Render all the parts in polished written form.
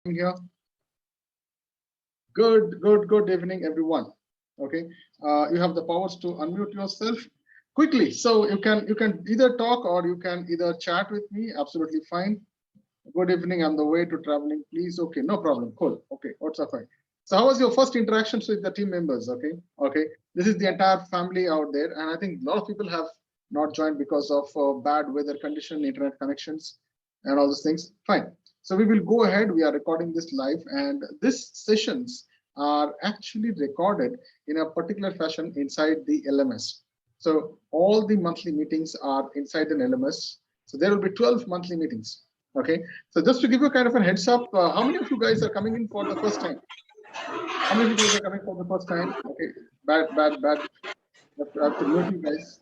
Here. Good evening, everyone. Okay, you have the powers to unmute yourself quickly. So you can either talk or you can either chat with me. Absolutely fine. Good evening. I'm the way to traveling. Please. Okay, no problem. Cool. Okay, what's up? Fine. So how was your first interactions with the team members? Okay. This is the entire family out there, and I think a lot of people have not joined because of bad weather condition, internet connections, and all those things. Fine. So we will go ahead. We are recording this live, and these sessions are actually recorded in a particular fashion inside the LMS. So all the monthly meetings are inside an LMS. So there will be 12 monthly meetings. Okay. So just to give you kind of a heads up, how many of you guys are coming in for the first time? How many of you guys are coming for the first time? Okay. Bad. I have to mute you guys.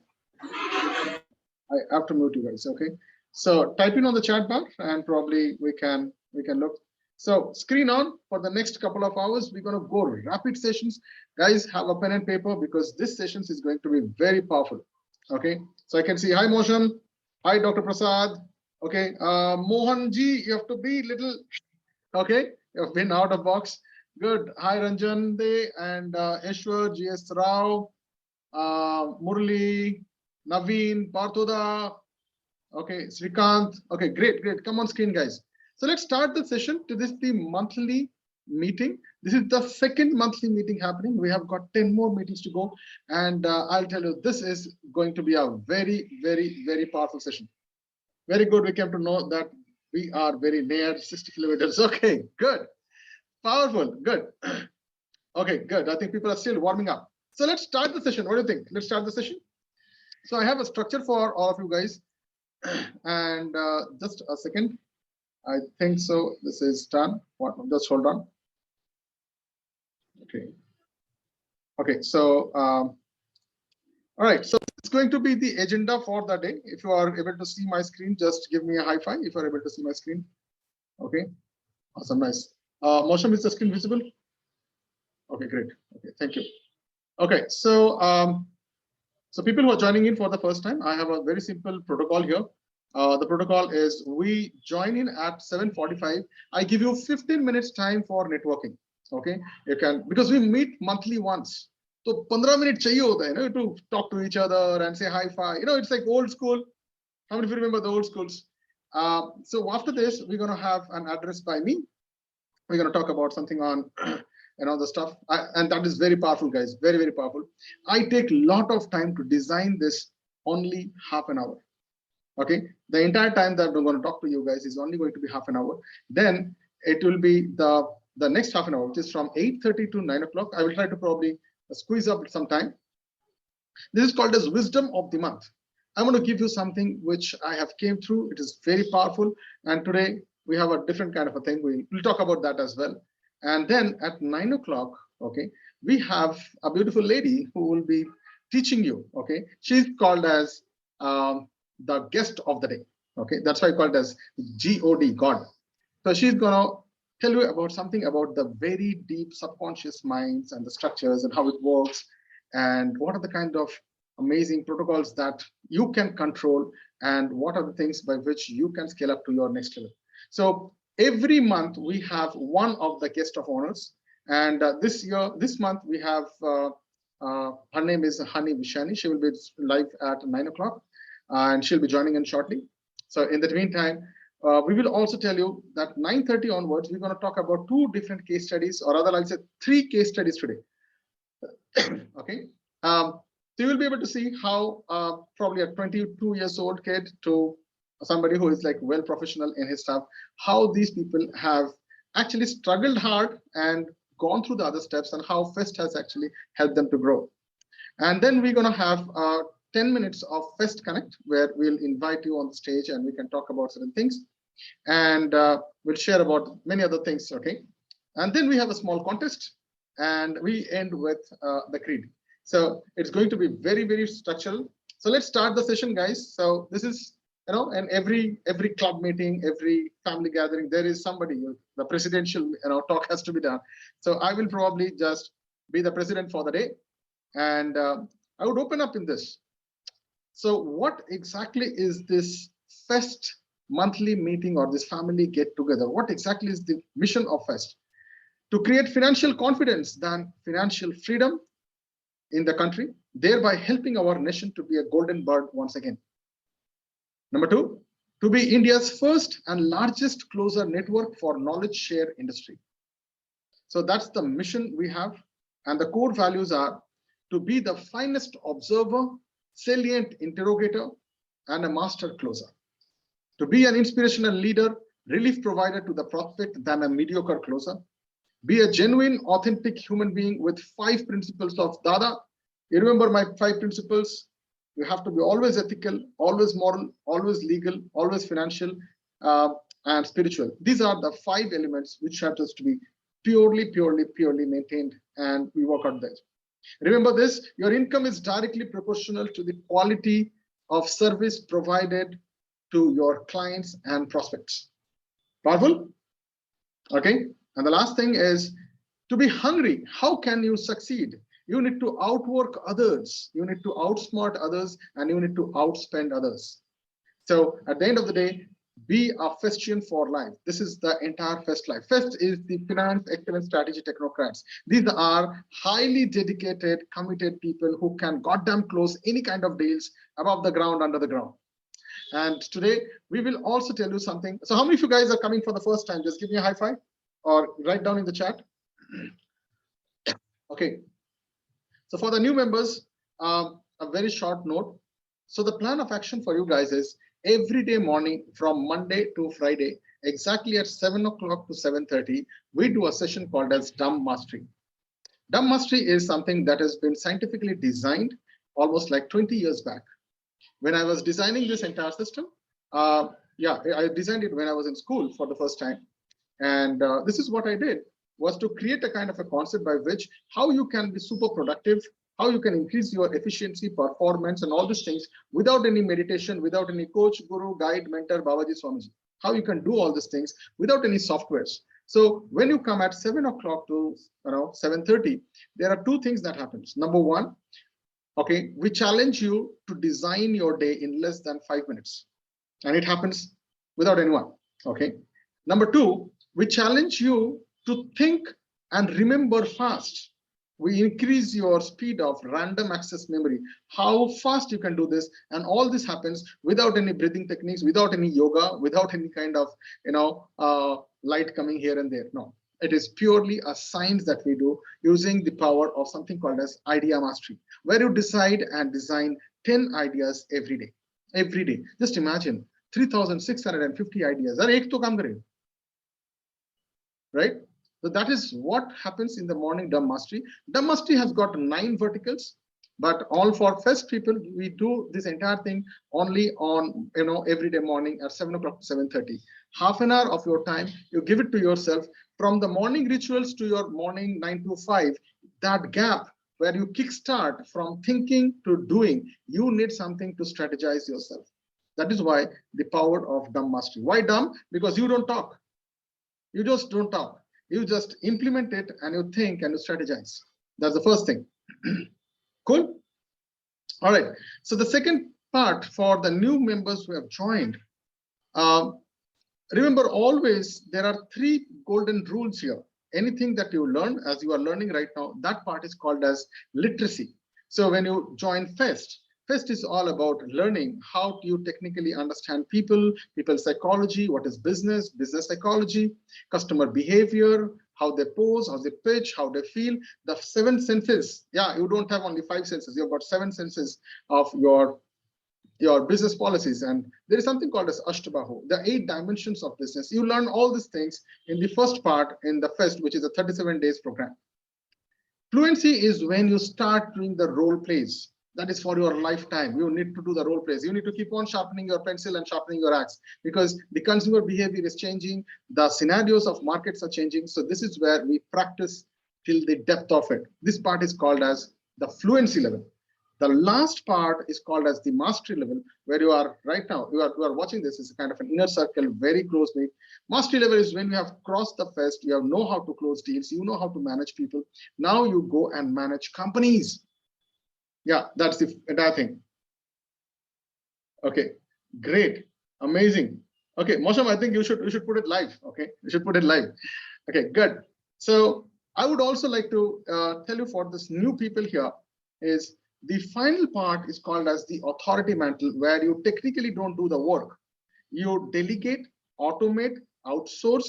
I have to mute you guys. Okay. So type in on the chat bar and probably we can look. So screen on for the next couple of hours. We're going to go rapid sessions. Guys, have a pen and paper because this sessions is going to be very powerful. Okay. So I can see hi Motion. Hi Dr. Prasad. Okay. Mohan ji, you have to be little okay. You have been out of box. Good. Hi Ranjan De and Eshwar, GS Rao, Murli, Naveen, Parthoda, okay, Srikant. Okay, great. Come on screen, guys. So let's start the session to this the monthly meeting. This is the second monthly meeting happening. We have got 10 more meetings to go. And I'll tell you, this is going to be a very powerful session. Very good. We came to know that we are very near 60 kilometers. Okay, good. Powerful. Good. Okay, good. I think people are still warming up. So let's start the session. What do you think? Let's start the session. So I have a structure for all of you guys. And just a second. I think so. This is done. What? Just hold on. Okay. So all right. So it's going to be the agenda for the day. If you are able to see my screen, just give me a high five. If you are able to see my screen. Okay. Awesome. Nice. Motion, is the screen visible? Okay. Great. Okay. Thank you. Okay. So people who are joining in for the first time, I have a very simple protocol here. The protocol is we join in at 7:45. I give you 15 minutes time for networking. Okay, you can, because we meet monthly once. So 15 minutes chahiye hota hai, to talk to each other and say hi fi. It's like old school. How many of you remember the old schools? So after this, we're gonna have an address by me. We're gonna talk about something on the stuff, and that is very powerful, guys. Very powerful. I take a lot of time to design this, only half an hour. Okay, the entire time that I'm going to talk to you guys is only going to be half an hour. Then it will be the next half an hour, which is from 8:30 to 9 o'clock. I will try to probably squeeze up some time. This is called as wisdom of the month. I'm going to give you something which I have came through. It is very powerful, and today we have a different kind of a thing. We'll talk about that as well. And then at 9 o'clock, okay, we have a beautiful lady who will be teaching you. Okay, she's called as the guest of the day. Okay, that's why I call it as God, God. So she's gonna tell you about something about the very deep subconscious minds and the structures and how it works, and what are the kind of amazing protocols that you can control, and what are the things by which you can scale up to your next level. So every month we have one of the guest of honors, and this month we have her name is Hani Vishani. She will be live at 9 o'clock. And she'll be joining in shortly. So in the meantime, we will also tell you that 9:30 onwards, we're going to talk about two different case studies, or rather, I'll say three case studies today. Okay. So you will be able to see how probably a 22 years old kid to somebody who is like well professional in his stuff, how these people have actually struggled hard and gone through the other steps, and how FEST has actually helped them to grow. And then we're going to have 10 minutes of Fest Connect, where we'll invite you on the stage and we can talk about certain things. And we'll share about many other things, okay? And then we have a small contest, and we end with the creed. So it's going to be very structural. So let's start the session, guys. So this is, and every club meeting, every family gathering, there is somebody, the presidential talk has to be done. So I will probably just be the president for the day. And I would open up in this. So what exactly is this Fest monthly meeting or this family get together. What exactly is the mission of Fest? To create financial confidence than financial freedom in the country, thereby helping our nation to be a golden bird once again. Number two, to be India's first and largest closer network for knowledge share industry. So that's the mission we have. And the core values are to be the finest observer, salient interrogator, and a master closer. To be an inspirational leader, relief provider to the prospect than a mediocre closer. Be a genuine, authentic human being with 5 principles of Dada. You remember my 5 principles? You have to be always ethical, always moral, always legal, always financial, and spiritual. These are the 5 elements which have to be purely maintained, and we work on that. Remember this, your income is directly proportional to the quality of service provided to your clients and prospects. Powerful? Okay. And the last thing is to be hungry. How can you succeed? You need to outwork others. You need to outsmart others, and you need to outspend others. So at the end of the day, be a Festian for life. This is the entire Fest life. Fest is the finance excellence strategy technocrats. These are highly dedicated, committed people who can goddamn close any kind of deals above the ground, under the ground. And today we will also tell you something. So how many of you guys are coming for the first time? Just give me a high five or write down in the chat. Okay. So for the new members, a very short note. So the plan of action for you guys is every day morning from Monday to Friday, exactly at 7 o'clock to 7:30, we do a session called as Dumb Mastery. Dumb Mastery is something that has been scientifically designed almost like 20 years back. When I was designing this entire system, I designed it when I was in school for the first time. And this is what I did, was to create a kind of a concept by which how you can be super productive, how you can increase your efficiency, performance, and all these things without any meditation, without any coach, guru, guide, mentor, Babaji, Swamiji. How you can do all these things without any softwares. So when you come at 7 o'clock to 7:30, there are 2 things that happens. Number one, okay, we challenge you to design your day in less than 5 minutes. And it happens without anyone. Okay. Number 2, we challenge you to think and remember fast. We increase your speed of random access memory, how fast you can do this. And all this happens without any breathing techniques, without any yoga, without any kind of, light coming here and there. No, it is purely a science that we do using the power of something called as idea mastery, where you decide and design 10 ideas every day. Every day. Just imagine 3,650 ideas. Right? So that is what happens in the morning Dumb Mastery. Dumb Mastery has got 9 verticals, but all for Fest people, we do this entire thing only on every day morning at 7 o'clock to 7:30. Half an hour of your time, you give it to yourself from the morning rituals to your morning 9 to 5. That gap where you kickstart from thinking to doing, you need something to strategize yourself. That is why the power of Dumb Mastery. Why dumb? Because you don't talk. You just don't talk. You just implement it and you think and you strategize. That's the first thing. Cool? All right. So the second part for the new members who have joined, remember always there are 3 golden rules here. Anything that you learn as you are learning right now, that part is called as literacy. So when you join Fest, Fest is all about learning how you technically understand people, people's psychology, what is business psychology, customer behavior, how they pose, how they pitch, how they feel, the 7 senses. Yeah, you don't have only 5 senses, you've got 7 senses of your business policies. And there is something called as Ashtabahu, the 8 dimensions of business. You learn all these things in the first part in the Fest, which is a 37 days program. Fluency is when you start doing the role plays. That is for your lifetime. You need to do the role plays. You need to keep on sharpening your pencil and sharpening your axe, because the consumer behavior is changing. The scenarios of markets are changing. So this is where we practice till the depth of it. This part is called as the fluency level. The last part is called as the mastery level, where you are right now. You are watching this. It's a kind of an inner circle, very closely. Mastery level is when you have crossed the Fest. You know how to close deals. You know how to manage people. Now you go and manage companies. Yeah, that's the entire thing. Okay, great, amazing. Okay, Mosham, I think you should put it live. Okay, you should put it live. Okay, good. So I would also like to tell you for this new people here is the final part is called as the authority mantle, where you technically don't do the work. You delegate, automate, outsource,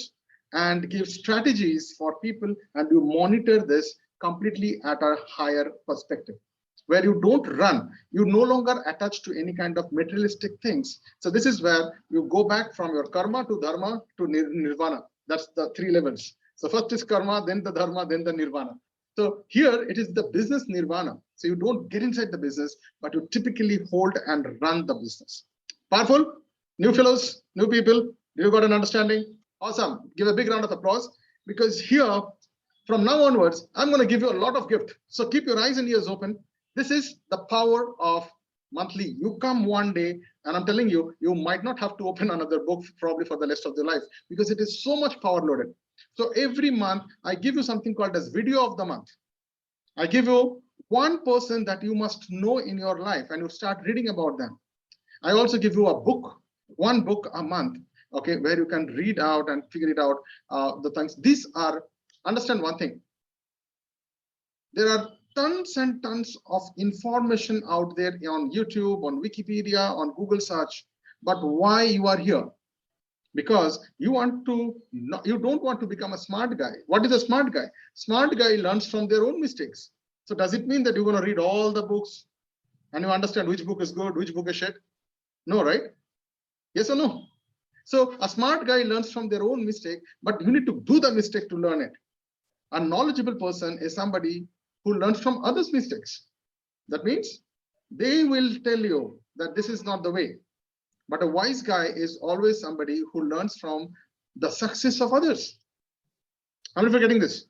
and give strategies for people, and you monitor this completely at a higher perspective, where you don't run, you no longer attach to any kind of materialistic things. So this is where you go back from your karma to dharma to nirvana. That's the three levels. So first is karma, then the dharma, then the nirvana. So here it is the business nirvana. So you don't get inside the business, but you typically hold and run the business. Powerful? New fellows, new people, you got an understanding? Awesome. Give a big round of applause, because here, from now onwards, I'm going to give you a lot of gift. So keep your eyes and ears open. This is the power of monthly. You come one day, and I'm telling you, you might not have to open another book probably for the rest of your life, because it is so much power loaded. So every month, I give you something called as video of the month. I give you one person that you must know in your life, and you start reading about them. I also give you a book, one book a month, okay, where you can read out and figure it out, the things. These are, understand one thing. There are tons and tons of information out there on YouTube, on Wikipedia, on Google search. But why you are here? Because you want to, you don't want to become a smart guy. What is a smart guy? Smart guy learns from their own mistakes. So does it mean that you're going to read all the books and you understand which book is good, which book is shit? No, right? Yes or no? So a smart guy learns from their own mistake, but you need to do the mistake to learn it. A knowledgeable person is somebody who learns from others' mistakes. That means they will tell you that this is not the way. But a wise guy is always somebody who learns from the success of others. How many of you are getting this?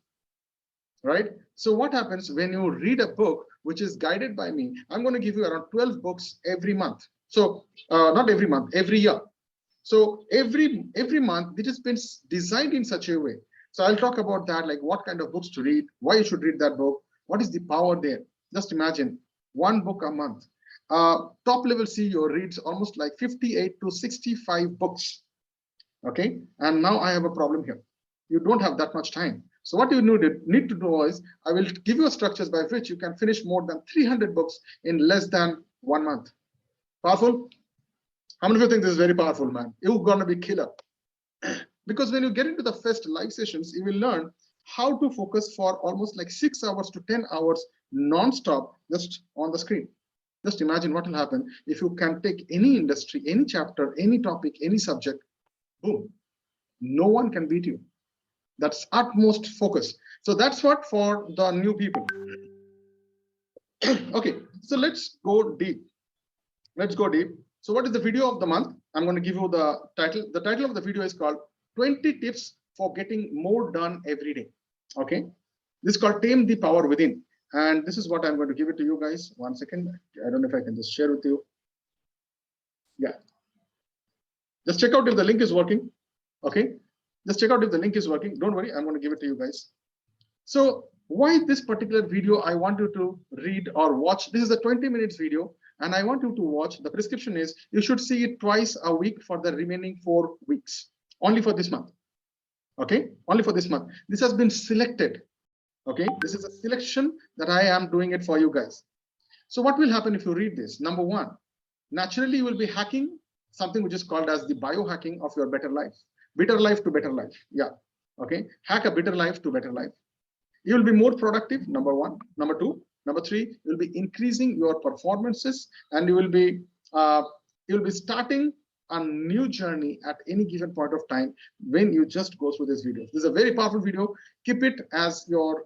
Right? So what happens when you read a book which is guided by me? I'm going to give you around 12 books every month. So not every month, every year. So every month, it has been designed in such a way. So I'll talk about that, like what kind of books to read, why you should read that book, what is the power there. Just imagine one book a month. Top level CEO reads almost like 58 to 65 books. Okay, and now I have a problem here. You don't have that much time. So what you need to do is, I will give you structures by which you can finish more than 300 books in less than 1 month. Powerful? How many of you think this is very powerful, man? You're gonna be killer. Because when you get into the first live sessions, you will learn how to focus for almost like 6 hours to 10 hours non-stop just on the screen. Just imagine what will happen if you can take any industry, any chapter, any topic, any subject, boom, no one can beat you. That's utmost focus. So that's what for the new people. Okay, so let's go deep. Let's go deep. So what is the video of the month? I'm going to give you the title. The title of the video is called 20 Tips for Getting More Done Every Day. Okay, this is called Tame the Power Within. And this is what I'm going to give it to you guys. 1 second. I don't know if I can just share with you. Yeah. Just check out if the link is working. Okay. Just check out if the link is working. Don't worry. I'm going to give it to you guys. So why this particular video I want you to read or watch? This is a 20 minutes video. And I want you to watch. The prescription is you should see it twice a week for the remaining 4 weeks. Only for this month. Okay. Only for this month. This has been selected. Okay, this is a selection that I am doing it for you guys. So what will happen if you read this? Number one, naturally you will be hacking something which is called as the biohacking of your better life. Better life to better life. Yeah. Okay. Hack a better life to better life. You will be more productive. Number one. Number two. Number three, you'll be increasing your performances, and you will be starting a new journey at any given point of time when you just go through this video. This is a very powerful video. Keep it as your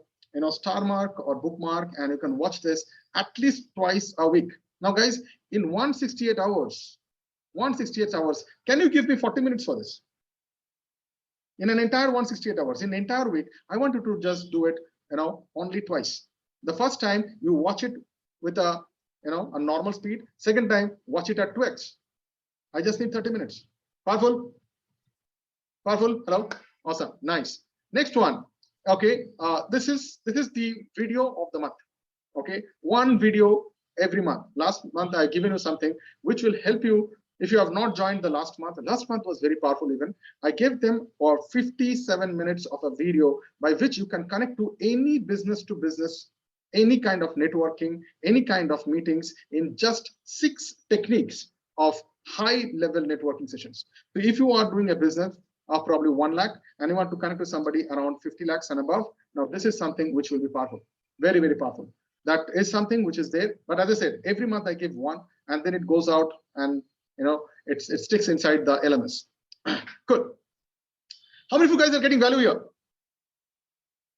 star mark or bookmark, and you can watch this at least twice a week. Now guys, in 168 hours, can you give me 40 minutes for this? In an entire 168 hours, in the entire week, I want you to just do it only twice. The first time you watch it with a normal speed. Second time, watch it at 2x. I just need 30 minutes. Powerful? Powerful? Hello? Awesome. Nice. Next one. Okay. This is the video of the month. Okay. One video every month. Last month, I've given you something which will help you, If you have not joined the last month was very powerful even. I gave them for 57 minutes of a video by which you can connect to any business to business, any kind of networking, any kind of meetings in just 6 techniques of high level networking sessions. So if you are doing a business of probably 1 lakh and you want to connect to somebody around 50 lakhs and above, now this is something which will be powerful, very, very powerful. That is something which is there. But as I said, every month I give one and then it goes out and it sticks inside the LMS. Good. How many of you guys are getting value here?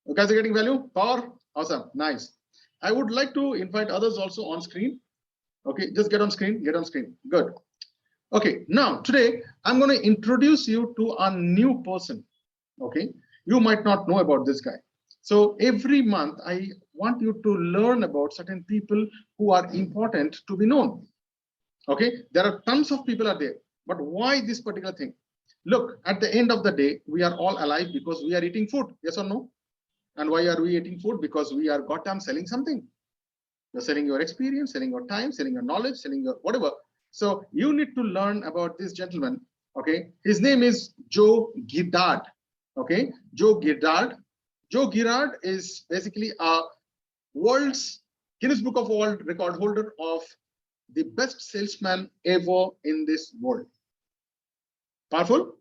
You guys are getting value? Power? Awesome. Nice. I would like to invite others also on screen. Okay, just get on screen, Good. Okay, now today I'm going to introduce you to a new person. Okay, you might not know about this guy. So every month I want you to learn about certain people who are important to be known. Okay, there are tons of people are there, but why this particular thing? Look, at the end of the day, we are all alive because we are eating food. Yes or no? And why are we eating food? Because we are goddamn selling something. You're selling your experience, selling your time, selling your knowledge, selling your whatever. So you need to learn about this gentleman. Okay, his name is Joe Girard. Okay, Joe Girard. Joe Girard is basically a world's Guinness Book of World Record holder of the best salesman ever in this world. Powerful?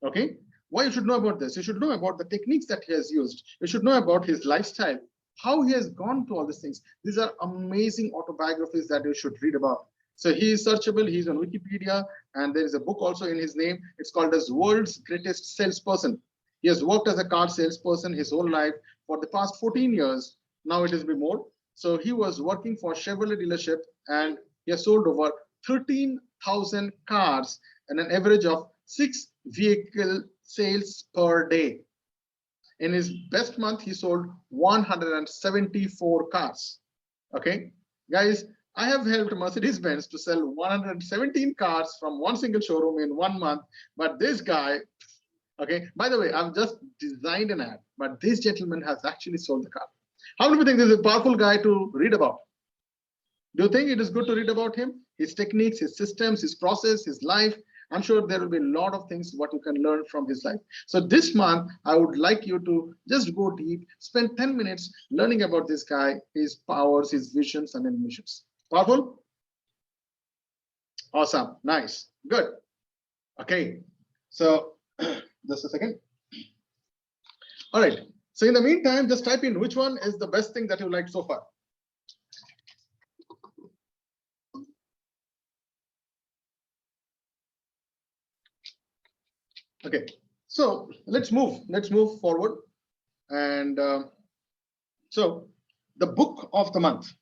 Okay. Why you should know about this? You should know about the techniques that he has used. You should know about his lifestyle, how he has gone to all these things. These are amazing autobiographies that you should read about. So he is searchable. He's on Wikipedia, and there is a book also in his name. It's called as World's Greatest Salesperson. He has worked as a car salesperson his whole life for the past 14 years. Now it has been more. So he was working for Chevrolet dealership, and he has sold over 13,000 cars and an average of 6 vehicle sales per day. In his best month, he sold 174 cars. Okay, guys, I have helped Mercedes-Benz to sell 117 cars from one single showroom in 1 month. But this guy, okay, by the way, I've just designed an ad, but this gentleman has actually sold the car. How many think this is a powerful guy to read about? Do you think it is good to read about him? His techniques, his systems, his process, his life. I'm sure there will be a lot of things what you can learn from his life. So this month, I would like you to just go deep, spend 10 minutes learning about this guy, his powers, his visions, and ambitions. Powerful? Awesome. Nice. Good. Okay. So just a second. All right. So in the meantime, just type in which one is the best thing that you liked so far. Okay, so let's move forward. And so the book of the month.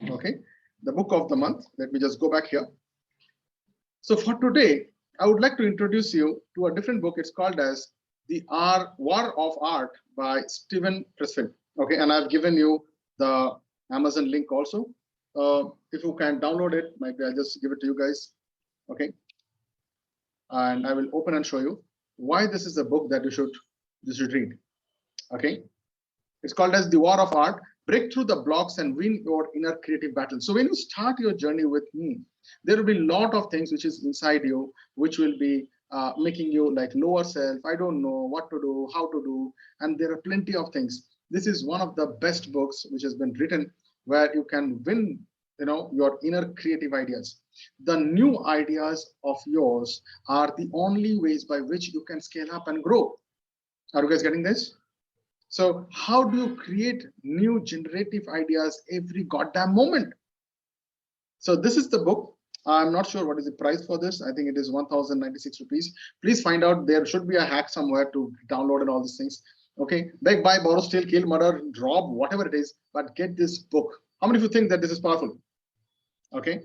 Okay, the book of the month. Let me just go back here. So for today, I would like to introduce you to a different book. It's called as The War of Art by Steven Pressfield. Okay, and I've given you the Amazon link also. If you can download it, maybe I'll just give it to you guys. Okay, and I will open and show you why this is a book that you should read. Okay, it's called as The War of Art. Break through the blocks and win your inner creative battle. So when you start your journey with me, there will be a lot of things which is inside you, which will be making you like lower self. I don't know what to do, how to do, and there are plenty of things. This is one of the best books which has been written where you can win, your inner creative ideas. The new ideas of yours are the only ways by which you can scale up and grow. Are you guys getting this? So how do you create new generative ideas every goddamn moment? So this is the book. I'm not sure what is the price for this. I think it is 1,096 rupees. Please find out. There should be a hack somewhere to download and all these things. Okay, beg, buy, borrow, steal, kill, murder, rob, whatever it is, but get this book. How many of you think that this is powerful? Okay,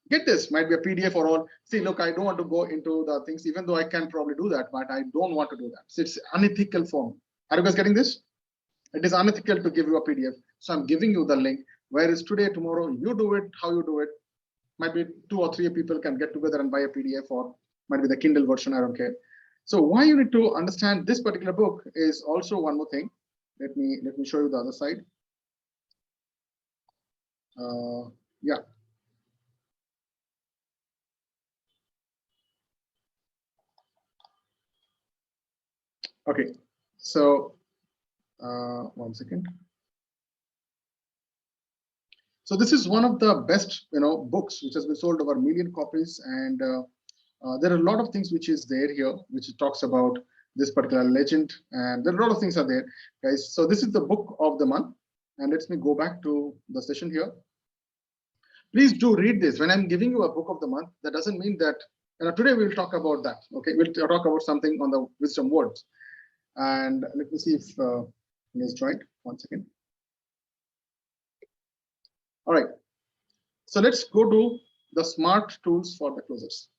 get this. Might be a PDF or all. See, look, I don't want to go into the things, even though I can probably do that, but I don't want to do that. So it's unethical form. Are you guys getting this? It is unethical to give you a PDF. So I'm giving you the link. Whereas today, tomorrow, you do it, how you do it. Might be 2 or 3 people can get together and buy a PDF, or might be the Kindle version, I don't care. So why you need to understand this particular book is also one more thing. Let me show you the other side. Yeah. Okay, so 1 second. So this is one of the best, books which has been sold over 1 million copies, and there are a lot of things which is there here, which talks about this particular legend, and there are a lot of things are there, guys. So this is the book of the month, and let me go back to the session here. Please do read this. When I'm giving you a book of the month, that doesn't mean that today we'll talk about that. Okay, we'll talk about something on the wisdom words, and let me see if he has joined. 1 second. All right, so let's go to the smart tools for the closers.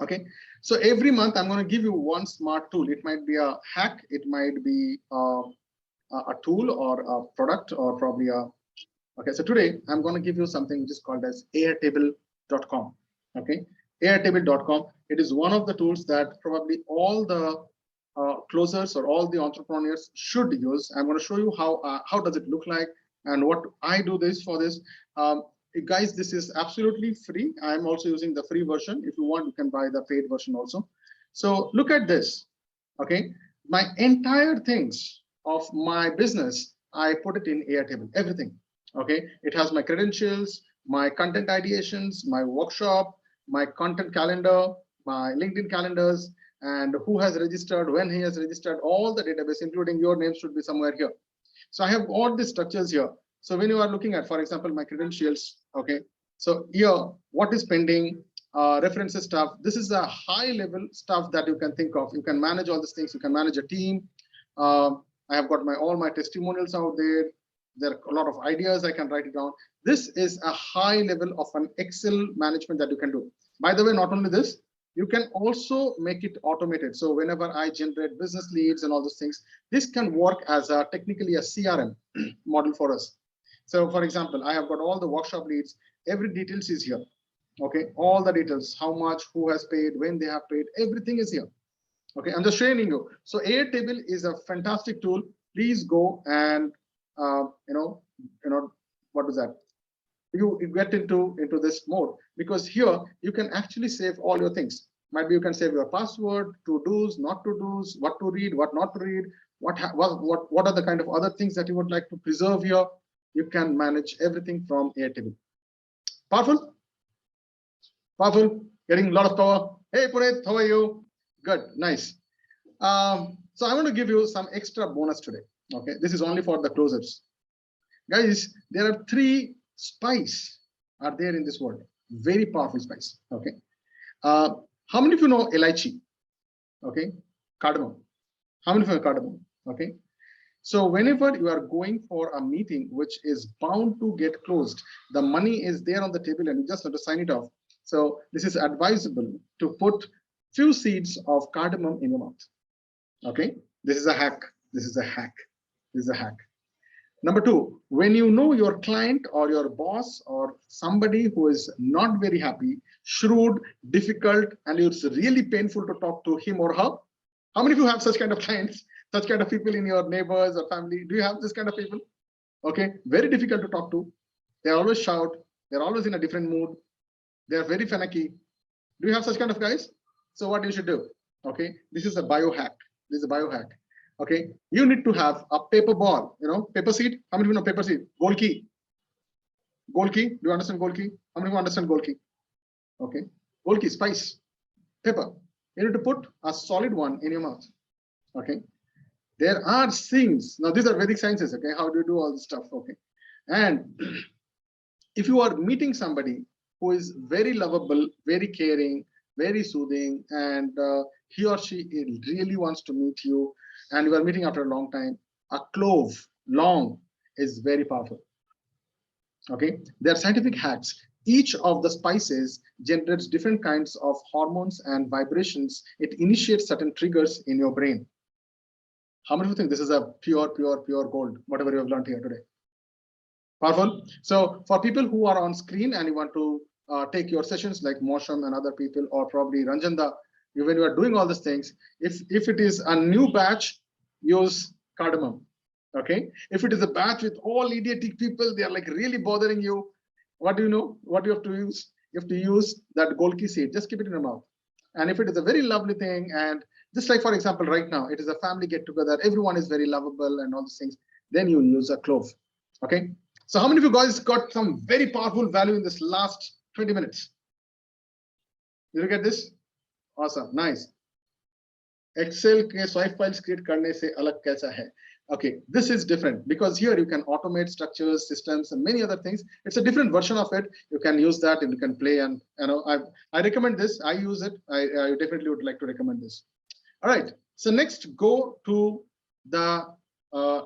Okay, so every month I'm going to give you one smart tool. It might be a hack, it might be a tool or a product, or probably a. Okay, so today I'm going to give you something which is called as airtable.com. Okay, airtable.com. It is one of the tools that probably all the closers or all the entrepreneurs should use. I'm going to show you how does it look like and what I do this for this. Guys, this is absolutely free. I'm also using the free version. If you want, you can buy the paid version also. So look at this. Okay, my entire things of my business, I put it in Airtable, everything. Okay, it has my credentials, my content ideations, my workshop, my content calendar, my LinkedIn calendars, and who has registered, when he has registered, all the database, including your name, should be somewhere here. So I have all these structures here. So when you are looking at, for example, my credentials, okay, so here, what is pending, references stuff, this is a high level stuff that you can think of. You can manage all these things, you can manage a team. I have got all my testimonials out there. There are a lot of ideas, I can write it down. This is a high level of an Excel management that you can do. By the way, not only this, you can also make it automated. So whenever I generate business leads and all those things, this can work as technically a CRM model for us. So for example, I have got all the workshop leads, every details is here. Okay, all the details, how much, who has paid, when they have paid, everything is here. Okay, I'm just showing you. So Airtable is a fantastic tool. Please go and what is that? You get into this mode, because here you can actually save all your things. Might be you can save your password, to do's, not to do's, what to read, what not to read, what are the kind of other things that you would like to preserve here. You can manage everything from Airtable. Powerful, powerful, getting a lot of power. Hey Puneet, how are you? Good, nice. So I want to give you some extra bonus today. Okay, this is only for the closers. Guys, there are 3 spice are there in this world. Very powerful spice. Okay. How many of you know elaichi? Okay, cardamom. How many of you know cardamom? Okay. So whenever you are going for a meeting which is bound to get closed, the money is there on the table and you just have to sign it off. So this is advisable to put few seeds of cardamom in your mouth. Okay, this is a hack. This is a hack. This is a hack. Number 2, when you know your client or your boss or somebody who is not very happy, shrewd, difficult, and it's really painful to talk to him or her. How many of you have such kind of clients, such kind of people in your neighbors or family? Do you have this kind of people? Okay, very difficult to talk to. They always shout. They're always in a different mood. They're very finicky. Do you have such kind of guys? So what you should do? Okay, this is a biohack. This is a biohack. Okay, you need to have a paper ball, paper seed. How many of you know paper seed? Gold key. Gold key. Do you understand gold key? How many of you understand gold key? Okay, gold key, spice, paper. You need to put a solid one in your mouth. Okay, there are things. Now these are Vedic sciences. Okay, how do you do all this stuff? Okay, and if you are meeting somebody who is very lovable, very caring, very soothing, and he or she really wants to meet you, and you are meeting after a long time, a clove, long, is very powerful. Okay, there are scientific hacks. Each of the spices generates different kinds of hormones and vibrations. It initiates certain triggers in your brain. How many of you think this is a pure gold, whatever you have learned here today? Powerful. So for people who are on screen and you want to take your sessions like Mosham and other people, or probably Ranjanda, when you are doing all these things, if it is a new batch, use cardamom. Okay. If it is a batch with all idiotic people, they are like really bothering you. What do you know? What you have to use? You have to use that Golki seed. Just keep it in your mouth. And if it is a very lovely thing and Just like, for example, right now, it is a family get together. Everyone is very lovable and all these things. Then you use a clove. Okay. So how many of you guys got some very powerful value in this last 20 minutes? Did you get this? Awesome. Nice. Excel के swipe files create करने से अलग कैसा है? Okay, this is different because here you can automate structures, systems, and many other things. It's a different version of it. You can use that and you can play. And I recommend this. I use it. I definitely would like to recommend this. All right. So next, go to the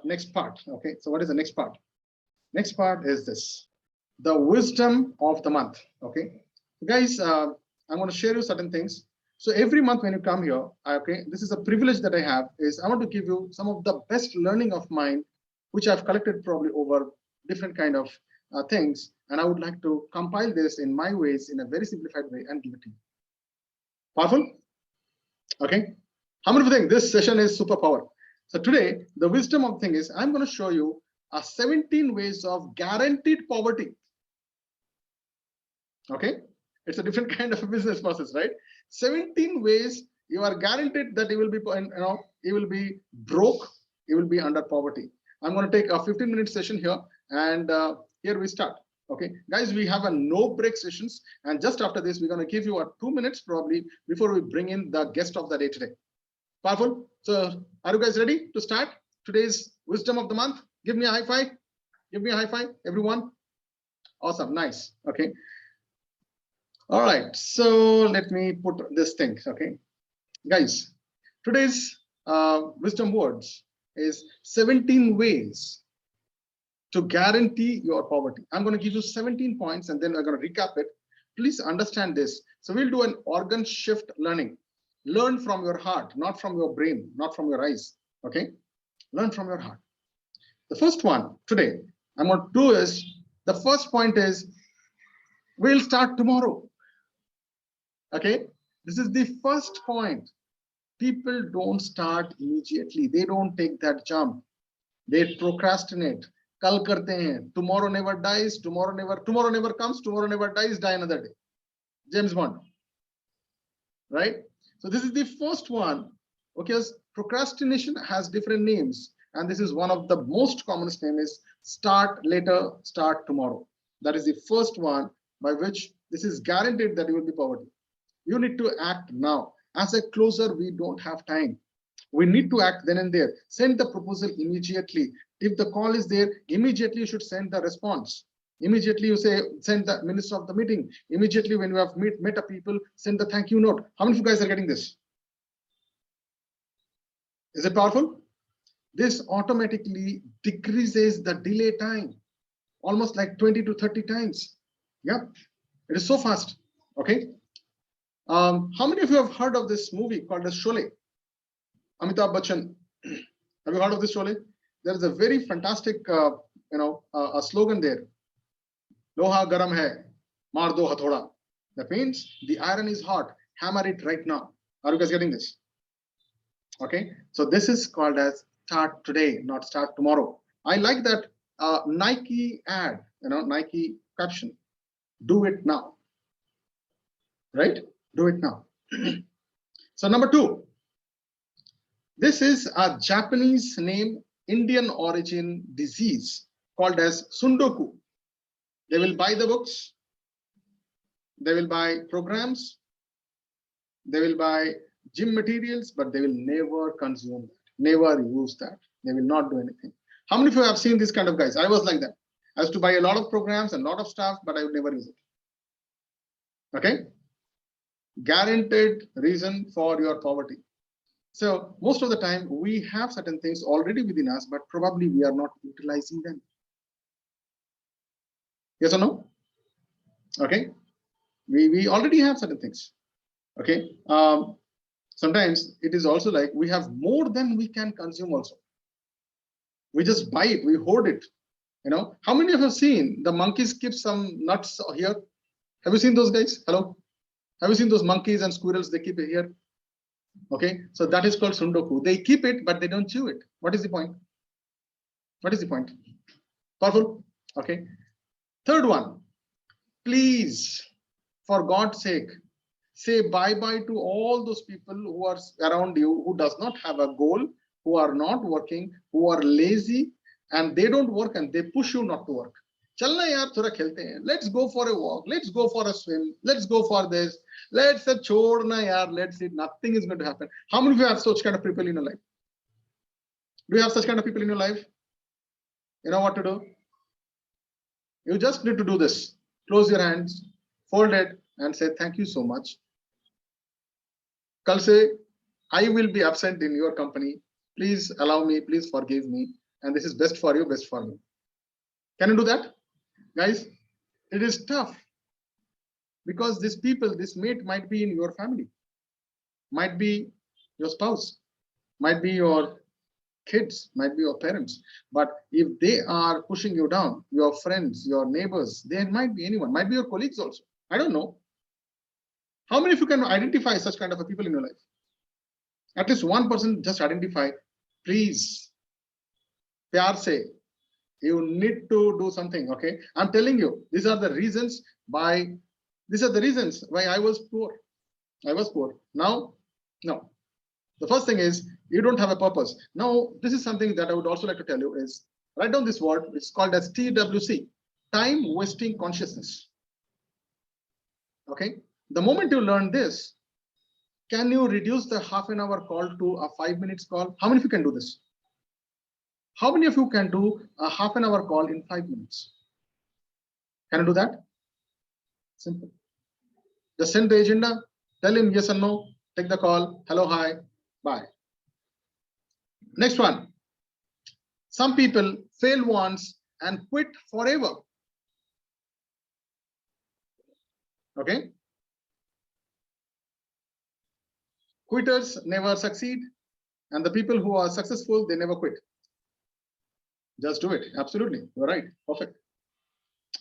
next part. Okay. So what is the next part? Next part is this: the wisdom of the month. Okay, guys, I'm going to share you certain things. So every month when you come here, okay, this is a privilege that I have, is I want to give you some of the best learning of mine, which I've collected probably over different kind of things. And I would like to compile this in my ways in a very simplified way and give it to you. Powerful? Okay. How many of you think this session is superpower? So today, the wisdom of the thing is I'm going to show you 17 ways of guaranteed poverty. Okay. It's a different kind of a business process, right? 17 ways you are guaranteed that you will be, you will be broke, you will be under poverty. I'm going to take a 15-minute session here, and here we start. Okay, guys, we have a no break sessions, and just after this, we're going to give you a 2 minutes probably before we bring in the guest of the day today. Powerful. So, are you guys ready to start today's wisdom of the month? Give me a high five. Give me a high five, everyone. Awesome, nice. Okay. All right, so let me put this thing, okay? Guys, today's wisdom words is 17 ways to guarantee your poverty. I'm going to give you 17 points and then I'm going to recap it. Please understand this. So we'll do an organ shift learning. Learn from your heart, not from your brain, not from your eyes, okay? Learn from your heart. The first one today I'm going to do is, the first point is, we'll start tomorrow. Okay, this is the first point. People don't start immediately. They don't take that jump. They procrastinate. Kal karte hain. Tomorrow never dies. Tomorrow never comes. Tomorrow never dies. Die another day. James Bond. Right? So this is the first one. Okay, procrastination has different names, and this is one of the most commonest name is start later, start tomorrow. That is the first one by which this is guaranteed that you will be poverty. You need to act now. As a closer, we don't have time. We need to act then and there. Send the proposal immediately. If the call is there, immediately you should send the response. Immediately you say, send the minister of the meeting. Immediately when you have met a people, send the thank you note. How many of you guys are getting this? Is it powerful? This automatically decreases the delay time, almost like 20 to 30 times. Yeah, it is so fast. Okay. How many of you have heard of this movie called as Sholay? Amitabh Bachchan. Have you heard of this Sholay? There is a very fantastic, a slogan there. Loha garam hai, maar do hathoda. That means the iron is hot. Hammer it right now. Are you guys getting this? Okay. So this is called as start today, not start tomorrow. I like that Nike ad, Nike caption. Do it now. Right? Do it now. So number 2, this is a Japanese name, Indian origin disease called as Sundoku. They will buy the books, they will buy programs, they will buy gym materials, but they will never consume that, never use that. They will not do anything. How many of you have seen this kind of guys? I was like that. I used to buy a lot of programs and a lot of stuff, but I would never use it. Okay. Guaranteed reason for your poverty. So most of the time we have certain things already within us, but probably we are not utilizing them. Yes or no? Okay. We already have certain things. Okay. Sometimes it is also like we have more than we can consume also. We just buy it, we hoard it. How many of you have seen the monkeys keep some nuts here? Have you seen those guys? Hello? Have you seen those monkeys and squirrels? They keep it here. Okay, so that is called Sundoku. They keep it, but they don't chew it. What is the point? What is the point? Powerful. Okay. Third one, please, for God's sake, Say bye-bye to all those people who are around you, who does not have a goal, who are not working, who are lazy, and they don't work and they push you not to work. Chalna yaar, thoda khelte hain. Let's go for a walk. Let's go for a swim. Let's go for this. Let's chhodna yaar. Let's see. Nothing is going to happen. How many of you have such kind of people in your life? Do you have such kind of people in your life? You know what to do? You just need to do this. Close your hands, fold it, and say, thank you so much. Kal se, I will be absent in your company. Please allow me, please forgive me. And this is best for you, best for me. Can you do that? Guys, it is tough. Because these people, this mate might be in your family, might be your spouse, might be your kids, might be your parents. But if they are pushing you down, your friends, your neighbors, there might be anyone, might be your colleagues also. I don't know. How many of you can identify such kind of a people in your life? At least one person just identify, please, pyar se, you need to do something, okay? I'm telling you, these are the reasons why I was poor. I was poor. Now, no. The first thing is you don't have a purpose. Now, this is something that I would also like to tell you is write down this word. It's called as TWC, time wasting consciousness. Okay. The moment you learn this, can you reduce the half an hour call to a 5 minutes call? How many of you can do this? How many of you can do a half an hour call in 5 minutes? Can you do that? Simple. Just send the agenda, tell him yes or no, take the call, hello, hi, bye. Next one. Some people fail once and quit forever. Okay. Quitters never succeed, and the people who are successful, they never quit. Just do it. Absolutely. You're right. Perfect.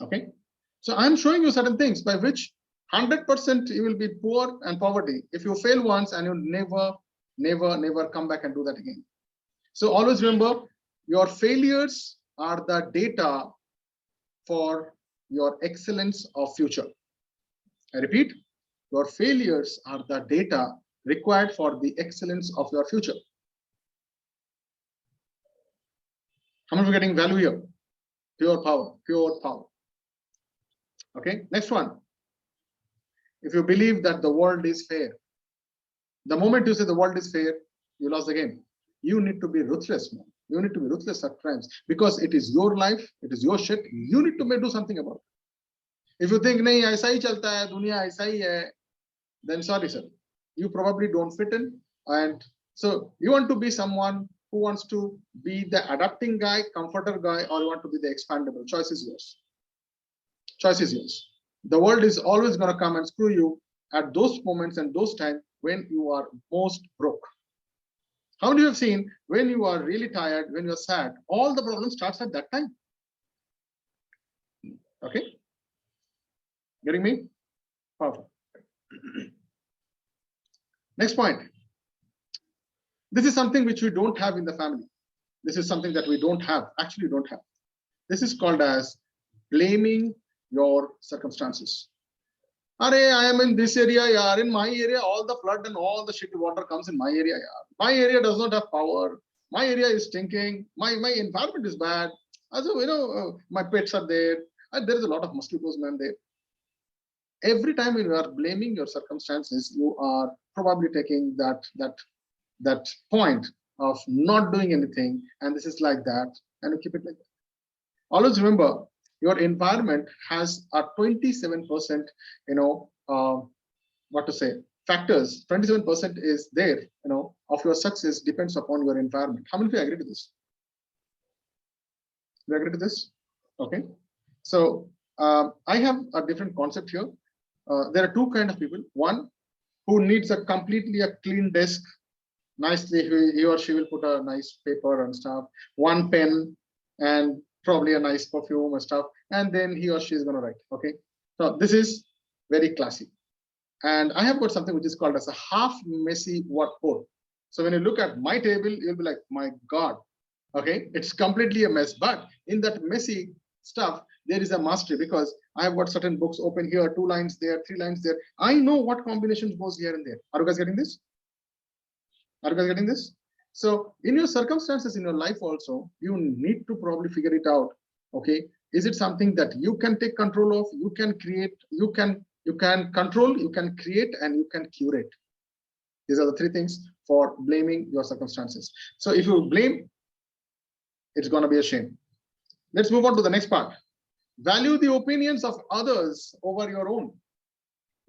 Okay. So I'm showing you certain things by which 100% you will be poor and poverty if you fail once and you never come back and do that again. So always remember, your failures are the data for your excellence of future. I repeat, your failures are the data required for the excellence of your future. How many are getting value here? Pure power, pure power. Okay, next one. If you believe that the world is fair, the moment you say the world is fair, you lost the game. You need to be ruthless, man. You need to be ruthless at times because it is your life, it is your shit. You need to do something about it. If you think, nahi, aisa hi chalta hai, dunia aisa hi hai, then sorry, sir. You probably don't fit in. And so you want to be someone who wants to be the adapting guy, comforter guy, or you want to be the expandable. Choice is yours. Choice is yours. The world is always going to come and screw you at those moments and those times when you are most broke. How many of you have seen when you are really tired, when you're sad, all the problems starts at that time? Okay. Getting me? Powerful. Next point. This is something which we don't have in the family. This is something that we don't have, actually don't have. This is called as blaming your circumstances. Are, I am in this area, yaar. In my area, all the flood and all the shitty water comes in my area, yaar. My area does not have power. My area is stinking. My environment is bad. Also, you know, my pets are there. There is a lot of mosquitoes, man, there. Every time when you are blaming your circumstances, you are probably taking that point of not doing anything, and this is like that, and you keep it like that. Always remember, your environment has a 27%, factors. 27% is there, of your success depends upon your environment. How many of you agree to this? You agree to this? Okay. So I have a different concept here. There are two kinds of people. One who needs a completely clean desk. Nicely, he or she will put a nice paper and stuff, one pen, and probably a nice perfume and stuff, and then he or she is going to write. Okay, so this is very classy. And I have got something which is called as a half messy workboard. So when you look at my table, you'll be like, my God, okay, it's completely a mess. But in that messy stuff, there is a mastery because I have got certain books open here, 2 lines there, 3 lines there. I know what combinations goes here and there. Are you guys getting this? Are you guys getting this? So in your circumstances in your life also, you need to probably figure it out. Okay, is it something that you can take control of? You can create, you can control, you can create, and you can curate. These are the 3 things for blaming your circumstances. So if you blame, it's going to be a shame. Let's move on to the next part. Value the opinions of others over your own.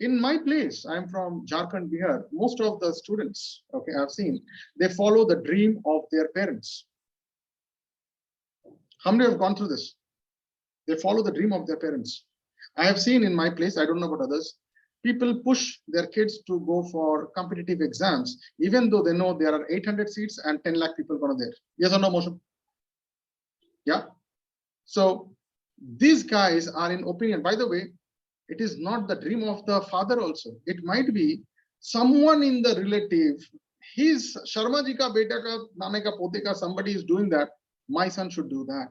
In my place, I'm from Jharkhand, Bihar. Most of the students, okay, I've seen, they follow the dream of their parents. How many have gone through this? They follow the dream of their parents. I have seen in my place, I don't know about others, people push their kids to go for competitive exams, even though they know there are 800 seats and 10 lakh people going there. Yes or no, Moshe? Yeah. So these guys are in opinion. By the way, it is not the dream of the father also. It might be someone in the relative, his Sharma ji ka beta ka, nane ka pote ka, somebody is doing that. My son should do that.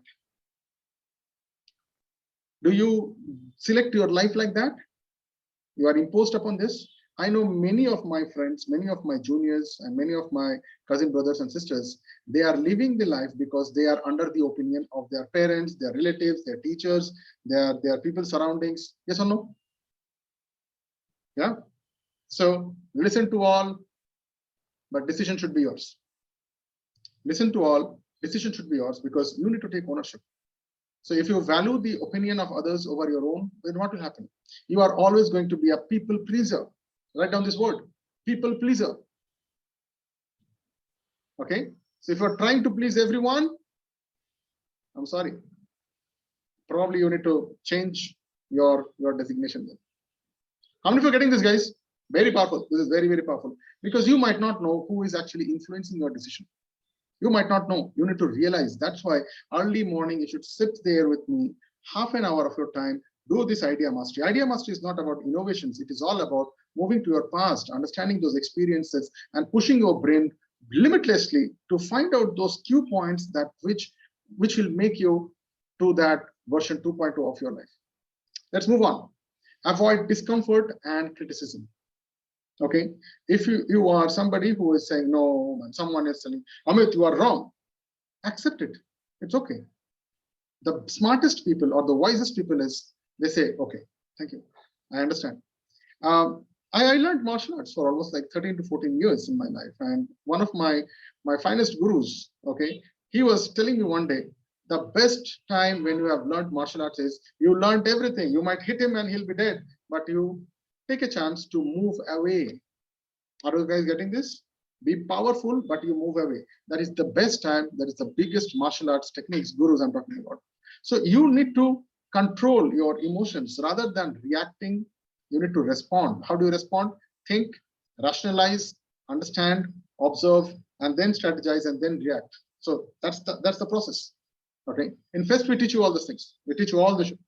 Do you select your life like that? You are imposed upon this. I know many of my friends, many of my juniors, and many of my cousin brothers and sisters, they are living the life because they are under the opinion of their parents, their relatives, their teachers, their people surroundings. Yes or no? Yeah. So listen to all, but decision should be yours. Listen to all, decision should be yours, because you need to take ownership. So if you value the opinion of others over your own, then what will happen? You are always going to be a people pleaser. Write down this word, people pleaser. Okay. So if you're trying to please everyone, I'm sorry. Probably you need to change your designation there. How many of you are getting this, guys? Very powerful. This is very, very powerful, because you might not know who is actually influencing your decision. You might not know. You need to realize. That's why early morning you should sit there with me, half an hour of your time, do this idea mastery. Idea mastery is not about innovations. It is all about moving to your past, understanding those experiences, and pushing your brain limitlessly to find out those cue points that which will make you to that version 2.0 of your life. Let's move on. Avoid discomfort and criticism. Okay, if you are somebody who is saying no, and someone is saying, Amit, you are wrong, accept it. It's okay. The smartest people or the wisest people is they say, okay, thank you, I understand. I learned martial arts for almost like 13 to 14 years in my life, and one of my finest gurus, okay, he was telling me one day, the best time when you have learned martial arts is you learned everything. You might hit him and he'll be dead, but you take a chance to move away. Are you guys getting this? Be powerful, but you move away. That is the best time. That is the biggest martial arts techniques, gurus I'm talking about. So you need to control your emotions rather than reacting. You need to respond. How do you respond? Think, rationalize, understand, observe, and then strategize, and then react. So that's the process. Okay. In FEST, we teach you all these things. We teach you all the shit.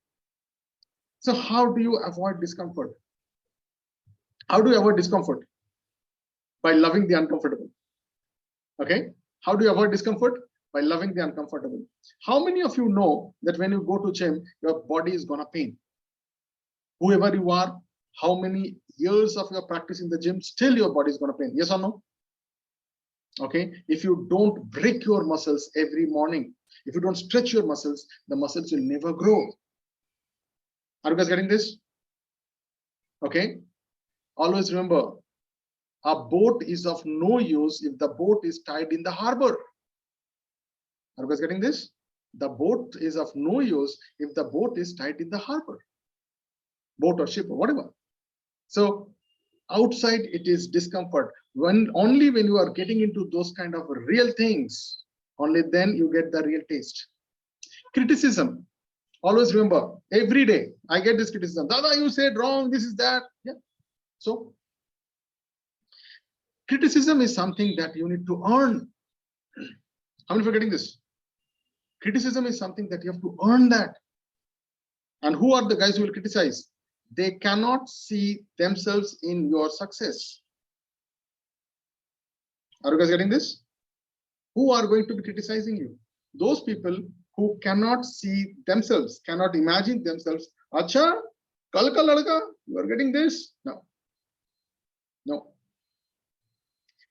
So how do you avoid discomfort? How do you avoid discomfort? By loving the uncomfortable. Okay. How do you avoid discomfort? By loving the uncomfortable. How many of you know that when you go to gym, your body is gonna pain? Whoever you are, how many years of your practice in the gym, still your body is gonna pain? Yes or no? Okay. If you don't break your muscles every morning, if you don't stretch your muscles, the muscles will never grow. Are you guys getting this? Okay. Always remember, a boat is of no use if the boat is tied in the harbor. Are you guys getting this? The boat is of no use if the boat is tied in the harbor. Boat or ship or whatever. So outside it is discomfort. Only when you are getting into those kind of real things, only then you get the real taste. Criticism. Always remember, every day I get this criticism. Dada, you said wrong, this is that. Yeah. So criticism is something that you need to earn. How many are getting this? Criticism is something that you have to earn that. And who are the guys who will criticize? They cannot see themselves in your success. Are you guys getting this? Who are going to be criticizing you? Those people who cannot see themselves, cannot imagine themselves Acha, kal ka ladka, you are getting this? No. No.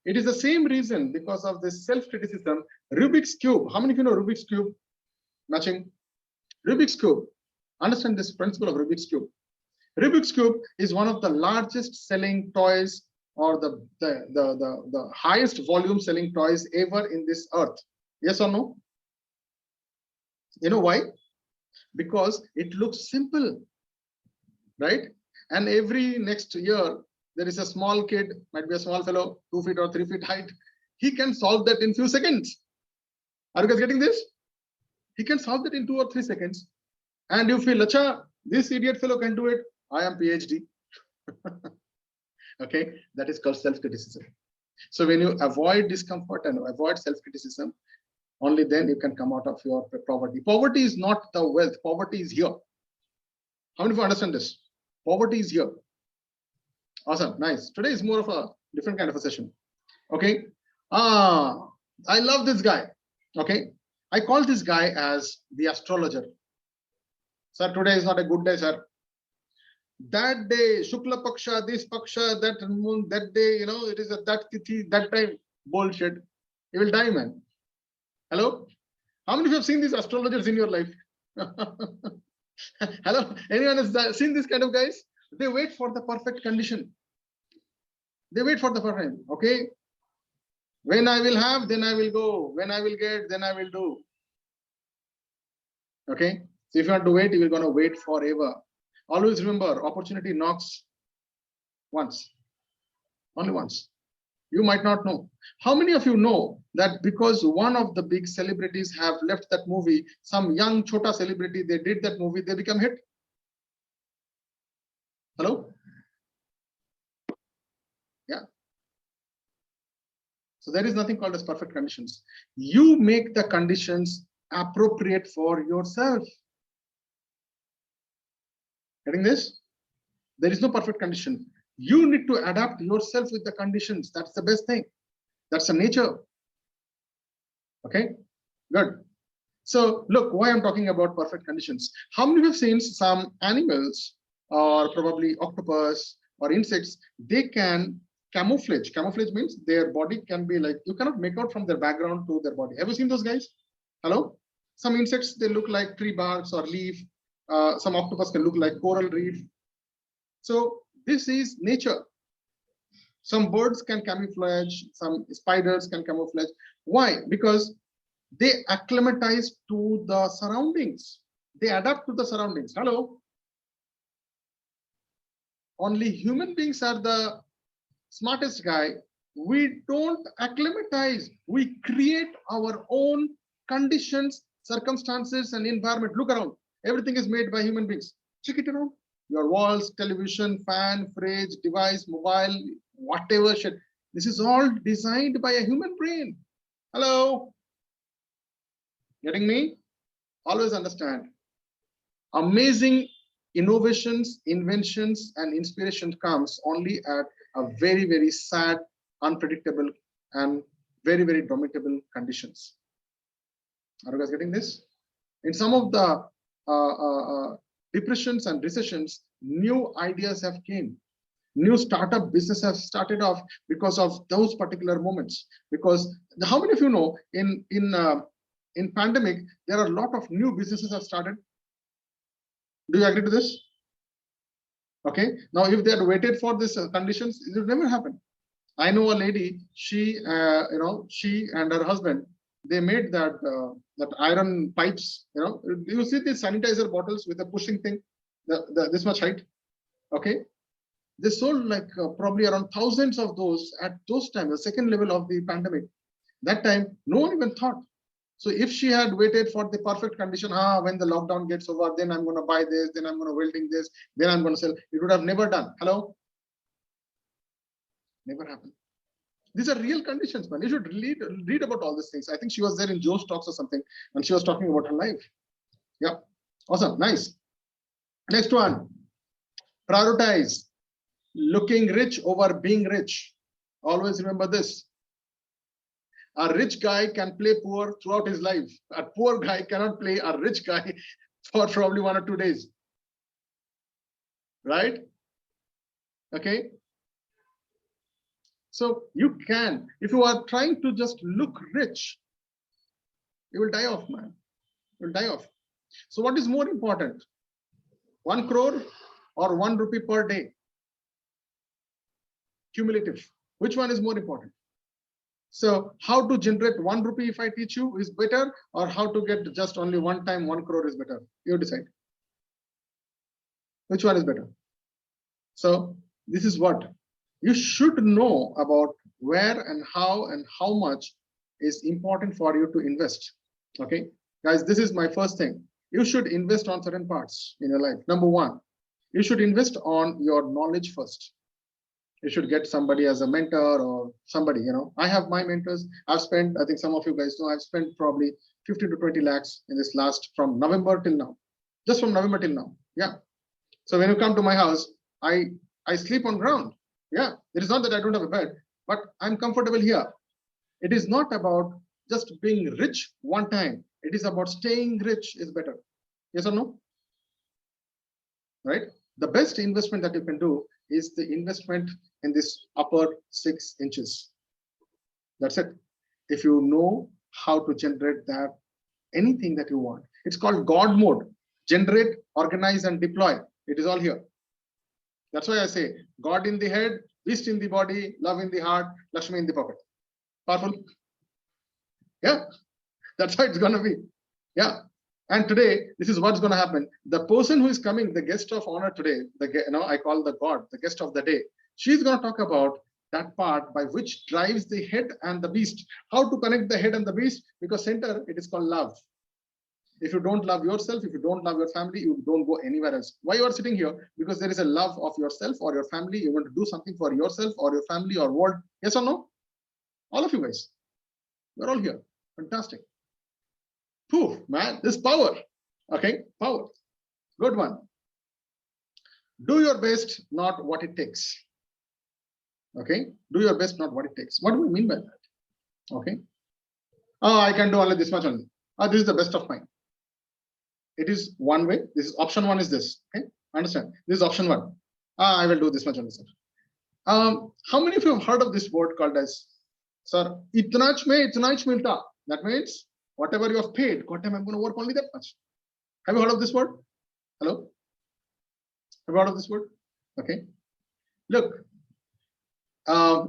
It is the same reason because of this self-criticism. Rubik's Cube. How many of you know Rubik's Cube? Matching. Rubik's Cube. Understand this principle of Rubik's Cube. Rubik's Cube is one of the largest selling toys or the highest volume selling toys ever in this earth. Yes or no? You know why? Because it looks simple, right? And every next year, there is a small kid, might be a small fellow, 2 feet or 3 feet height. He can solve that in few seconds. Are you guys getting this? He can solve that in 2 or 3 seconds. And you feel, Acha, this idiot fellow can do it. I am PhD. Okay, that is called self-criticism. So when you avoid discomfort and avoid self-criticism, only then you can come out of your poverty. Poverty is not the wealth. Poverty is here. How many of you understand this? Poverty is here. Awesome, nice. Today is more of a different kind of a session. Okay. I love this guy. Okay. I call this guy as the astrologer. Sir, today is not a good day, sir. That day, Shukla Paksha, this Paksha, that moon, that day, you know, it is at that tithi, that time. Bullshit. You will die, man. Hello? How many of you have seen these astrologers in your life? Hello? Anyone has seen this kind of guys? They wait for the perfect condition. They wait for the perfect, okay? When I will have, then I will go. When I will get, then I will do. Okay? So if you want to wait, you're going to wait forever. Always remember, opportunity knocks once. Only once. You might not know. How many of you know that because one of the big celebrities have left that movie, some young chota celebrity, they did that movie, they become hit? Hello? Yeah. So there is nothing called as perfect conditions. You make the conditions appropriate for yourself. Getting this? There is no perfect condition. You need to adapt yourself with the conditions. That's the best thing. That's the nature. Okay, good. So look, why I'm talking about perfect conditions. How many have seen some animals or probably octopus or insects? They can camouflage. Camouflage means their body can be like, you cannot make out from their background to their body. Have you seen those guys? Hello? Some insects, they look like tree barks or leaf. Some octopus can look like coral reef. So this is nature. Some birds can camouflage, some spiders can camouflage. Why? Because they acclimatize to the surroundings. They adapt to the surroundings. Hello? Only human beings are the smartest guy. We don't acclimatize. We create our own conditions, circumstances, and environment. Look around. Everything is made by human beings. Check it around. Your walls, television, fan, fridge, device, mobile, whatever shit. This is all designed by a human brain. Hello? Getting me? Always understand. Amazing innovations, inventions, and inspiration comes only at a very, very sad, unpredictable, and very, very domitable conditions. Are you guys getting this? In some of the depressions and recessions, new ideas have came. New startup business have started off because of those particular moments. Because how many of you know in pandemic there are a lot of new businesses have started? Do you agree to this? Okay. Now, if they had waited for this conditions, it would never happen. I know a lady. She, she and her husband, they made that that iron pipes. You see these sanitizer bottles with a pushing thing, this much height. Okay. They sold like probably around thousands of those at those times, the second level of the pandemic. That time, no one even thought. So if she had waited for the perfect condition, when the lockdown gets over, then I'm going to buy this, then I'm going to welding this, then I'm going to sell, it would have never done. Hello? Never happened. These are real conditions, man. You should read about all these things. I think she was there in Joe's talks or something, and she was talking about her life. Yeah. Awesome. Nice. Next one. Prioritize. Looking rich over being rich. Always remember this. A rich guy can play poor throughout his life. A poor guy cannot play a rich guy for probably 1 or 2 days. right? Okay. So you can, if you are trying to just look rich, you will die off, man. You will die off. So what is more important? 1 crore or 1 rupee per day? Cumulative. Which one is more important? So how to generate 1 rupee if I teach you is better, or how to get just only one time 1 crore is better? You decide. Which one is better? So this is what you should know about where and how much is important for you to invest. Okay, guys, this is my first thing. You should invest on certain parts in your life. Number one, you should invest on your knowledge first. You should get somebody as a mentor or somebody, I have my mentors. I've spent, I think some of you guys know, I've spent probably 50 to 20 lakhs in this last, from November till now, just from November till now. Yeah. So when you come to my house, I sleep on ground. Yeah. It is not that I don't have a bed, but I'm comfortable here. It is not about just being rich one time. It is about staying rich is better. Yes or no? Right? The best investment that you can do is the investment in this upper 6 inches. That's it. If you know how to generate that, anything that you want, it's called God mode. Generate, organize, and deploy. It is all here. That's why I say God in the head, beast in the body, love in the heart, Lakshmi in the pocket. Powerful. Yeah, that's how it's gonna be. Yeah. And today, this is what's going to happen. The person who is coming, the guest of honor today, I call the God, the guest of the day. She's going to talk about that part by which drives the head and the beast. How to connect the head and the beast? Because center, it is called love. If you don't love yourself, if you don't love your family, you don't go anywhere else. Why you are sitting here? Because there is a love of yourself or your family. You want to do something for yourself or your family or world. Yes or no? All of you guys. We're all here. Fantastic. Poof, man, this power. Okay, power. Good one. Do your best, not what it takes. Okay, do your best, not what it takes. What do we mean by that? Okay. Oh, I can do only this much only. This is the best of mine. It is one way. This is option one is this. Okay, understand? This is option one. I will do this much only, sir. How many of you have heard of this word called as, sir, itnach mein itnach milta? That means whatever you have paid, God damn, I'm going to work only that much. Have you heard of this word? Hello? Have you heard of this word? Okay. Look,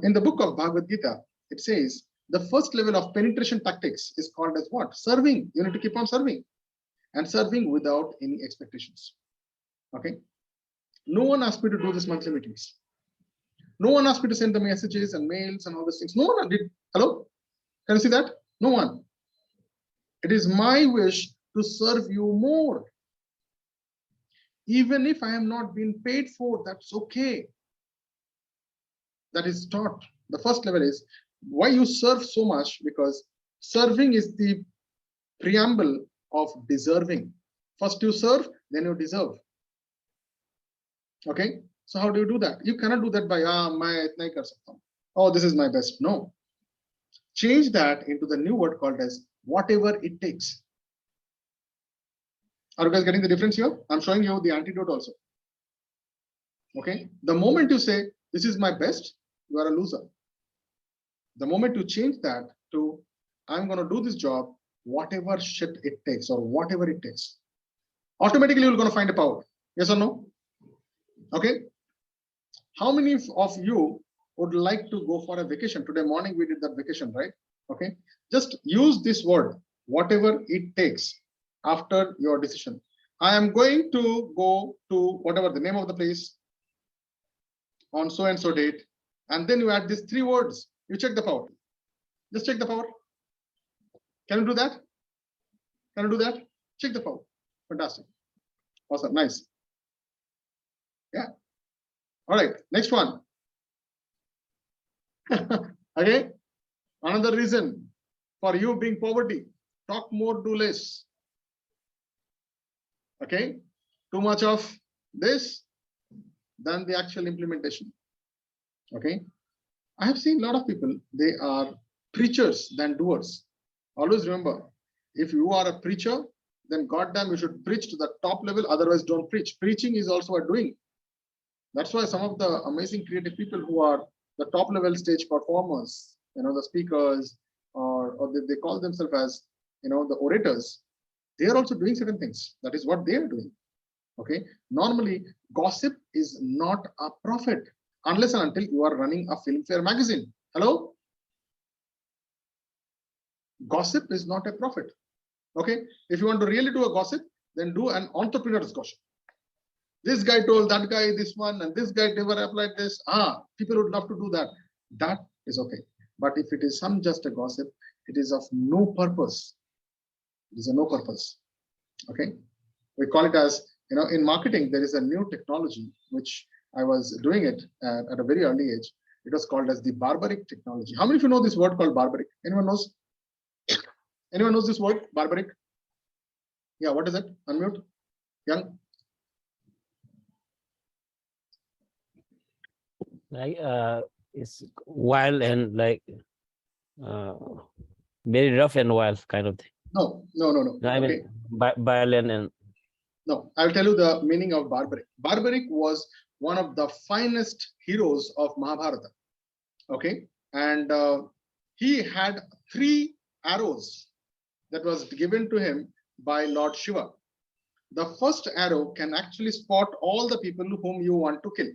in the book of Bhagavad Gita, it says the first level of penetration tactics is called as what? Serving. You need to keep on serving. And serving without any expectations. Okay. No one asked me to do this monthly meetings. No one asked me to send the messages and mails and all these things. No one did. Hello? Can you see that? No one. It is my wish to serve you more. Even if I am not being paid for, that's okay. That is taught. The first level is why you serve so much, because serving is the preamble of deserving. First you serve, then you deserve. Okay. So how do you do that? You cannot do that by oh, this is my best. No. Change that into the new word called as whatever it takes. Are you guys getting the difference here? I'm showing you the antidote also. Okay. The moment you say, this is my best, you are a loser. The moment you change that to, I'm going to do this job, whatever shit it takes or whatever it takes, automatically you're going to find a power. Yes or no? Okay. How many of you would like to go for a vacation? Today morning we did that vacation, right? Okay. Just use this word, whatever it takes, after your decision. I am going to go to whatever the name of the place on so and so date, and then you add these 3 words. You check the power. Just check the power. Can you do that? Can you do that? Check the power. Fantastic. Awesome. Nice. Yeah. All right. Next one. Okay. Another reason for you being poverty. Talk more, do less. Okay. Too much of this than the actual implementation. Okay. I have seen a lot of people, they are preachers than doers. Always remember, if you are a preacher, then goddamn, you should preach to the top level. Otherwise, don't preach. Preaching is also a doing. That's why some of the amazing creative people who are the top level stage performers, the speakers, or they call themselves as, the orators, they are also doing certain things. That is what they are doing. Okay. Normally, gossip is not a profit unless and until you are running a Filmfare magazine. Hello? Gossip is not a profit. Okay. If you want to really do a gossip, then do an entrepreneur's gossip. This guy told that guy this one, and this guy never applied this. People would love to do that. That is okay. But if it is some just a gossip, it is of no purpose. It is a no purpose. Okay. We call it as, in marketing, there is a new technology, which I was doing it at a very early age. It was called as the barbaric technology. How many of you know this word called barbaric? Anyone knows? Anyone knows this word, barbaric? Yeah, what is it? Unmute. Young. Like it's wild and like very rough and wild kind of thing. No. I mean, violent and. No, I'll tell you the meaning of barbaric. Barbaric was one of the finest heroes of Mahabharata. Okay, and he had 3 arrows that was given to him by Lord Shiva. The first arrow can actually spot all the people whom you want to kill.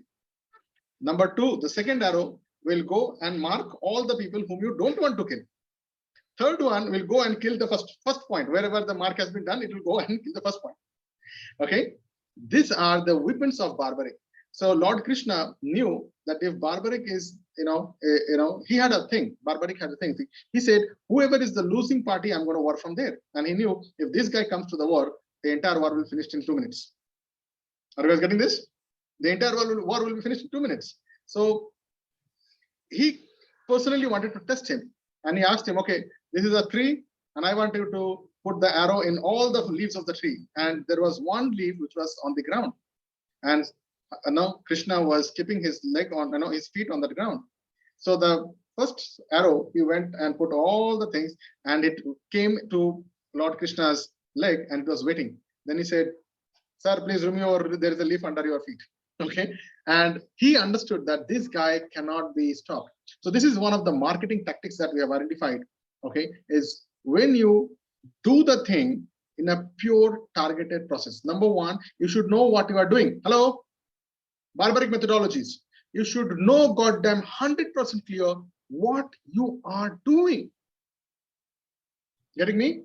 Number 2, the second arrow will go and mark all the people whom you don't want to kill. Third one will go and kill the first point. Wherever the mark has been done, it will go and kill the first point. Okay, these are the weapons of barbaric. So Lord Krishna knew that if barbaric is, he had a thing. Barbaric had a thing. He said, whoever is the losing party, I'm going to war from there. And he knew if this guy comes to the war, the entire war will finish in 2 minutes. Are you guys getting this? The entire war will be finished in 2 minutes. So he personally wanted to test him, and he asked him, okay, this is a tree, and I want you to put the arrow in all the leaves of the tree. And there was one leaf which was on the ground, and now Krishna was keeping his leg on, his feet on the ground. So the first arrow, he went and put all the things, and it came to Lord Krishna's leg, and it was waiting. Then he said, sir, please remove, there is a leaf under your feet. Okay, and he understood that this guy cannot be stopped. So this is one of the marketing tactics that we have identified. Okay, is when you do the thing in a pure targeted process. Number 1, you should know what you are doing. Hello, barbaric methodologies. You should know goddamn 100% clear what you are doing. Getting me?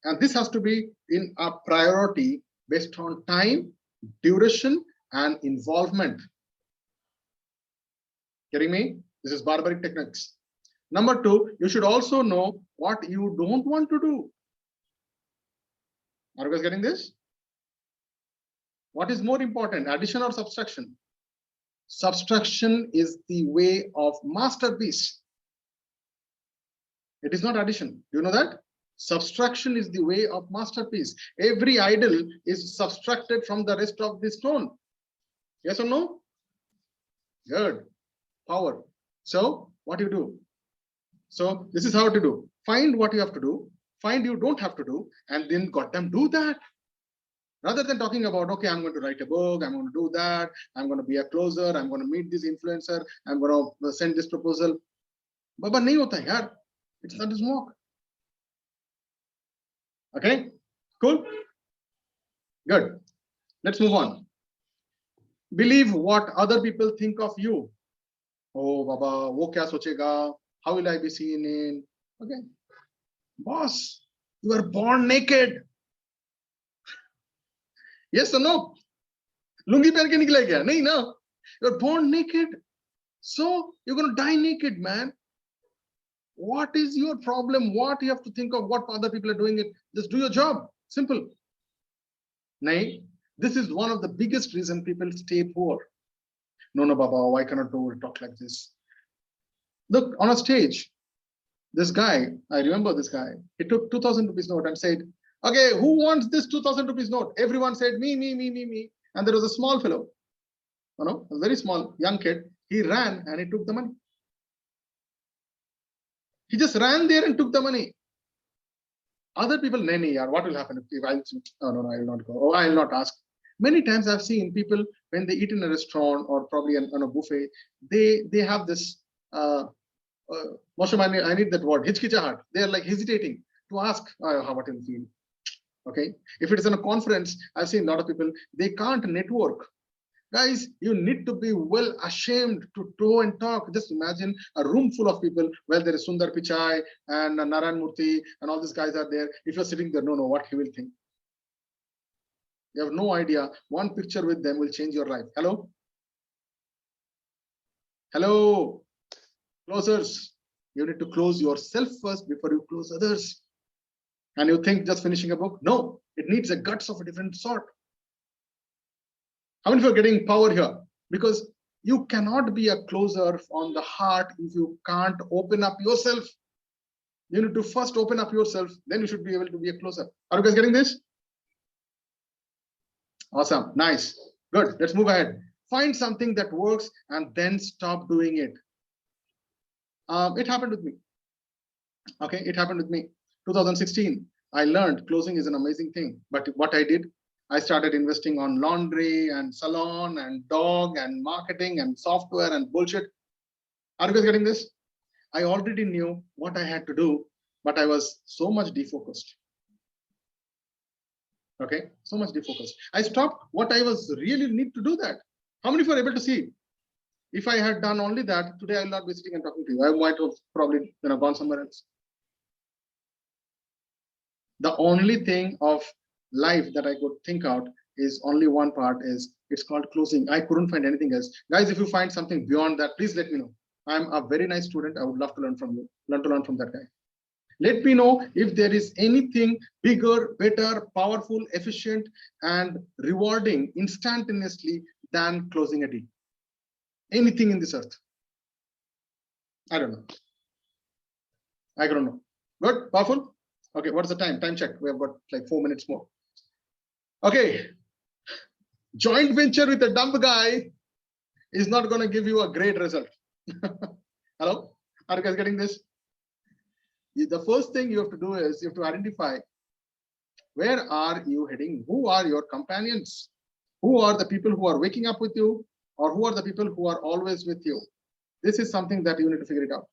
And this has to be in a priority based on time, duration, and involvement. Getting me? This is barbaric techniques. Number 2, you should also know what you don't want to do. Are you guys getting this? What is more important, addition or subtraction? Subtraction is the way of masterpiece. It is not addition. Do you know that? Subtraction is the way of masterpiece. Every idol is subtracted from the rest of the stone. Yes or no? Good. Power. So what you do? So this is how to do. Find what you have to do. Find you don't have to do, and then got them do that. Rather than talking about, okay, I'm going to write a book, I'm going to do that, I'm going to be a closer, I'm going to meet this influencer, I'm going to send this proposal. Baba nahi hota yaar. It's not a smoke. Okay, cool. Good. Let's move on. Believe what other people think of you. Oh, Baba, wo kya sochega? How will I be seen in? Okay. Boss, you are born naked. Yes or no? Lungi pehn ke nikla kya? Nahi na. You are born naked. So you're going to die naked, man. What is your problem? What you have to think of what other people are doing it? Just do your job. Simple. Nahi. This is one of the biggest reasons people stay poor. No, Baba, why cannot do talk like this? Look, on a stage, this guy, I remember this guy, he took 2,000 rupees note and said, okay, who wants this 2,000 rupees note? Everyone said, me. And there was a small fellow, a very small young kid. He ran and he took the money. He just ran there and took the money. Other people, what will happen if I, no, I will not go. Oh, I will not ask. Many times I've seen people when they eat in a restaurant or probably on a buffet, they have this I need that word, hichkichahat. They are like hesitating to ask how what you feel. Okay, if it is in a conference, I've seen a lot of people, they can't network. Guys, you need to be well ashamed to go and talk. Just imagine a room full of people. Well, there is Sundar Pichai and Narayan Murthy and all these guys are there. If you're sitting there, no, what he will think. You have no idea. One picture with them will change your life. Hello? Hello? Closers. You need to close yourself first before you close others. And you think just finishing a book? No, it needs a guts of a different sort. How many of you are getting power here? Because you cannot be a closer on the heart if you can't open up yourself. You need to first open up yourself, then you should be able to be a closer. Are you guys getting this? Awesome, nice, good. Let's move ahead. Find something that works and then stop doing it. It happened with me. Okay, it happened with me. 2016, I learned closing is an amazing thing. But what I did, I started investing on laundry and salon and dog and marketing and software and bullshit. Are you guys getting this? I already knew what I had to do, but I was so much defocused. Okay, so much defocused. I stopped what I was really need to do that. How many of you are able to see? If I had done only that, today I will not be sitting and talking to you. I might have probably gone somewhere else. The only thing of life that I could think out is only one part is it's called closing. I couldn't find anything else. Guys, if you find something beyond that, please let me know. I'm a very nice student. I would love to learn from you, learn from that guy. Let me know if there is anything bigger, better, powerful, efficient, and rewarding instantaneously than closing a deal. Anything in this earth. I don't know. I don't know. Good, powerful. Okay, what's the time? Time check. We have got like 4 minutes more. Okay. Joint venture with a dumb guy is not going to give you a great result. Hello? Are you guys getting this? The first thing you have to do is you have to identify where are you heading? Who are your companions? Who are the people who are waking up with you? Or who are the people who are always with you? This is something that you need to figure it out.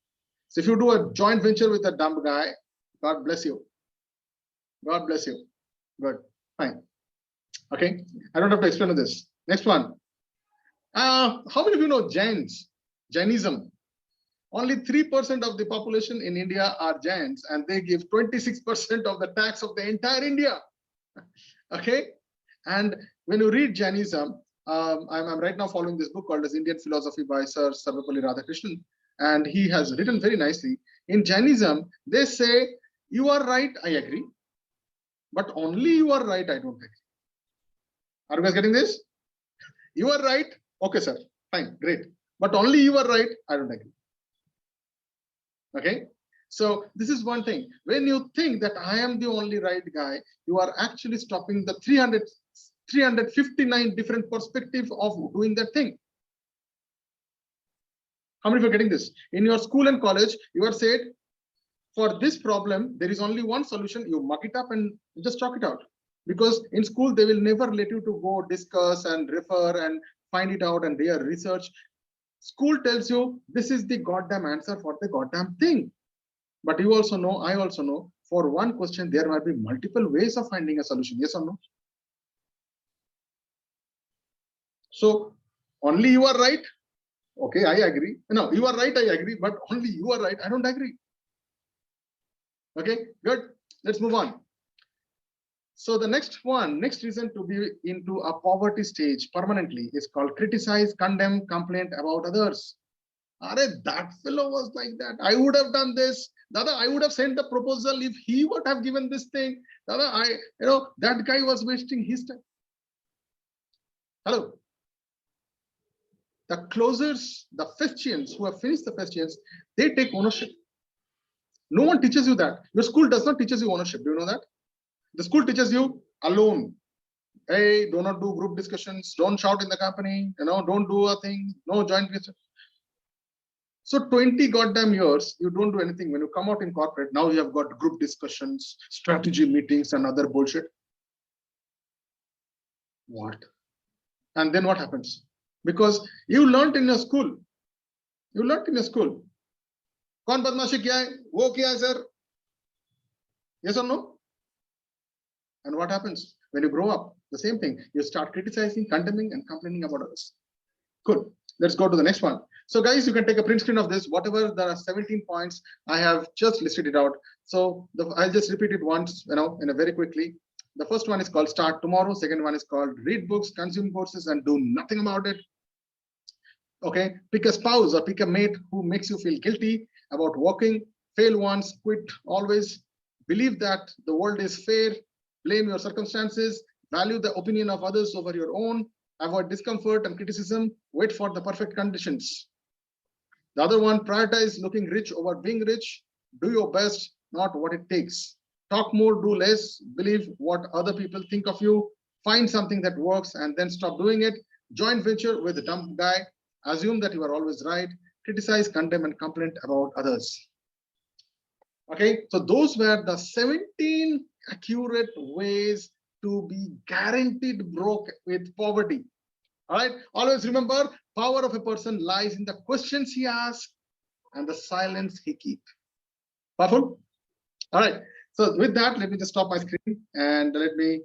So if you do a joint venture with a dumb guy, God bless you. God bless you. Good. Fine. Okay. I don't have to explain this. Next one. How many of you know Jains? Jainism. Only 3% of the population in India are Jains, and they give 26% of the tax of the entire India. Okay. And when you read Jainism, I'm right now following this book called as Indian Philosophy by Sir Sarvepalli Radhakrishnan, and he has written very nicely. In Jainism, they say, you are right, I agree, but only you are right, I don't agree. Are you guys getting this? You are right, okay, sir, fine, great, but only you are right, I don't agree. Okay, so this is one thing. When you think that I am the only right guy, you are actually stopping the 359 different perspectives of doing that thing. How many of you are getting this? In your school and college, you are said, for this problem, there is only one solution. You mug it up and just talk it out. Because in school, they will never let you to go discuss and refer and find it out and their research. School tells you this is the goddamn answer for the goddamn thing. But you also know, I also know, for one question, there might be multiple ways of finding a solution. Yes or no? So only you are right. Okay, I agree. No, you are right, I agree, but only you are right, I don't agree. Okay, good. Let's move on. So the next reason to be into a poverty stage permanently is called criticize, condemn, complain about others. That fellow was like that. I would have done this. Dada, I would have sent the proposal if he would have given this thing. Dada, that guy was wasting his time. Hello. The closers, the Festians who have finished the Festians, they take ownership. No one teaches you that. Your school does not teach you ownership. Do you know that? The school teaches you alone. Hey, do not do group discussions. Don't shout in the company. Don't do a thing. No joint venture. So 20 goddamn years, you don't do anything. When you come out in corporate, now you have got group discussions, strategy meetings, and other bullshit. What? And then what happens? Because you learned in your school. You learned in your school. कौन बदमाशी किया है? वो किया है, sir. Yes or no? And what happens when you grow up? The same thing. You start criticizing, condemning, and complaining about others. Good. Let's go to the next one. So guys, you can take a print screen of this. Whatever there are 17 points, I have just listed it out. So I'll just repeat it once, in a very quickly. The first one is called Start Tomorrow. Second one is called Read Books, Consume Courses, and Do Nothing About It. Okay. Pick a spouse or pick a mate who makes you feel guilty about working. Fail once, quit always. Believe that the world is fair. Blame your circumstances. Value the opinion of others over your own. Avoid discomfort and criticism. Wait for the perfect conditions. The other one, prioritize looking rich over being rich. Do your best, not what it takes. Talk more, do less. Believe what other people think of you. Find something that works and then stop doing it. Joint venture with a dumb guy. Assume that you are always right. Criticize, condemn, and complain about others. Okay, so those were the 17 accurate ways to be guaranteed broke with poverty. All right, always remember, power of a person lies in the questions he asks and the silence he keeps. Powerful? All right, so with that, let me just stop my screen and let me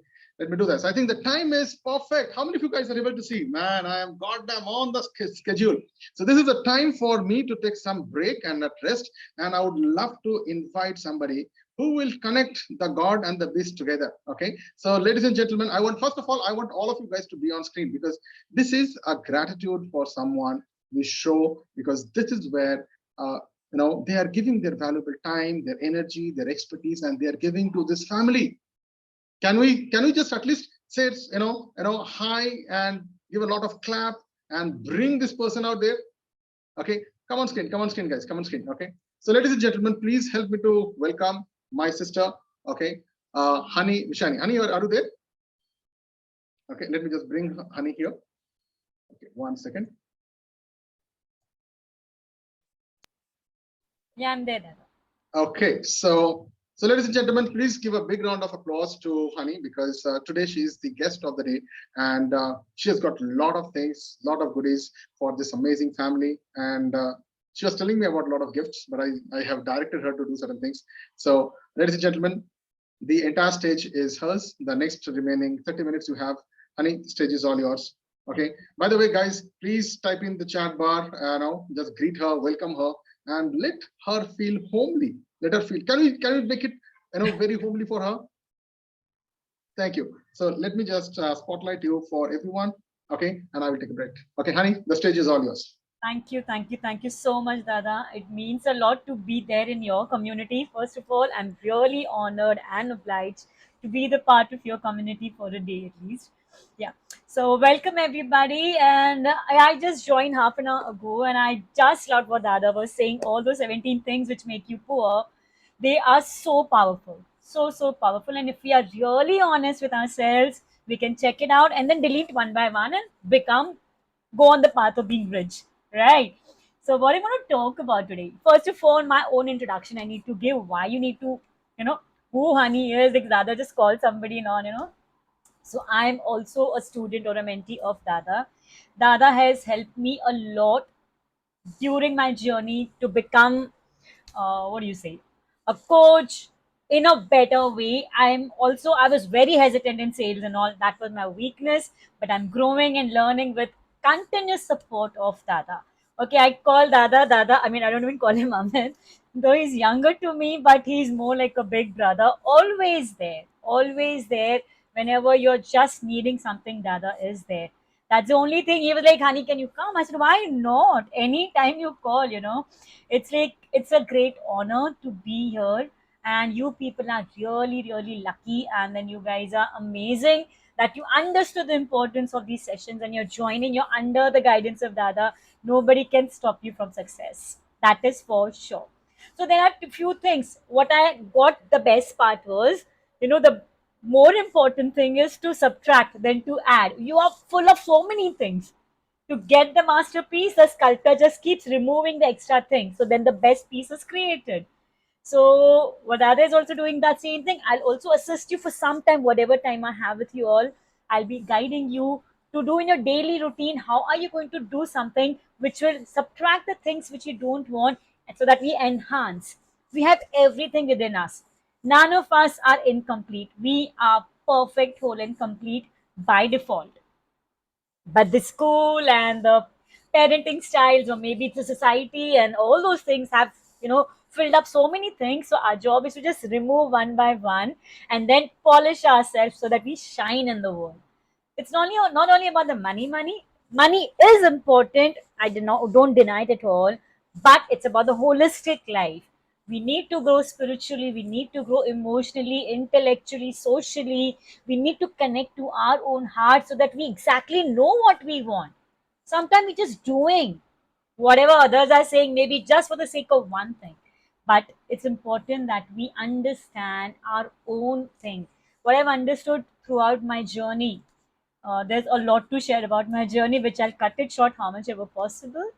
do this. I think the time is perfect. How many of you guys are able to see? Man, I am goddamn on the schedule. So this is a time for me to take some break and a rest. And I would love to invite somebody who will connect the God and the beast together. Okay. So ladies and gentlemen, first of all, I want all of you guys to be on screen because this is a gratitude for someone we show, because this is where they are giving their valuable time, their energy, their expertise, and they are giving to this family. Can we just at least say hi and give a lot of clap and bring this person out there? Okay, come on screen, guys, come on screen. Okay, so ladies and gentlemen, please help me to welcome my sister. Okay, Honey Vishani. Honey, are you there? Okay, let me just bring Honey here. Okay, 1 second. Yeah, I'm there. Okay, so ladies and gentlemen, please give a big round of applause to Honey, because today she is the guest of the day, and she has got a lot of things, a lot of goodies for this amazing family. And she was telling me about a lot of gifts, but I have directed her to do certain things. So ladies and gentlemen, the entire stage is hers. The next remaining 30 minutes you have. Honey, stage is all yours. Okay. By the way, guys, please type in the chat bar. Just greet her, welcome her, and let her feel homely. Let her feel. Can we make it very homely for her? Thank you. So let me just spotlight you for everyone. Okay, and I will take a break. Okay, Honey, the stage is all yours. Thank you so much, Dada. It means a lot to be there in your community. First of all, I'm really honored and obliged to be the part of your community for a day at least. Yeah. So welcome everybody. And I just joined half an hour ago, and I just loved what Dada was saying. All those 17 things which make you poor, they are so powerful. So powerful. And if we are really honest with ourselves, we can check it out and then delete one by one and go on the path of being rich, right? So what I want to talk about today, first of all, my own introduction I need to give, why you need to, who Honey is, like Dada just called somebody on. So I'm also a student or a mentee of Dada. Dada has helped me a lot during my journey to become, what do you say, a coach in a better way. I was very hesitant in sales and all. That was my weakness, but I'm growing and learning with continuous support of Dada. Okay, I call Dada. I mean, I don't even call him Amit, though he's younger to me, but he's more like a big brother. Always there, always there. Whenever you're just needing something, Dada is there. That's the only thing. He was like, Honey, can you come? I said, why not? Anytime you call. It's like, it's a great honor to be here. And you people are really, really lucky. And then you guys are amazing that you understood the importance of these sessions and you're joining. You're under the guidance of Dada. Nobody can stop you from success. That is for sure. So there are a few things. What I got the best part was, the more important thing is to subtract than to add. You are full of so many things. To get the masterpiece, the sculptor just keeps removing the extra thing. So then the best piece is created. So Vadada is also doing that same thing. I'll also assist you for some time, whatever time I have with you all. I'll be guiding you to do in your daily routine. How are you going to do something which will subtract the things which you don't want, and so that we enhance? We have everything within us. None of us are incomplete. We are perfect, whole, and complete by default. But the school and the parenting styles, or maybe it's a society, and all those things have, filled up so many things. So our job is to just remove one by one and then polish ourselves so that we shine in the world. It's not only about the money is important. I don't deny it at all. But it's about the holistic life. We need to grow spiritually, we need to grow emotionally, intellectually, socially. We need to connect to our own heart so that we exactly know what we want. Sometimes we're just doing whatever others are saying, maybe just for the sake of one thing. But it's important that we understand our own thing. What I've understood throughout my journey, there's a lot to share about my journey, which I'll cut it short how much ever possible.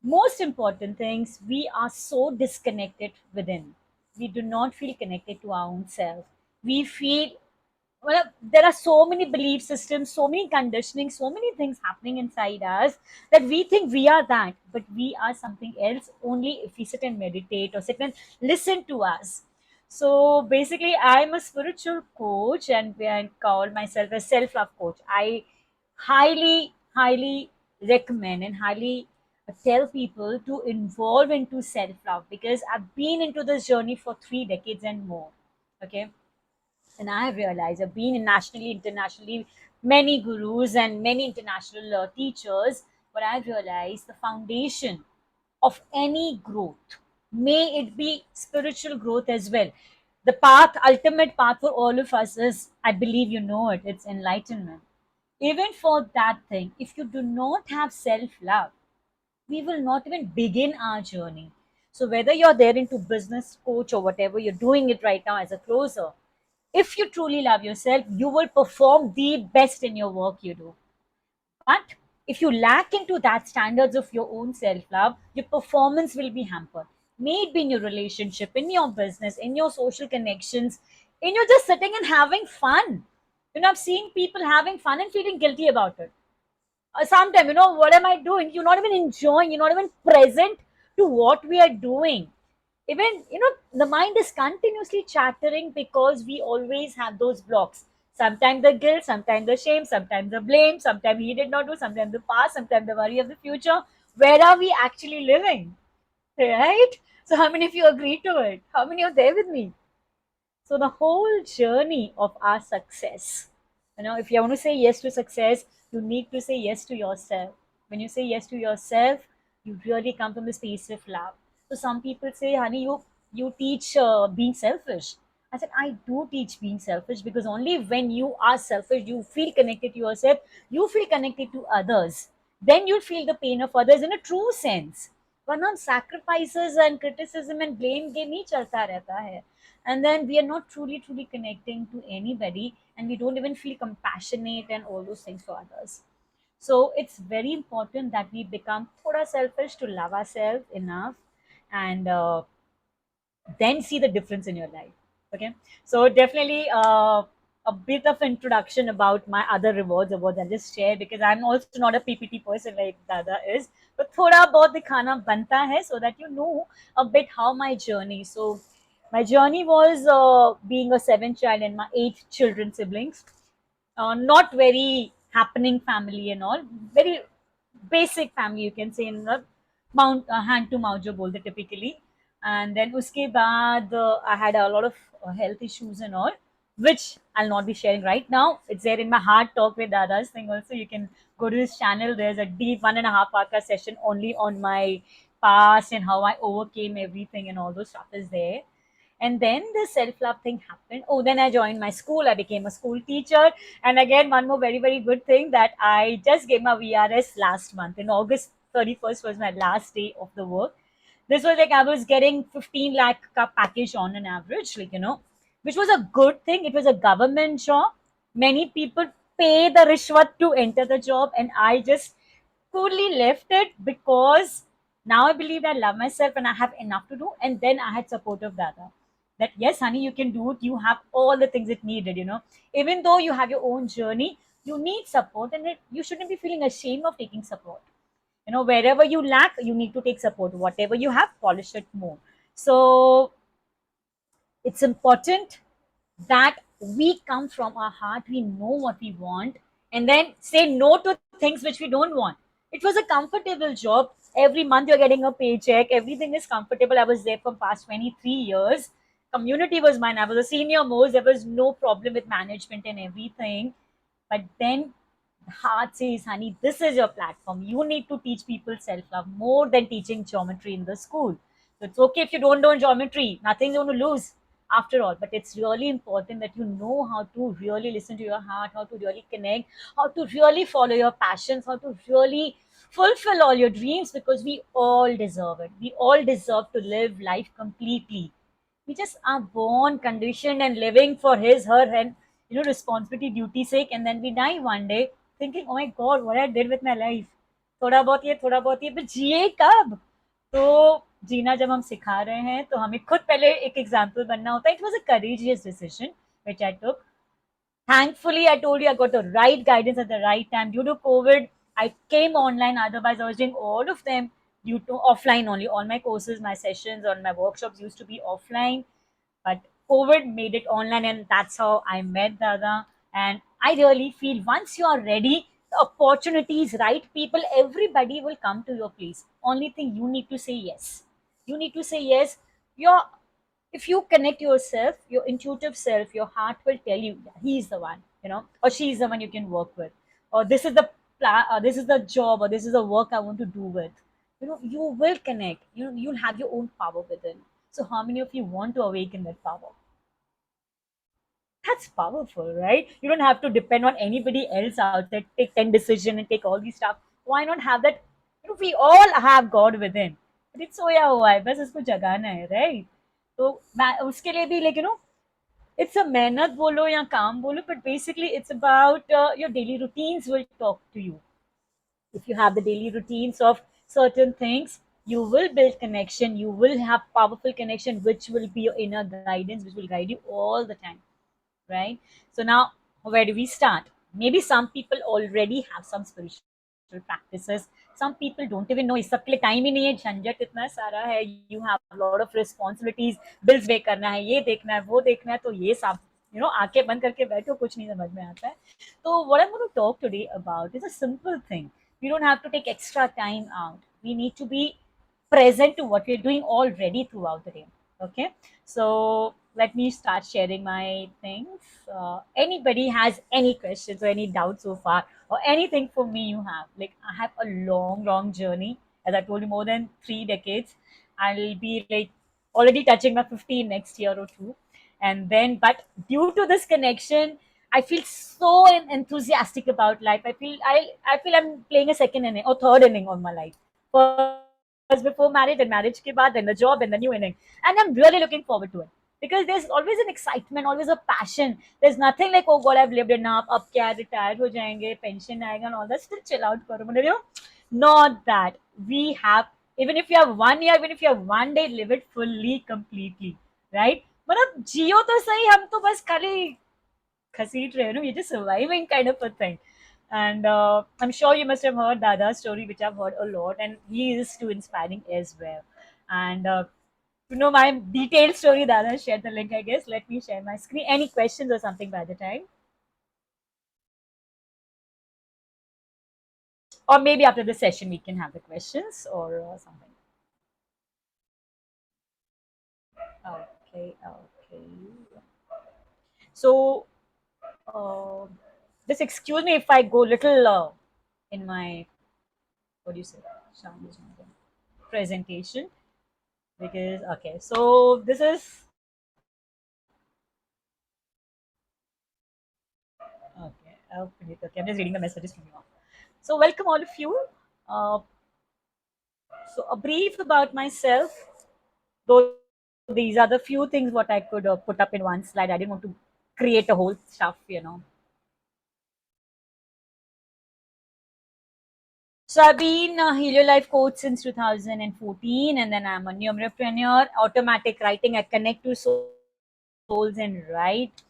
Most important things, we are so disconnected within. We do not feel connected to our own self. We feel, well, there are so many belief systems, so many conditioning, so many things happening inside us that we think we are that, but we are something else only if we sit and meditate or sit and listen to us. So basically, I'm a spiritual coach, and I call myself a self-love coach. I highly recommend and highly tell people to involve into self-love, because I've been into this journey for 3 decades and more. Okay, and I have realized, I've been in nationally, internationally, many gurus and many international teachers, but I've realized the foundation of any growth, may it be spiritual growth as well. The path, ultimate path for all of us is, I believe you know it, it's enlightenment. Even for that thing, if you do not have self love, we will not even begin our journey. So whether you're there into business coach or whatever you're doing it right now as a closer, if you truly love yourself, you will perform the best in your work you do. But if you lack into that standards of your own self-love, your performance will be hampered. May it be in your relationship, in your business, in your social connections, in your just sitting and having fun. I've seen people having fun and feeling guilty about it. Sometimes, what am I doing? You're not even enjoying, you're not even present to what we are doing. Even, the mind is continuously chattering because we always have those blocks. Sometimes the guilt, sometimes the shame, sometimes the blame, sometimes he did not do, sometimes the past, sometimes the worry of the future. Where are we actually living? Right? So, how many of you agree to it? How many are there with me? So the whole journey of our success, if you want to say yes to success, you need to say yes to yourself. When you say yes to yourself, you really come from the space of love. So some people say, honey, you teach being selfish. I said, I do teach being selfish, because only when you are selfish, you feel connected to yourself, you feel connected to others. Then you'll feel the pain of others in a true sense. वरना sacrifices and criticism and blame game ही चलता रहता है, and then we are not truly connecting to anybody, and we don't even feel compassionate and all those things for others. So it's very important that we become thoda selfish to love ourselves enough, and then see the difference in your life. Okay, so definitely a bit of introduction about my other rewards I'll just share, because I'm also not a PPT person like Dada is, but thoda bahut dikhana banta hai, so that you know a bit how my journey. So my journey was being a seventh child and my eight children siblings. Not very happening family and all, very basic family you can say, in the mount hand to mouth jo bolte typically. And then uske baad I had a lot of health issues and all, which I'll not be sharing right now. It's there in my heart talk with Dada's thing also. You can go to his channel. There's a deep 1.5 hour session only on my past and how I overcame everything, and all those stuff is there. And then the self-love thing happened. Oh, then I joined my school. I became a school teacher. And again, one more very good thing, that I just gave my VRS last month. In August 31st was my last day of the work. This was like I was getting 15 lakh ka package on an average, which was a good thing. It was a government job. Many people pay the rishwat to enter the job, and I just coolly left it, because now I believe I love myself and I have enough to do. And then I had support of Dada, that yes, honey, you can do it. You have all the things it needed. Even though you have your own journey, You need support, and you shouldn't be feeling ashamed of taking support. Wherever you lack, you need to take support. Whatever you have, polish it more. So it's important that we come from our heart, we know what we want, and then say no to things which we don't want. It was a comfortable job. Every month you're getting a paycheck, everything is comfortable. I was there for past 23 years. Community was mine. I was a senior most. There was no problem with management and everything. But then the heart says, honey, this is your platform. You need to teach people self love more than teaching geometry in the school. So it's okay if you don't know geometry, nothing's going to lose after all. But it's really important that you know how to really listen to your heart, how to really connect, how to really follow your passions, how to really fulfill all your dreams, because we all deserve it. We all deserve to live life completely. We just are born conditioned and living for his, her, and responsibility, duty sake, and then we die one day thinking, oh my god, what I did with my life. थोड़ा बहुत ये पर जिए कब? तो जीना जब हम सिखा रहे हैं तो हमें खुद पहले एक एग्जाम्पल बनना होता है. It was a courageous decision which I took. Thankfully, I told you, I got the right guidance at the right time. Due to COVID, I came online. Otherwise, I was doing all of them due to offline only. All my courses, my sessions, or my workshops used to be offline. But COVID made it online, and that's how I met Dada. And I really feel once you are ready, the opportunities, right people, everybody will come to your place. Only thing you need to say yes. You need to say yes. Your If you connect yourself, your intuitive self, your heart will tell you, yeah, he's the one, or she's the one you can work with, or this is the plan, or this is the job, or this is the work I want to do with. You will connect. You'll have your own power within. So how many of you want to awaken that power? That's powerful, right? You don't have to depend on anybody else out there, take 10 decision and take all these stuff. Why not have that? We all have God within. But it's सोया हुआ है, बस इसको जगाना है, right? तो मैं उसके लिए भी it's a मेहनत बोलो या काम बोलो, but basically it's about your daily routines will talk to you. If you have the daily routines of certain things, you will build connection, you will have powerful connection, which will be your inner guidance, which will guide you all the time, right? So now, where do we start? Maybe some people already have some spiritual practices. Some people don't even know. इस सब के लिए time ही नहीं है, झंझट इतना सारा है. You have a lot of responsibilities, bills पे करना है, ये देखना है, वो देखना है, तो ये सब आंखें बंद करके बैठो, कुछ नहीं समझ में आता है. तो what I'm going to talk today about is a simple thing. We don't have to take extra time out. We need to be present to what we're doing already throughout the day. Okay, so let me start sharing my things. Anybody has any questions or any doubts so far, or anything for me you have? Like, I have a long journey. As I told you, more than 3 decades. I'll be like already touching my 15 next year or two. And then, but due to this connection, I feel so enthusiastic about life. I feel I'm playing a second inning or third inning of my life. First before marriage, and marriage ke baad, then the job, and the new inning. And I'm really looking forward to it. Because there's always an excitement, always a passion. There's nothing like, oh God, I've lived enough, ab kya, retired ho jayenge, pension aayega and all that. Still chill out karo. Not that. We have, even if you have 1 year, even if you have one day, live it fully, completely. Right? मतलब जियो तो सही, हम तो बस खाली घसीट रहे हैं, we're just surviving kind of a thing. And I'm sure you must have heard Dada's story, which I've heard a lot, and he is too inspiring as well. And to know my detailed story, Dada shared the link, I guess. Let me share my screen. Any questions or something by the time? Or maybe after the session, we can have the questions or something. Okay. So, uh, just excuse me if I go little in my, what do you say, presentation, because okay, so this is okay. I'm just reading the messages from you all. So welcome all of you. Uh, so a brief about myself. Though these are the few things what I could put up in one slide. I didn't want to create a whole stuff. So I've been a Helio Life coach since 2014, and then I'm a numerapreneur, automatic writing. I connect to souls and write.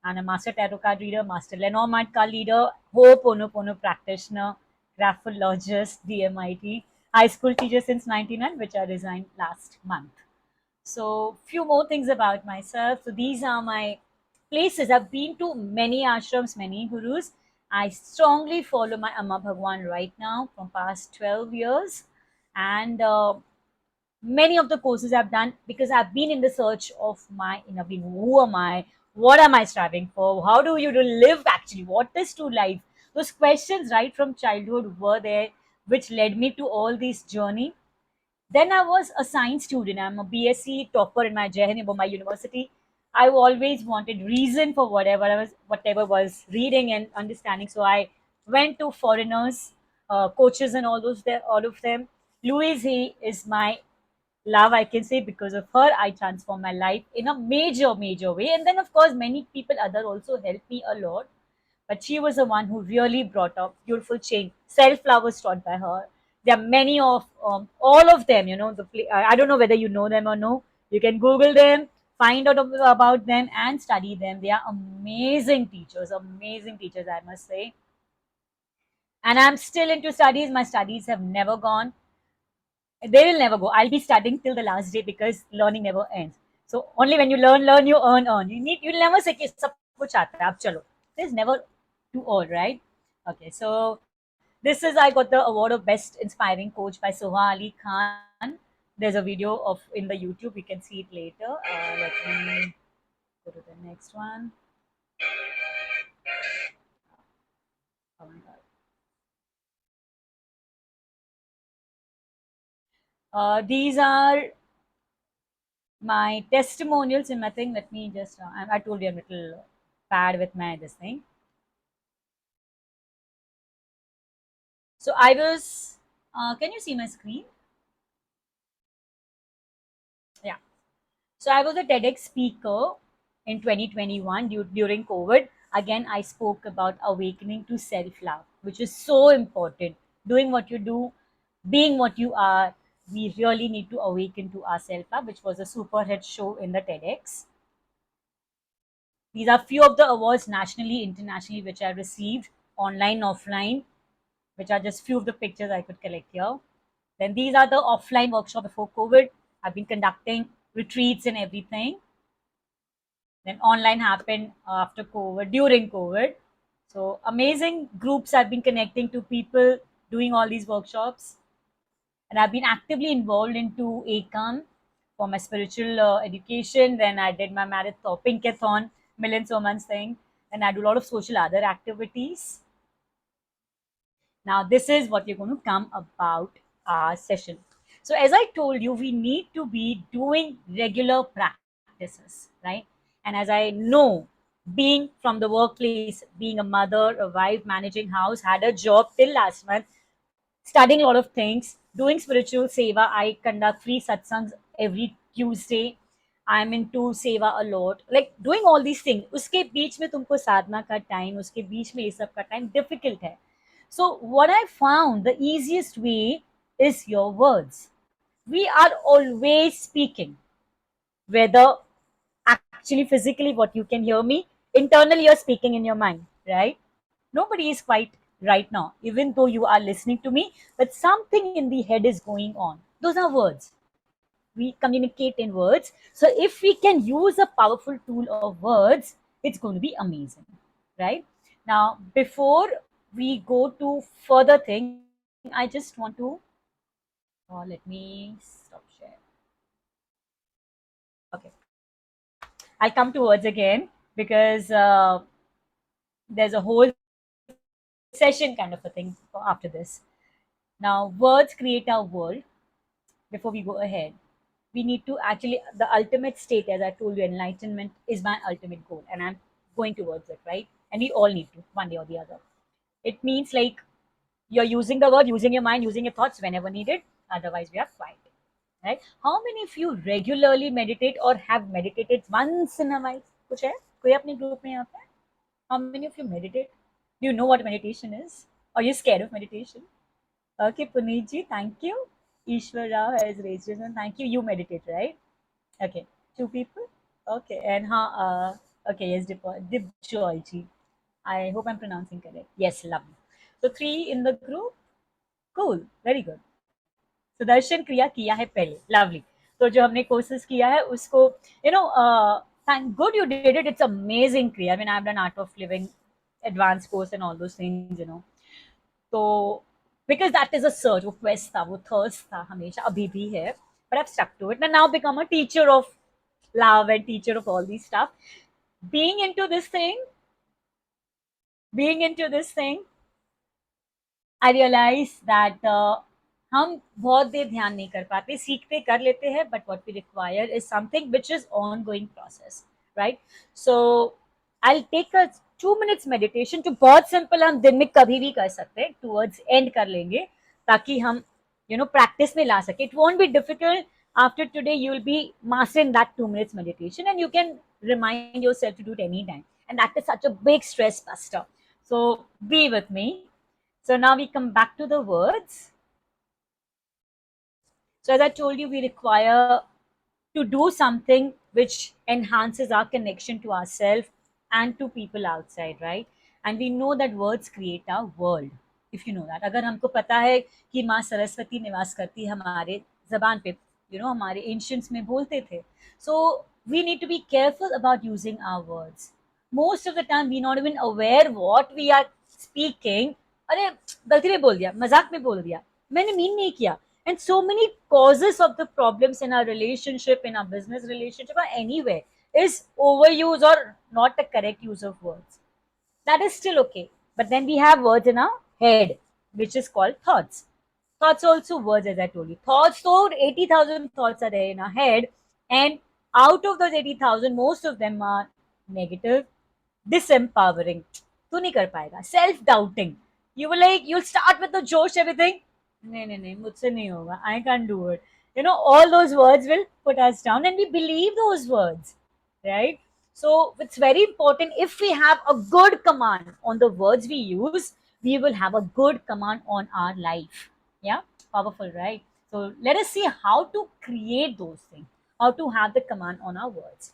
and a master tarot card reader, master Lenormand card reader, Ho'oponopono practitioner, graphologist, DMIT, high school teacher since 99, which I resigned last month. So, few more things about myself. So, these are my places. I've been to many ashrams, many gurus. I strongly follow my Amma Bhagwan right now from past 12 years. And many of the courses I've done because I've been in the search of my inner being. Who am I? What am I striving for? How do you live actually? What is true life? Those questions right from childhood were there, which led me to all this journey. Then I was a science student. I'm a BSc topper in my Jahan Mumbai University. I always wanted reason for whatever was reading and understanding. So I went to foreigners, coaches, and all of them. Louise Hay is my love, I can say. Because of her, I transformed my life in a major way. And then, of course, many people other also helped me a lot. But she was the one who really brought up beautiful change. Self love was taught by her. There are many of all of them. I don't know whether you know them or no. You can Google them, find out about them, and study them. They are amazing teachers, I must say. And I'm still into studies. My studies have never gone. They will never go. I'll be studying till the last day because learning never ends. So only when you learn, you earn. You'll never say कि सब कुछ आता है, अब चलो. There's never too old, right? Okay, so this is I got the award of best inspiring coach by Soha Ali Khan. There's a video of in the YouTube. You can see it later. Let me go to the next one. Oh my god. These are my testimonials in my thing. Let me just, I told you I'm a little bad with my this thing. So I was, can you see my screen? Yeah. So I was a TEDx speaker in 2021 during COVID. Again, I spoke about awakening to self-love, which is so important. Doing what you do, being what you are, we really need to awaken to our self-love, which was a super hit show in the TEDx. These are few of the awards nationally, internationally, which I received online, offline, which are just few of the pictures I could collect here. Then these are the offline workshop before COVID. I've been conducting retreats and everything. Then online happened after COVID, during COVID. So amazing groups I've been connecting to people doing all these workshops. And I've been actively involved into ACOM for my spiritual education. Then I did my marathon, Pinkathon, Million Somans thing. And I do a lot of social other activities. Now, this is what you're going to come about our session. So, as I told you, we need to be doing regular practices, right? And as I know, being from the workplace, being a mother, a wife, managing house, had a job till last month, studying a lot of things, doing spiritual seva. I conduct free satsangs every Tuesday. I'm into seva a lot. Like doing all these things. उसके बीच में तुमको साधना का time, उसके बीच में ये सब का time difficult है. So what I found, the easiest way is your words. We are always speaking, whether actually physically what you can hear me, internally you're speaking in your mind, right? Nobody is quite right now, even though you are listening to me, but something in the head is going on. Those are words. We communicate in words. So if we can use a powerful tool of words, it's going to be amazing, right? Now, before we go to further thing, I just want to, let me stop share. Okay. I'll come to words again because there's a whole session kind of a thing after this. Now, words create our world. Before we go ahead, we need to actually, the ultimate state, as I told you, enlightenment is my ultimate goal, and I'm going towards it, right? And we all need to, one day or the other. It means like you're using the word, using your mind, using your thoughts whenever needed. Otherwise, we are quiet, right? How many of you regularly meditate or have meditated once in a while? कुछ है? कोई अपने group में यहाँ पे? How many of you meditate? Do you know what meditation is? Are you scared of meditation? Okay, Puneet ji, thank you. Ishwar Rao has raised his hand. Thank you. You meditate, right? Okay. Two people? Okay. And Okay, yes, Dipjoyji. I hope I'm pronouncing correct. Yes, lovely. So 3 in the group. Cool, very good. Sudarshan क्रिया किया है पहले, lovely. तो जो हमने courses किया है उसको thank good you did it. It's amazing kriya. I mean, I've done art of living advanced course and all those things. तो because that is a surge, वो quest था, वो thirst था हमेशा, अभी भी है, but I've stuck to it and now become a teacher of love and teacher of all these stuff. being into this thing being into this thing I realize that हम बहुत देर ध्यान नहीं कर पाते, सीखते कर लेते हैं, but what we require is something which is ongoing process, right? So I'll take a 2 minutes meditation, जो बहुत simple हम दिन में कभी भी कर सकते हैं, towards end कर लेंगे, ताकि हम practice में ला सके. It won't be difficult. After today you will be mastering that 2 minutes meditation and you can remind yourself to do it anytime, and that is such a big stress buster. So be with me. So now we come back to the words. So as I told you, we require to do something which enhances our connection to ourselves and to people outside, right? And we know that words create our world. If you know that, अगर हमको पता है कि माँ सरस्वती निवास करती हमारे जबान पे, हमारे ancients में बोलते थे. So we need to be careful about using our words. Most of the time, we're not even aware what we are speaking. अरे गलती में बोल दिया, मजाक में बोल दिया, मैंने मीन नहीं किया. And so many causes of the problems in our relationship, in our business relationship, or anywhere is overuse or not the correct use of words. That is still okay. But then we have words in our head, which is called thoughts. Thoughts also words, as I told you. Thoughts, so 80,000 thoughts are there in our head. And out of those 80,000, most of them are negative, disempowering. तू नहीं कर पाएगा. Self-doubting. You'll start with the Josh, everything. नहीं, मुझसे नहीं होगा. I can't do it. All those words will put us down and we believe those words, right? So it's very important, if we have a good command on the words we use, we will have a good command on our life. Yeah, powerful, right? So let us see how to create those things, how to have the command on our words.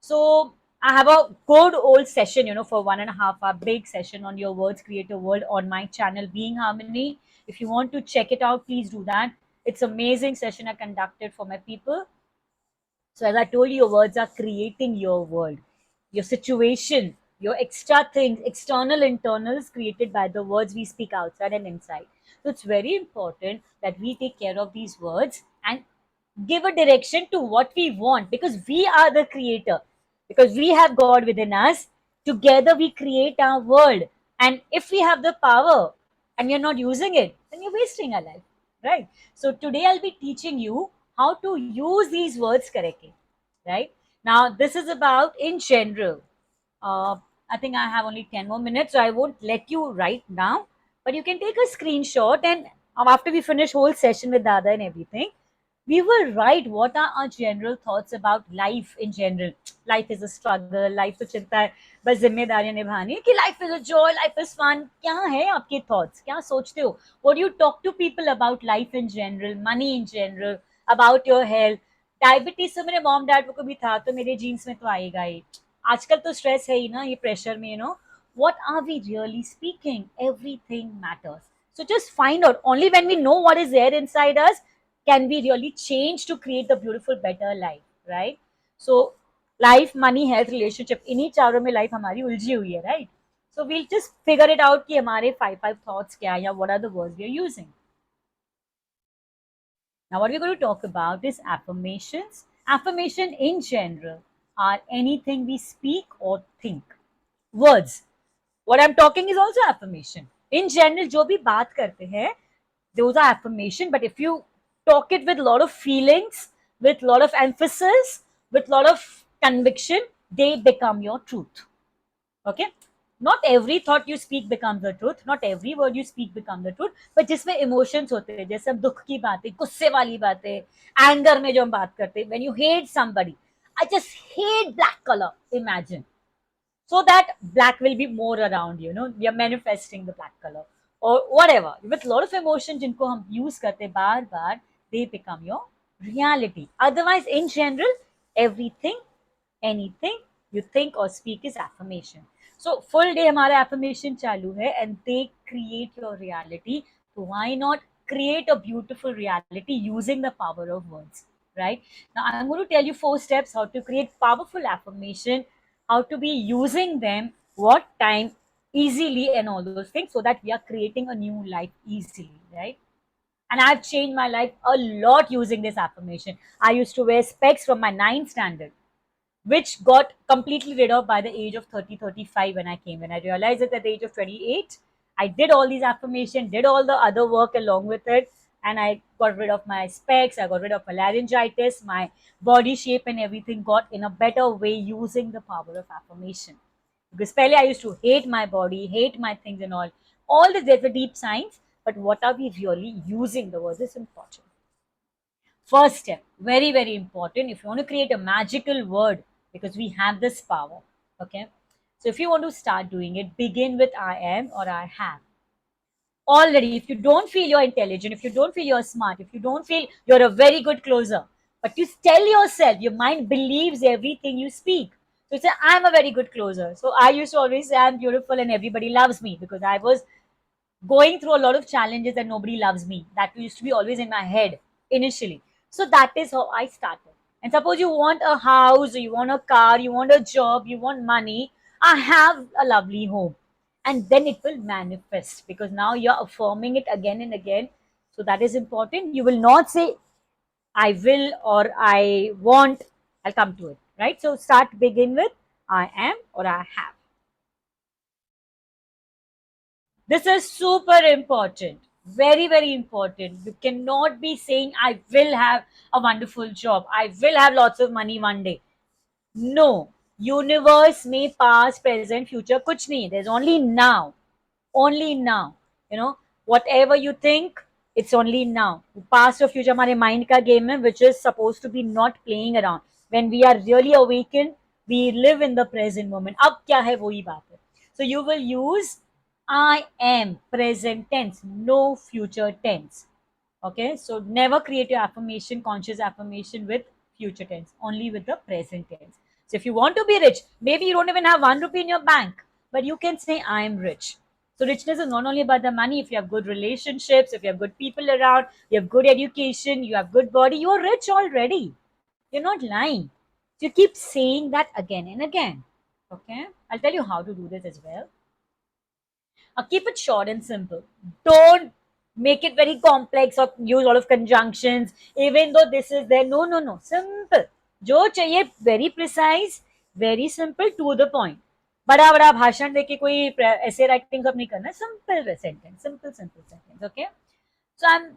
So I have a good old session, for 1.5 hour big session on your words create a world on my channel, Being Harmony. If you want to check it out, please do that. It's amazing session I conducted for my people. So as I told you, your words are creating your world, your situation, your extra things, external, internals created by the words we speak outside and inside. So it's very important that we take care of these words and give a direction to what we want, because we are the creator, because we have God within us. Together we create our world. And if we have the power and we are not using it, then you're wasting our life, right? So today I'll be teaching you how to use these words correctly, right? Now, this is about in general. I think I have only 10 more minutes, so I won't let you write now, but you can take a screenshot, and after we finish whole session with Dada and everything, we will write what are our general thoughts about life in general. Life is a struggle, life तो चिंता है, बस जिम्मेदारियां निभानी है कि life is a joy, life is fun. क्या है आपके thoughts? क्या सोचते हो? What do you talk to people about life in general, money in general, about your health? Diabetes तो मेरे मॉम डैड को भी था, तो मेरे जीन्स में तो आएगा ही. आजकल तो स्ट्रेस है ही ना, ये प्रेशर में, what are we really speaking? Everything matters. So just find out. Only when we know what is there inside us can we really change to create the beautiful, better life, right? So life, money, health, relationship, इन्हीं चारों में life हमारी उलझी हुई है, right? So we'll just figure it out कि हमारे 5 thoughts क्या है, या what are the words we are using. Now, what we're going to talk about is affirmations. Affirmation in general are anything we speak or think. Words. What I'm talking is also affirmation. In general, जो भी बात करते हैं, those are affirmation. But if you talk it with a lot of feelings, with a lot of emphasis, with a lot of conviction, they become your truth. Okay? Not every thought you speak becomes the truth, not every word you speak becomes the truth, but जिसमें emotions होते हैं, जैसे हम दुख की बातें, गुस्से वाली बातें, anger में जो हम बात करते हैं, when you hate somebody, I just hate black color, imagine. So that black will be more around, we are manifesting the black color or whatever. With a lot of emotion जिनको हम use करते हैं बार बार, they become your reality. Otherwise, in general, everything, anything, you think or speak is affirmation. So full day हमारा affirmation चालू है and they create your reality. So why not create a beautiful reality using the power of words, right? Now I'm going to tell you 4 steps how to create powerful affirmation, how to be using them, what time, easily, and all those things, so that we are creating a new life easily, right? And I've changed my life a lot using this affirmation. I used to wear specs from my 9th standard, which got completely rid of by the age of 30, 35 when I came. When I realized it at the age of 28, I did all these affirmations, did all the other work along with it, and I got rid of my specs, I got rid of my laryngitis, my body shape and everything got in a better way using the power of affirmation. Because pehle I used to hate my body, hate my things and all. All this, there's a deep science, but what are we really using the words is important. First step, very, very important. If you want to create a magical word, because we have this power, okay? So if you want to start doing it, begin with I am or I have. Already, if you don't feel you're intelligent, if you don't feel you're smart, if you don't feel you're a very good closer, but you tell yourself, your mind believes everything you speak. So you say, I'm a very good closer. So I used to always say I'm beautiful and everybody loves me, because I was going through a lot of challenges and nobody loves me. That used to be always in my head initially. So that is how I started. And suppose you want a house, you want a car, you want a job, you want money. I have a lovely home. And then it will manifest, because now you're affirming it again and again. So that is important. You will not say, I will or I want. I'll come to it, right? So start, begin with I am or I have. This is super important. Very, very important. You cannot be saying, I will have a wonderful job. I will have lots of money one day. No. Universe may past, present, future, kuch nahi. There's only now. Only now. You know, whatever you think, it's only now. Past or future हमारे mind का game है, which is supposed to be not playing around. When we are really awakened, we live in the present moment. अब क्या है वही बात है. So you will use I am, present tense, no future tense. Okay, so never create your affirmation, conscious affirmation with future tense, only with the present tense. So if you want to be rich, maybe you don't even have 1 rupee in your bank, but you can say, I am rich. So richness is not only about the money. If you have good relationships, if you have good people around, you have good education, you have good body, you're rich already. You're not lying. So you keep saying that again and again. Okay, I'll tell you how to do this as well. Keep it short and simple. Don't make it very complex or use a lot of conjunctions, even though this is there. No, no, no. Simple. जो चाहिए very precise, very simple, to the point. बड़ा बड़ा भाषण देके कोई ऐसे writing कब नहीं करना. Simple sentence, simple sentence. Okay. So I'm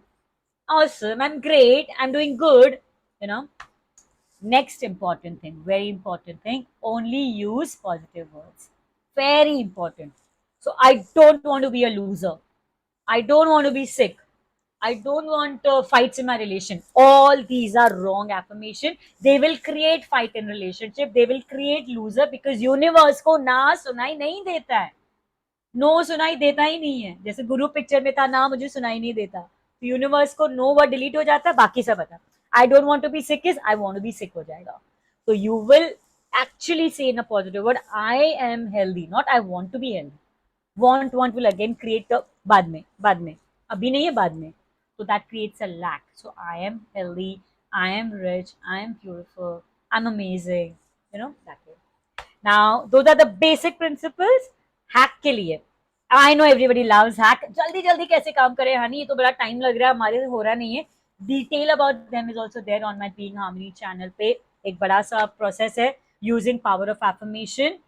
awesome. I'm great. I'm doing good. You know. Next important thing, very important thing. Only use positive words. Very important. So I don't want to be a loser. I don't want to be sick. I don't want fights in my relation. All these are wrong affirmation. They will create fight in relationship. They will create loser, because universe को ना सुनाई नहीं देता है. No सुनाई देता ही नहीं है. जैसे गुरु पिक्चर में था, ना मुझे सुनाई नहीं देता. तो यूनिवर्स को नो वर्ड डिलीट हो जाता है, बाकी सब आता. I don't want to be sick is I want to be sick हो जाएगा. So you will actually say in a positive word, I am healthy, not I want to be healthy. Want will again create a बाद में अभी नहीं है, बाद में. So that creates a lack. So I am healthy, I am rich, I am beautiful, I'm amazing. You know, that way. Now those are the basic principles. Hack के लिए. I know everybody loves hack. जल्दी जल्दी कैसे काम करें हनी, ये तो बड़ा टाइम लग रहा है, हमारे से हो रहा नहीं है. Detail about them is also there on my Being Harmony channel पे. एक बड़ा सा process है using power of affirmation.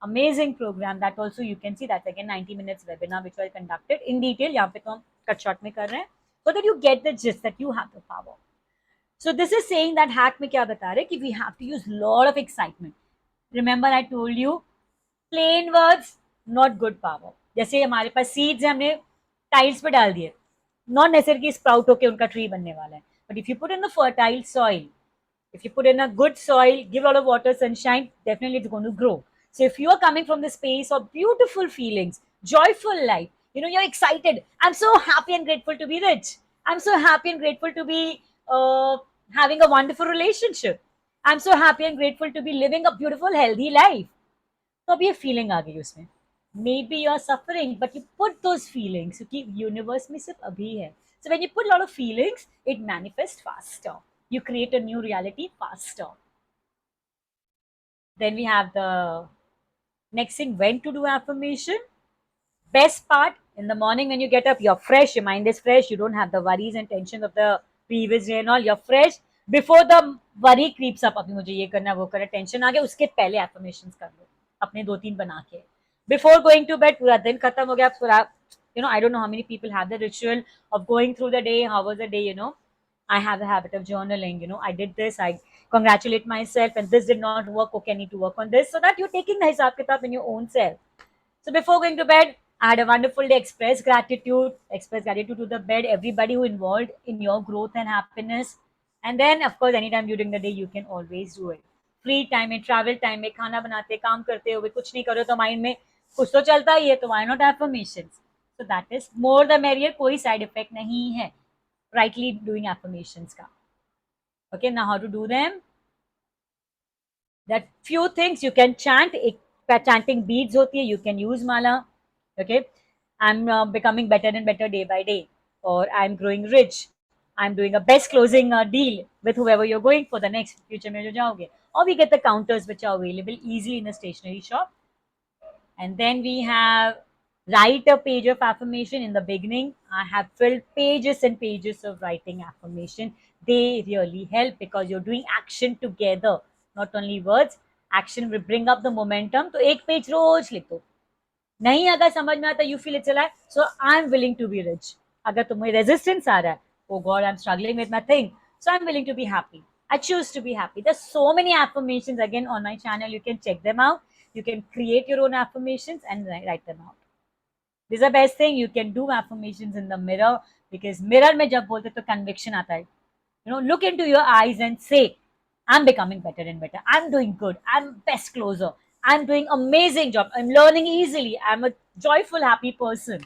Amazing program that also you can see. That's again 90 minutes webinar which I conducted in detail. यहाँ पे तो हम cut short में कर रहे हैं, so that you get the gist that you have the power. So this is saying that hack में क्या बता रहे हैं कि we have to use lot of excitement. Remember I told you plain words not good power. जैसे हमारे पास seeds हैं, हमने tiles पे डाल दिए, not necessarily sprout होके उनका tree बनने वाला है. But if you put in the fertile soil, if you put in a good soil, give a lot of water, sunshine, definitely it's going to grow. So if you are coming from the space of beautiful feelings, joyful life, you know, you're excited. I'm so happy and grateful to be rich. I'm so happy and grateful to be having a wonderful relationship. I'm so happy and grateful to be living a beautiful, healthy life. तो अब ये feeling आ गई उसमें. Maybe you're suffering, but you put those feelings क्योंकि universe में सिर्फ अभी है. So when you put a lot of feelings, it manifests faster. You create a new reality faster. Then we have the next thing, when to do affirmation. Best part, in the morning when you get up, you're fresh, your mind is fresh, you don't have the worries and tensions of the previous day and all, you're fresh. Before the worry creeps up, अभी मुझे ये करना वो करना tension आ गया, उसके पहले affirmations कर लो अपने 2-3 बना के. Before going to bed, पूरा दिन खत्म हो गया, पूरा I don't know how many people have the ritual of going through the day, how was the day, I have the habit of journaling, I did this, I congratulate myself, and this did not work, okay, I need to work on this, so that you're taking the hisab kitab in your own self. So before going to bed, I had a wonderful day, express gratitude to the bed, everybody who involved in your growth and happiness. And then, of course, anytime during the day, you can always do it. Free time में, travel time में, खाना बनाते, काम करते हुए, कुछ नहीं करो तो mind में कुछ तो चलता ही है, तो why not affirmations? So that is more the merrier, कोई side effect नहीं है. Rightly doing affirmations का. Okay, now how to do them? That few things you can chant. Chanting beads होती है, you can use mala. Okay, I'm becoming better and better day by day, or I'm growing rich. I'm doing a best closing deal with whoever you're going for the next future में जो जाओगे. Or we get the counters which are available easily in the stationery shop. And then we have write a page of affirmation in the beginning. I have filled pages and pages of writing affirmation. They really help because you're doing action together, not only words. Action will bring up the momentum. तो एक page रोज लिखो. नहीं अगर समझ में आता, you feel it's alive, so I'm willing to be rich. अगर तुम्हें resistance आ रहा है, oh God, I'm struggling with my thing, so I'm willing to be happy. I choose to be happy. There's so many affirmations again on my channel. You can check them out. You can create your own affirmations and write them out. This is the best thing. You can do affirmations in the mirror because mirror में जब बोलते तो conviction आता है. Look into your eyes and say, I'm becoming better and better. I'm doing good. I'm best closer. I'm doing amazing job. I'm learning easily. I'm a joyful, happy person.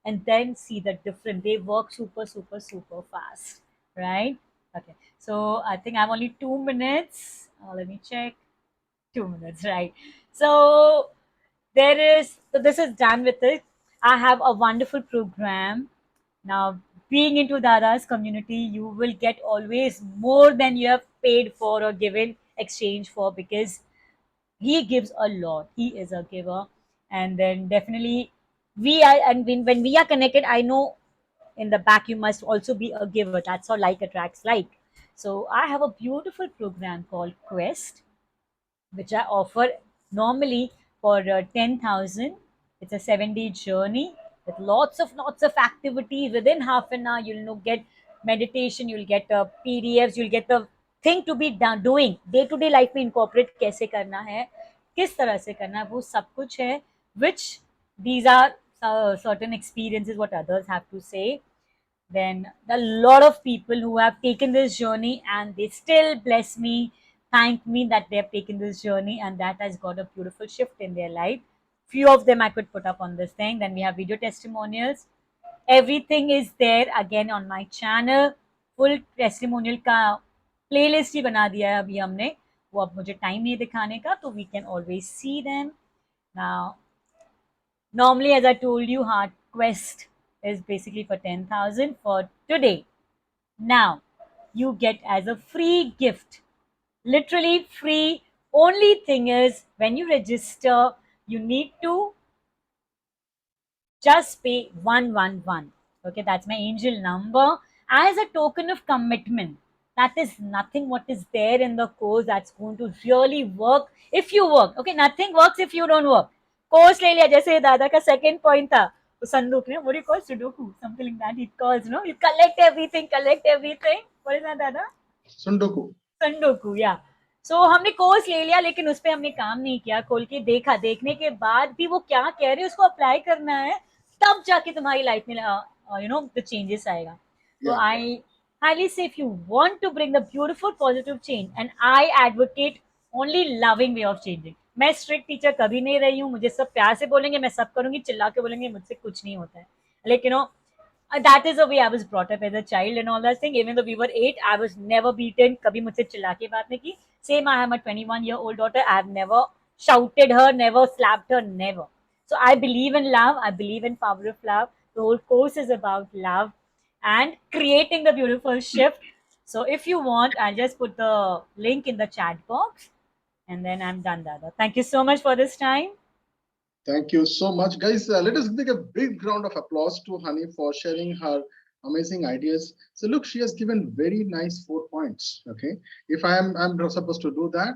And then see the difference. They work super, super, super fast, right? Okay. So I think I have only 2 minutes. Let me check. 2 minutes, right? So so this is done with it. I have a wonderful program. Now, being into Dada's community, you will get always more than you have paid for or given exchange for because he gives a lot. He is a giver. And then definitely when we are connected, I know in the back you must also be a giver. That's how like attracts like. So I have a beautiful program called Quest, which I offer normally for 10,000. It's a 7-day journey with lots of activities. Within half an hour, you'll get meditation, you'll get PDFs, you'll get the thing to be done, doing day to day life में incorporate कैसे करना है, किस तरह से करना है, वो सब कुछ है. Which these are certain experiences what others have to say. Then a lot of people who have taken this journey and they still bless me, thank me that they have taken this journey and that has got a beautiful shift in their life. Few of them I could put up on this thing. Then we have video testimonials. Everything is there again on my channel. Full testimonial का playlist ही बना दिया है अभी हमने. वो अब मुझे time नहीं दिखाने का, तो we can always see them. Now, normally as I told you, Heart Quest is basically for 10,000 for today. Now, you get as a free gift, literally free. Only thing is, when you register, you need to just pay 111. Okay, that's my angel number as a token of commitment. That is nothing what is there in the course that's going to really work if you work. Okay, nothing works if you don't work. Course ले लिया, जैसे दादा का second point था, तो संदूक ने, what do you call sudoku, something like that it calls, you collect everything. What is that दादा? संडोकू, या. सो हमने कोर्स ले लिया लेकिन उस पर हमने काम नहीं किया, खोल के देखा, देखने के बाद भी वो क्या कह रहे हैं उसको अप्लाई करना है, तब जाके तुम्हारी लाइफ में द चेंजेस आएगा. तो आई highly say if you want to bring the beautiful positive change, and I advocate only loving way of changing. मैं स्ट्रिक्ट टीचर कभी नहीं रही हूँ, मुझे सब प्यार से बोलेंगे, मैं सब करूंगी, चिल्ला के बोलेंगे, मुझसे कुछ नहीं होता है. लेकिन that is the way I was brought up as a child and all that thing. Even though we were 8, I was never beaten. कभी मुझसे चिल्ला के बात नहीं की. Same, I am a 21-year-old daughter. I have never shouted her, never slapped her, never. So I believe in love. I believe in power of love. The whole course is about love and creating the beautiful shift. So if you want, I'll just put the link in the chat box, and then I'm done, Dada. Thank you so much for this time. Thank you so much, guys. Let us give a big round of applause to Honey for sharing her amazing ideas. So look, she has given very nice 4 points. Okay, if I'm not supposed to do that,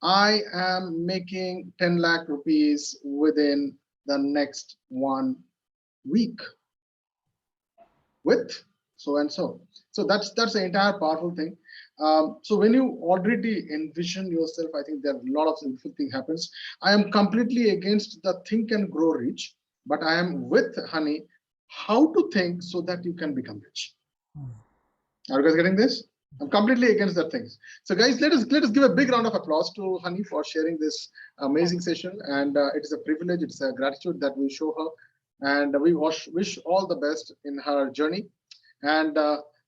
I am making 10 lakh rupees within the next 1 week with so and so. So that's the entire powerful thing. So when you already envision yourself, I think there are a lot of beautiful thing happens. I am completely against the think and grow rich, but I am with Honey how to think so that you can become rich. Are you guys getting this? I'm completely against that things. So guys, let us give a big round of applause to Honey for sharing this amazing session. And it is a privilege, it's a gratitude that we show her. And we wish all the best in her journey. And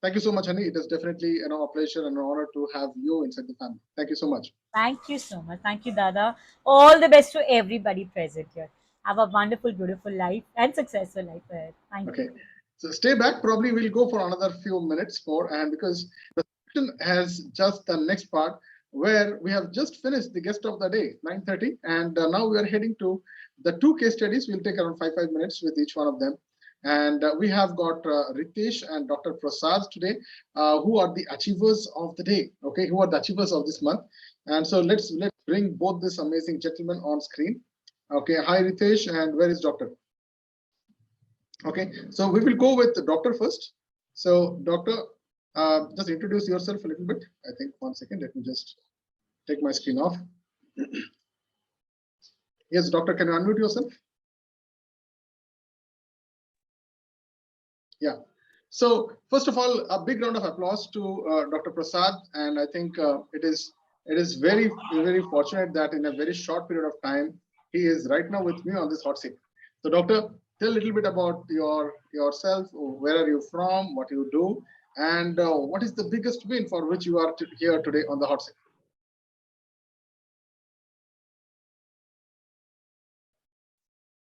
thank you so much, Honey. It is definitely a pleasure and an honor to have you inside the family. Thank you so much. Thank you so much. Thank you, Dada. All the best to everybody present here. Have a wonderful, beautiful life and successful life ahead. Thank you. Okay. So stay back. Probably we'll go for another few minutes more, and because the session has just the next part where we have just finished the guest of the day, 9:30, and now we are heading to the 2 case studies. We'll take around 5 minutes with each one of them. And we have got Ritesh and Dr. Prasad today, who are the achievers of the day. Okay, who are the achievers of this month? And so let's bring both this amazing gentlemen on screen. Okay, hi Ritesh, and where is Doctor? Okay, so we will go with the doctor first. So doctor, just introduce yourself a little bit. I think 1 second, let me just take my screen off. Yes, doctor, can you unmute yourself? Yeah. So first of all, a big round of applause to Dr. Prasad. And I think it is very, very fortunate that in a very short period of time, he is right now with me on this hot seat. So doctor, tell a little bit about yourself. Where are you from? What you do? And what is the biggest win for which you are here today on the hot seat?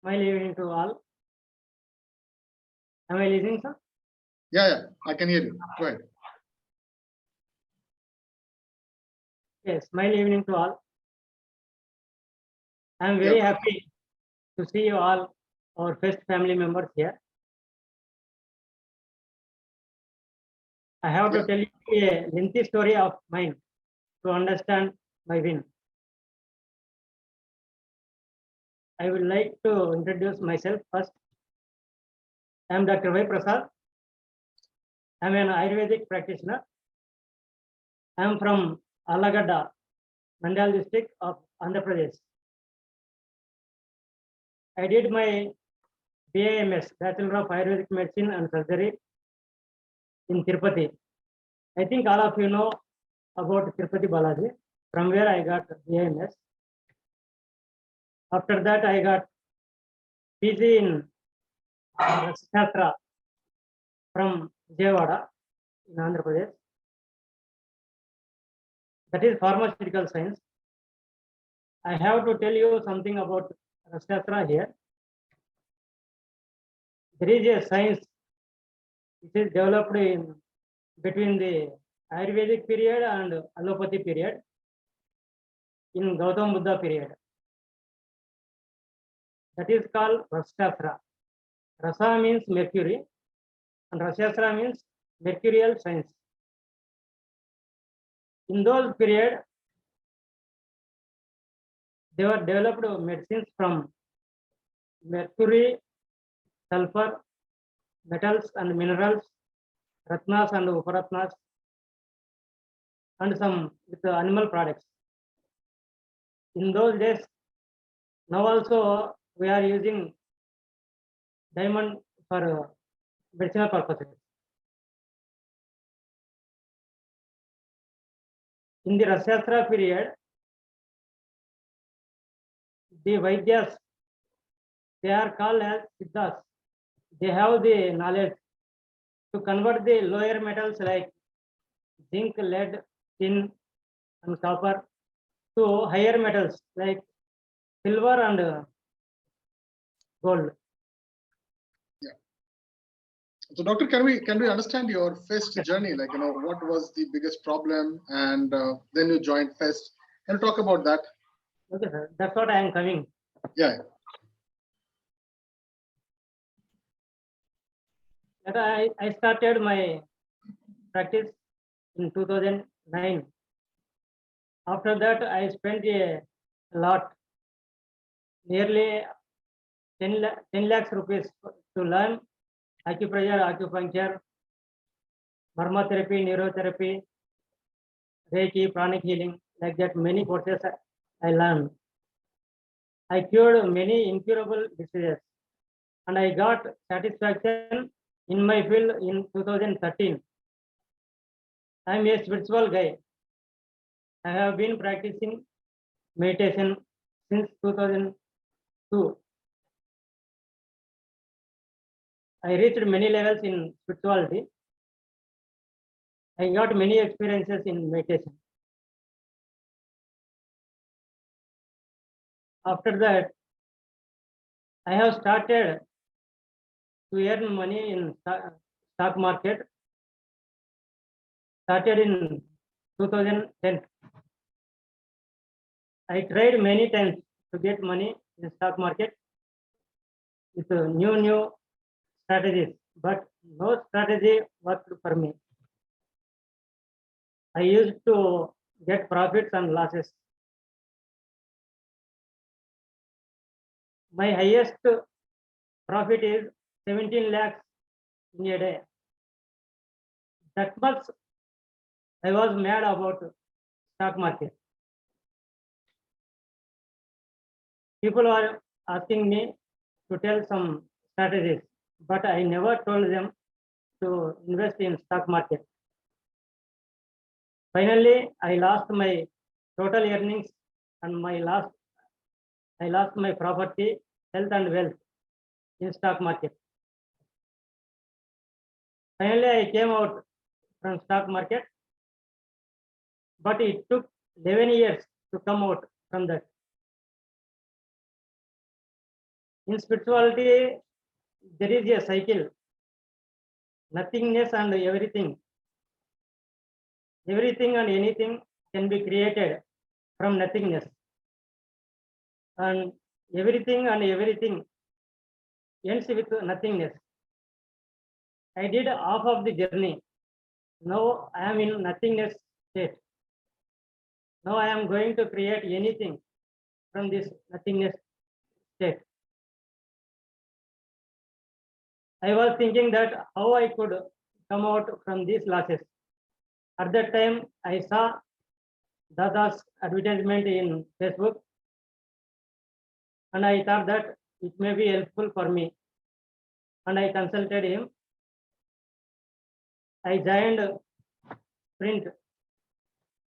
Smile evening to all. Am I listening, sir? Yeah, I can hear you. Go ahead. Yes, smile evening to all. I am very happy to see you all, our first family members here. I have to tell you a lengthy story of mine to understand my win. I would like to introduce myself first. I am Dr. Y. Prasad. I am an Ayurvedic practitioner. I am from Allagadda, Nandyal district of Andhra Pradesh. I did my BAMS, Bachelor of Ayurvedic Medicine and Surgery, in Tirupati. I think all of you know about Tirupati Balaji, from where I got BAMS. After that, I got PG in Shastra from Vijayawada in Andhra Pradesh. That is pharmaceutical science. I have to tell you something about Shastra here. There is a science which is developed in between the Ayurvedic period and allopathy period in Gautam Buddha period. That is called Rasashastra. Rasa means mercury and Rasashastra means mercurial science. In those period, they were developed medicines from mercury, sulfur, metals and minerals, ratnas and uparatnas, and some with the animal products. In those days, now also we are using diamond for medicinal purposes. In the Rasashastra period, the Vaidyas, they are called as Siddhas. They have the knowledge to convert the lower metals like zinc, lead, tin, and copper to higher metals like silver and gold. So doctor, can we understand your FEST journey? Like, what was the biggest problem, and then you joined FEST. Can you talk about that? Okay, sir. That's what I am coming. Yeah. That I started my practice in 2009. After that, I spent a lot, nearly 10 lakhs rupees to learn acupressure, acupuncture, therapy, neurotherapy, Reiki, pranic healing, like that. Many courses I learned. I cured many incurable diseases, and I got satisfaction in my field in 2013. I am a spiritual guy. I have been practicing meditation since 2002. I reached many levels in spirituality. I got many experiences in meditation. After that, I have started to earn money in stock market. Started in 2010. I tried many times to get money in stock market with new strategies, but no strategy worked for me. I used to get profits and losses. My highest profit is 17 lakhs in a day. That much I was mad about stock market. People are asking me to tell some strategies, but I never told them to invest in stock market. Finally, I lost my total earnings and I lost my property, health and wealth in stock market. Finally, I came out from stock market, but it took 11 years to come out from that. In spirituality, there is a cycle, nothingness and everything. Everything and anything can be created from nothingness. And everything ends with nothingness. I did half of the journey. Now I am in nothingness state. Now I am going to create anything from this nothingness state. I was thinking that how I could come out from these losses. At that time, I saw Dada's advertisement in Facebook, and I thought that it may be helpful for me. And I consulted him. I joined Sprint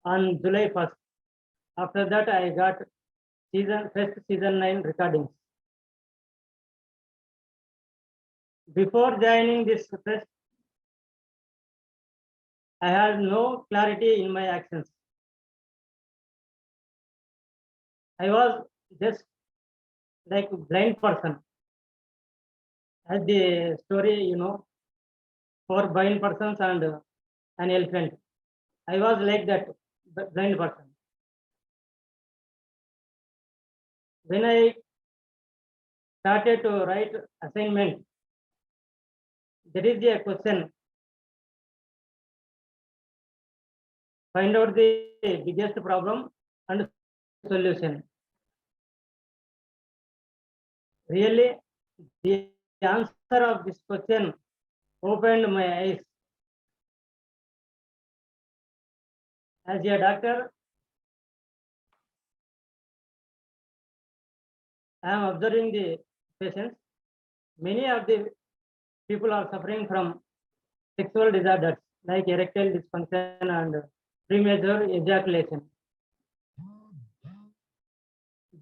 on July 1st. After that, I got first season 9 recordings. Before joining this fest, I had no clarity in my actions. I was just like a blind person. As the story, 4 blind persons and an elephant. I was like that blind person. When I started to write assignment, there is a question. Find out the biggest problem and solution. Really, the answer of this question opened my eyes. As a doctor, I am observing the patients. Many of the people are suffering from sexual disorders like erectile dysfunction and premature ejaculation.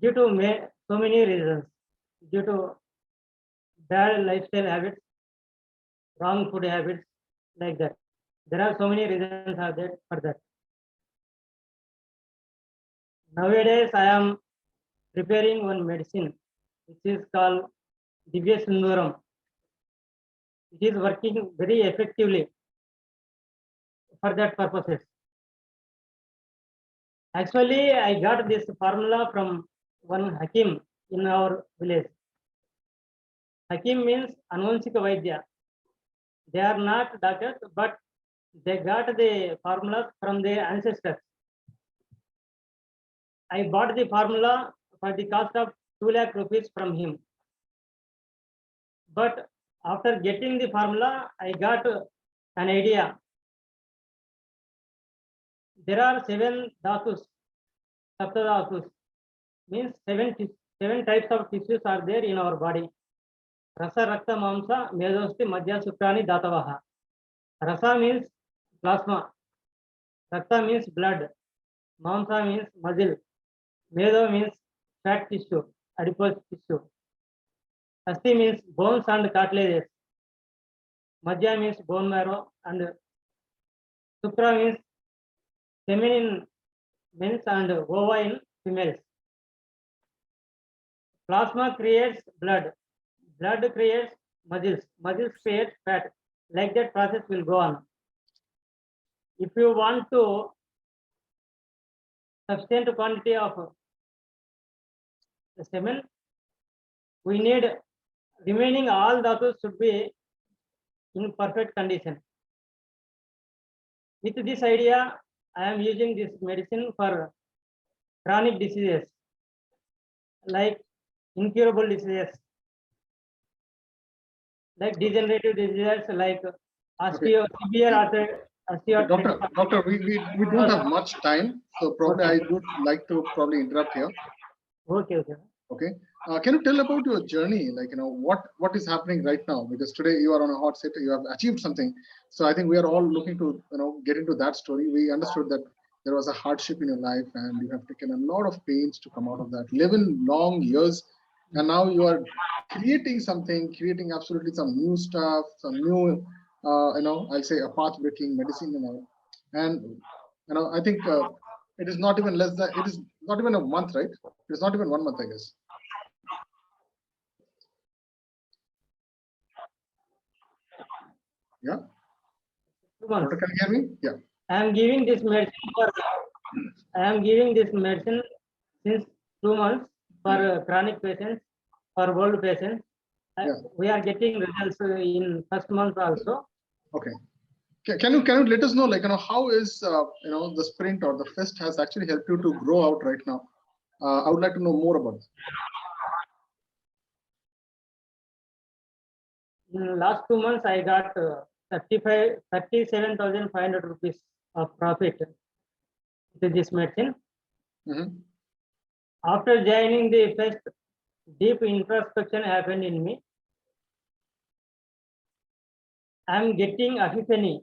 Due to so many reasons, due to bad lifestyle habits, wrong food habits, like that. There are so many reasons are there for that. Nowadays, I am preparing one medicine, which is called Divya Sundaram. It is working very effectively for that purposes. Actually, I got this formula from one Hakim in our village. Hakim means Anvansika Vaidya. They are not doctors, but they got the formulas from their ancestors. I bought the formula for the cost of 2 lakh rupees from him. But after getting the formula, I got an idea. There are 7 dhatus, sapta dhatus, means 7 types of tissues are there in our body. Rasa, Rakta, Mamsa, Medosti, Madhya, Sukrani, Datavaha. Rasa means plasma. Rakta means blood. Mamsa means muscle. Medo means fat tissue, adipose tissue. Asti means bones and cartilages. Madhya means bone marrow, and Sukra means feminine males and ova in females. Plasma creates blood. Blood creates muscles. Muscles create fat. Like that process will go on. If you want to substantial quantity of the semen, we need remaining all dhatus should be in perfect condition. With this idea, I am using this medicine for chronic diseases like incurable diseases, like degenerative diseases like severe osteoarthritis. Doctor, we don't have much time, so probably I would like to probably interrupt here. Okay. Okay. Can you tell about your journey? Like, what is happening right now? Because today you are on a hot seat, you have achieved something. So I think we are all looking to, get into that story. We understood that there was a hardship in your life and you have taken a lot of pains to come out of that, 11 long years. And now you are creating something, creating absolutely some new stuff, some new, I'll say a path-breaking medicine and all. And, I think it is not even it is not even a month, right? It is not even 1 month, I guess. Yeah. Doctor, can you hear me? Yeah. I am giving this medicine since 2 months for chronic patients, for old patients. Yeah. We are getting results in first month also. Okay. Can you let us know, like, how is the sprint or the fest has actually helped you to grow out right now? I would like to know more about it. In last 2 months, I got 37,500 rupees of profit with this medicine. Mm-hmm. After joining the fest, deep introspection happened in me. I am getting epiphany.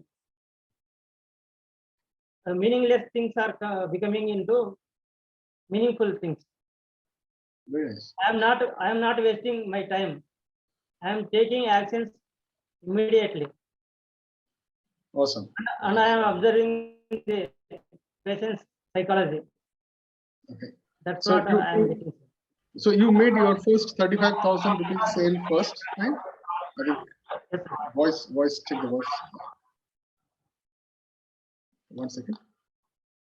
Meaningless things are becoming into meaningful things. Very nice. I am not wasting my time. I am taking actions immediately. Awesome. And I am observing the patient's psychology. Okay. That's So what I am getting. So you made your first 35,000 rupees sale first time? I think Yes, voice, check the voice. 1 second.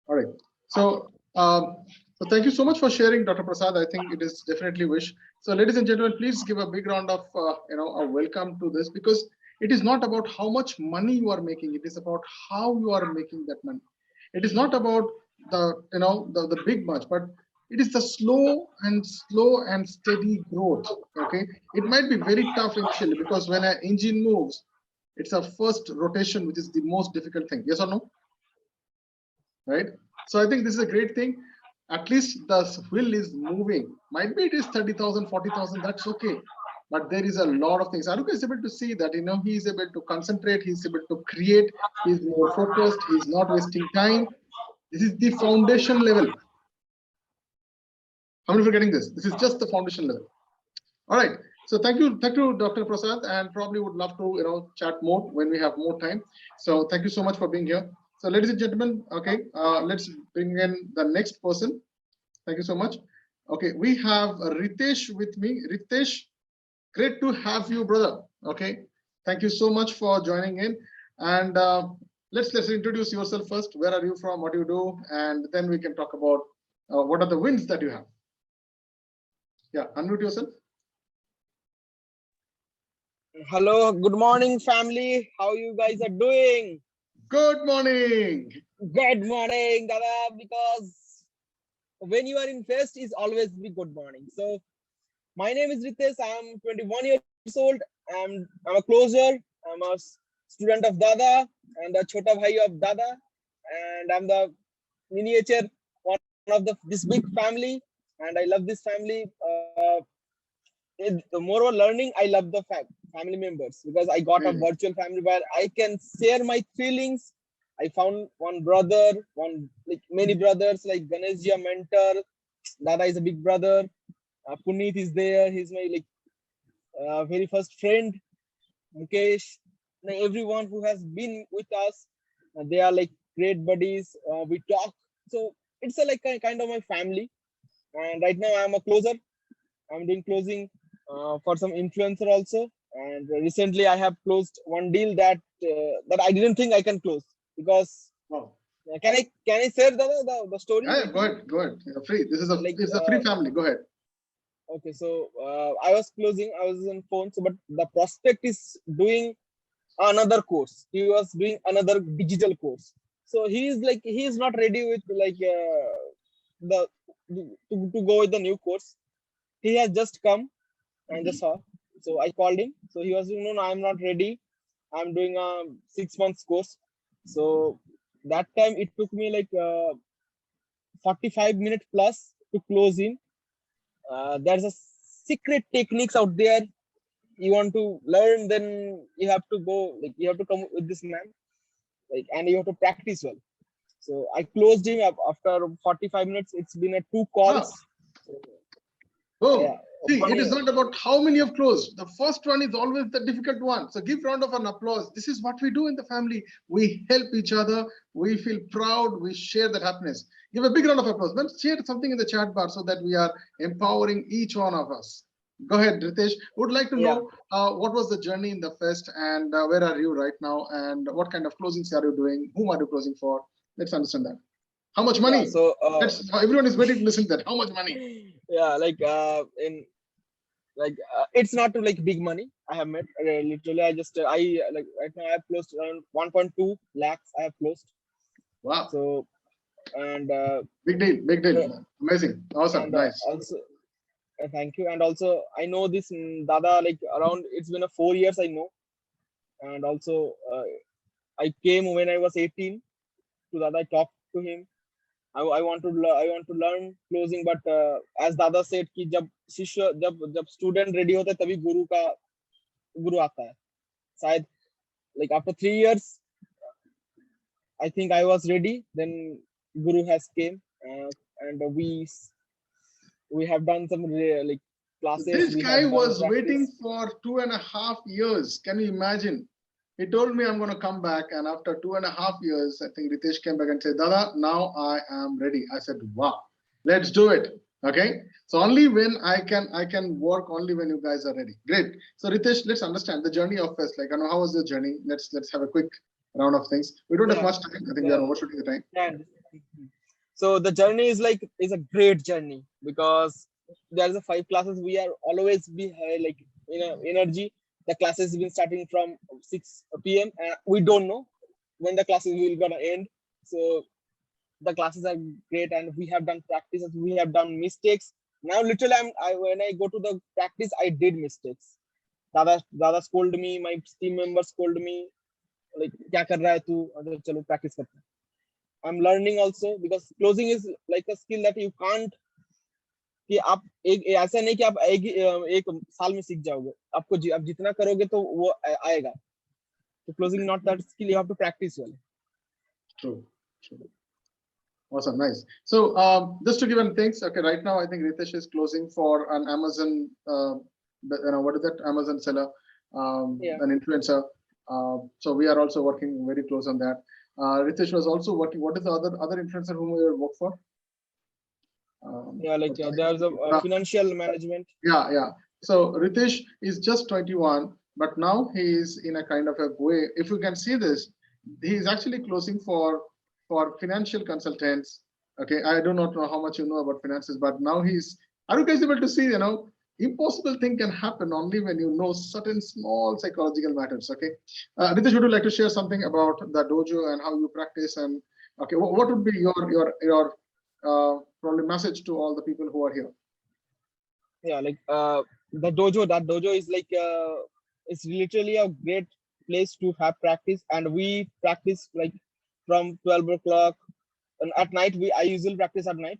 All right. So, so thank you so much for sharing, Dr. Prasad. I think it is definitely wish. So, ladies and gentlemen, please give a big round of a welcome to this, because it is not about how much money you are making. It is about how you are making that money. It is not about the big much, but it is the slow and steady growth. Okay, it might be very tough initially because when an engine moves, it's a first rotation, which is the most difficult thing. Yes or no? Right. So I think this is a great thing. At least the wheel is moving. Might be it is 30,000, 40,000. That's okay. But there is a lot of things. Aruka is able to see that, he is able to concentrate. He's able to create. He's more focused. He's not wasting time. This is the foundation level. How many of you are getting this? This is just the foundation level. All right. So thank you, Dr. Prasad, and probably would love to chat more when we have more time. So thank you so much for being here. So ladies and gentlemen, okay, let's bring in the next person. Thank you so much. Okay, we have Ritesh with me. Ritesh, great to have you, brother. Okay, thank you so much for joining in. And let's introduce yourself first. Where are you from? What do you do? And then we can talk about what are the wins that you have. Yeah, unmute yourself. Hello, good morning, family. How you guys are doing? Good morning. Good morning, Dada. Because when you are in fest, is always be good morning. So, my name is Ritesh. I'm 21 years old. I'm a closer. I'm a student of Dada and a chota bhai of Dada, and I'm the miniature one of this big family. And I love this family. The more of learning, I love the family members because I got a Really? virtual family where I can share my feelings. I found one brother, like many brothers, like Ganeshji, a mentor. Dada is a big brother. Puneet is there. He's my very first friend. Mukesh, everyone who has been with us, they are like great buddies. We talk, so it's a like kind of my family. And right now I'm a closer. I'm doing closing for some influencer also. And recently I have closed one deal that I didn't think I can close because Wow. can I share the story? Yeah, go ahead. Go ahead. You're free. This is a free family. Go ahead. Okay, so I was closing. I was in phone, so but the prospect is doing another course. He was doing another digital course. So he is not ready with the to go with the new course. He has just come and just saw. So I called him. So he was no, I'm not ready. I'm doing a 6 months course. So that time it took me 45 minutes plus to close him. There's a secret techniques out there. You want to learn, then you have to go, you have to come with this man, and you have to practice well. So I closed him up after 45 minutes. It's been a 2 calls. Oh, Yeah. see, it is not about how many have closed. The first one is always the difficult one. So give round of an applause. This is what we do in the family. We help each other. We feel proud. We share that happiness. Give a big round of applause. Well, share something in the chat bar so that we are empowering each one of us. Go ahead, Ritesh. Would like to know what was the journey in the fest and where are you right now and what kind of closings are you doing? Whom are you closing for? Let's understand that. How much money? Yeah, so everyone is waiting to listen to that. How much money? Yeah, it's not big money I have made. Literally, I right now I have closed around 1.2 lakhs. I have closed. Wow. So and big deal, amazing, awesome, and, nice. Also, thank you. And also, I know this Dada around. It's been 4 years I know, and also I came when I was 18 to Dada. I talked to him. I want to learn closing, but as Dada said कि जब शिष्य जब student ready होता है तभी गुरु आता है. शायद after 3 years I think I was ready, then Guru has came and we have done some classes. This guy was waiting for 2.5 years. Can you imagine? He told me I'm going to come back, and after 2.5 years, I think Ritesh came back and said, Dada, now I am ready. I said, wow, let's do it. Okay. So only when I can work only when you guys are ready. Great. So Ritesh, let's understand the journey of Fest. How was the journey? Let's have a quick round of things. We don't have much time. I think we are overshooting the time. Yeah. So the journey is a great journey because there's 5 classes. We are always be energy. The classes have been starting from 6 p.m. and we don't know when the classes will gonna end. So the classes are great, and we have done practices. We have done mistakes. Now, literally, when I go to the practice, I did mistakes. Dada scolded me. My team members scolded me. क्या कर रहा है तू? चलो practice करते हैं. I'm learning also because closing is like a skill that you can't. कि आप ऐसा नहीं कि आप एक साल में सीख जाओगे. आप जितना करोगे तो वो आएगा. So closing not that skill, you have to practice well. True. Awesome, nice. So just to give him thanks. Okay, right now I think Ritesh is closing for an Amazon. What is that? Amazon seller, an influencer. So we are also working very close on that. Ritesh was also working. What is the other influencer whom we work for? Yeah, like okay. there's a financial management. Yeah. So Ritesh is just 21, but now he is in a kind of a way. If you can see this, he is actually closing for financial consultants. Okay, I do not know how much you know about finances, but now he's. Are you guys able to see? Impossible thing can happen only when you know certain small psychological matters. Okay, Ritesh, would you like to share something about the dojo and how you practice? And okay, what would be your probably message to all the people who are here? Yeah, like that dojo is like it's literally a great place to have practice, and we practice like from 12 o'clock, and at night I usually practice at night.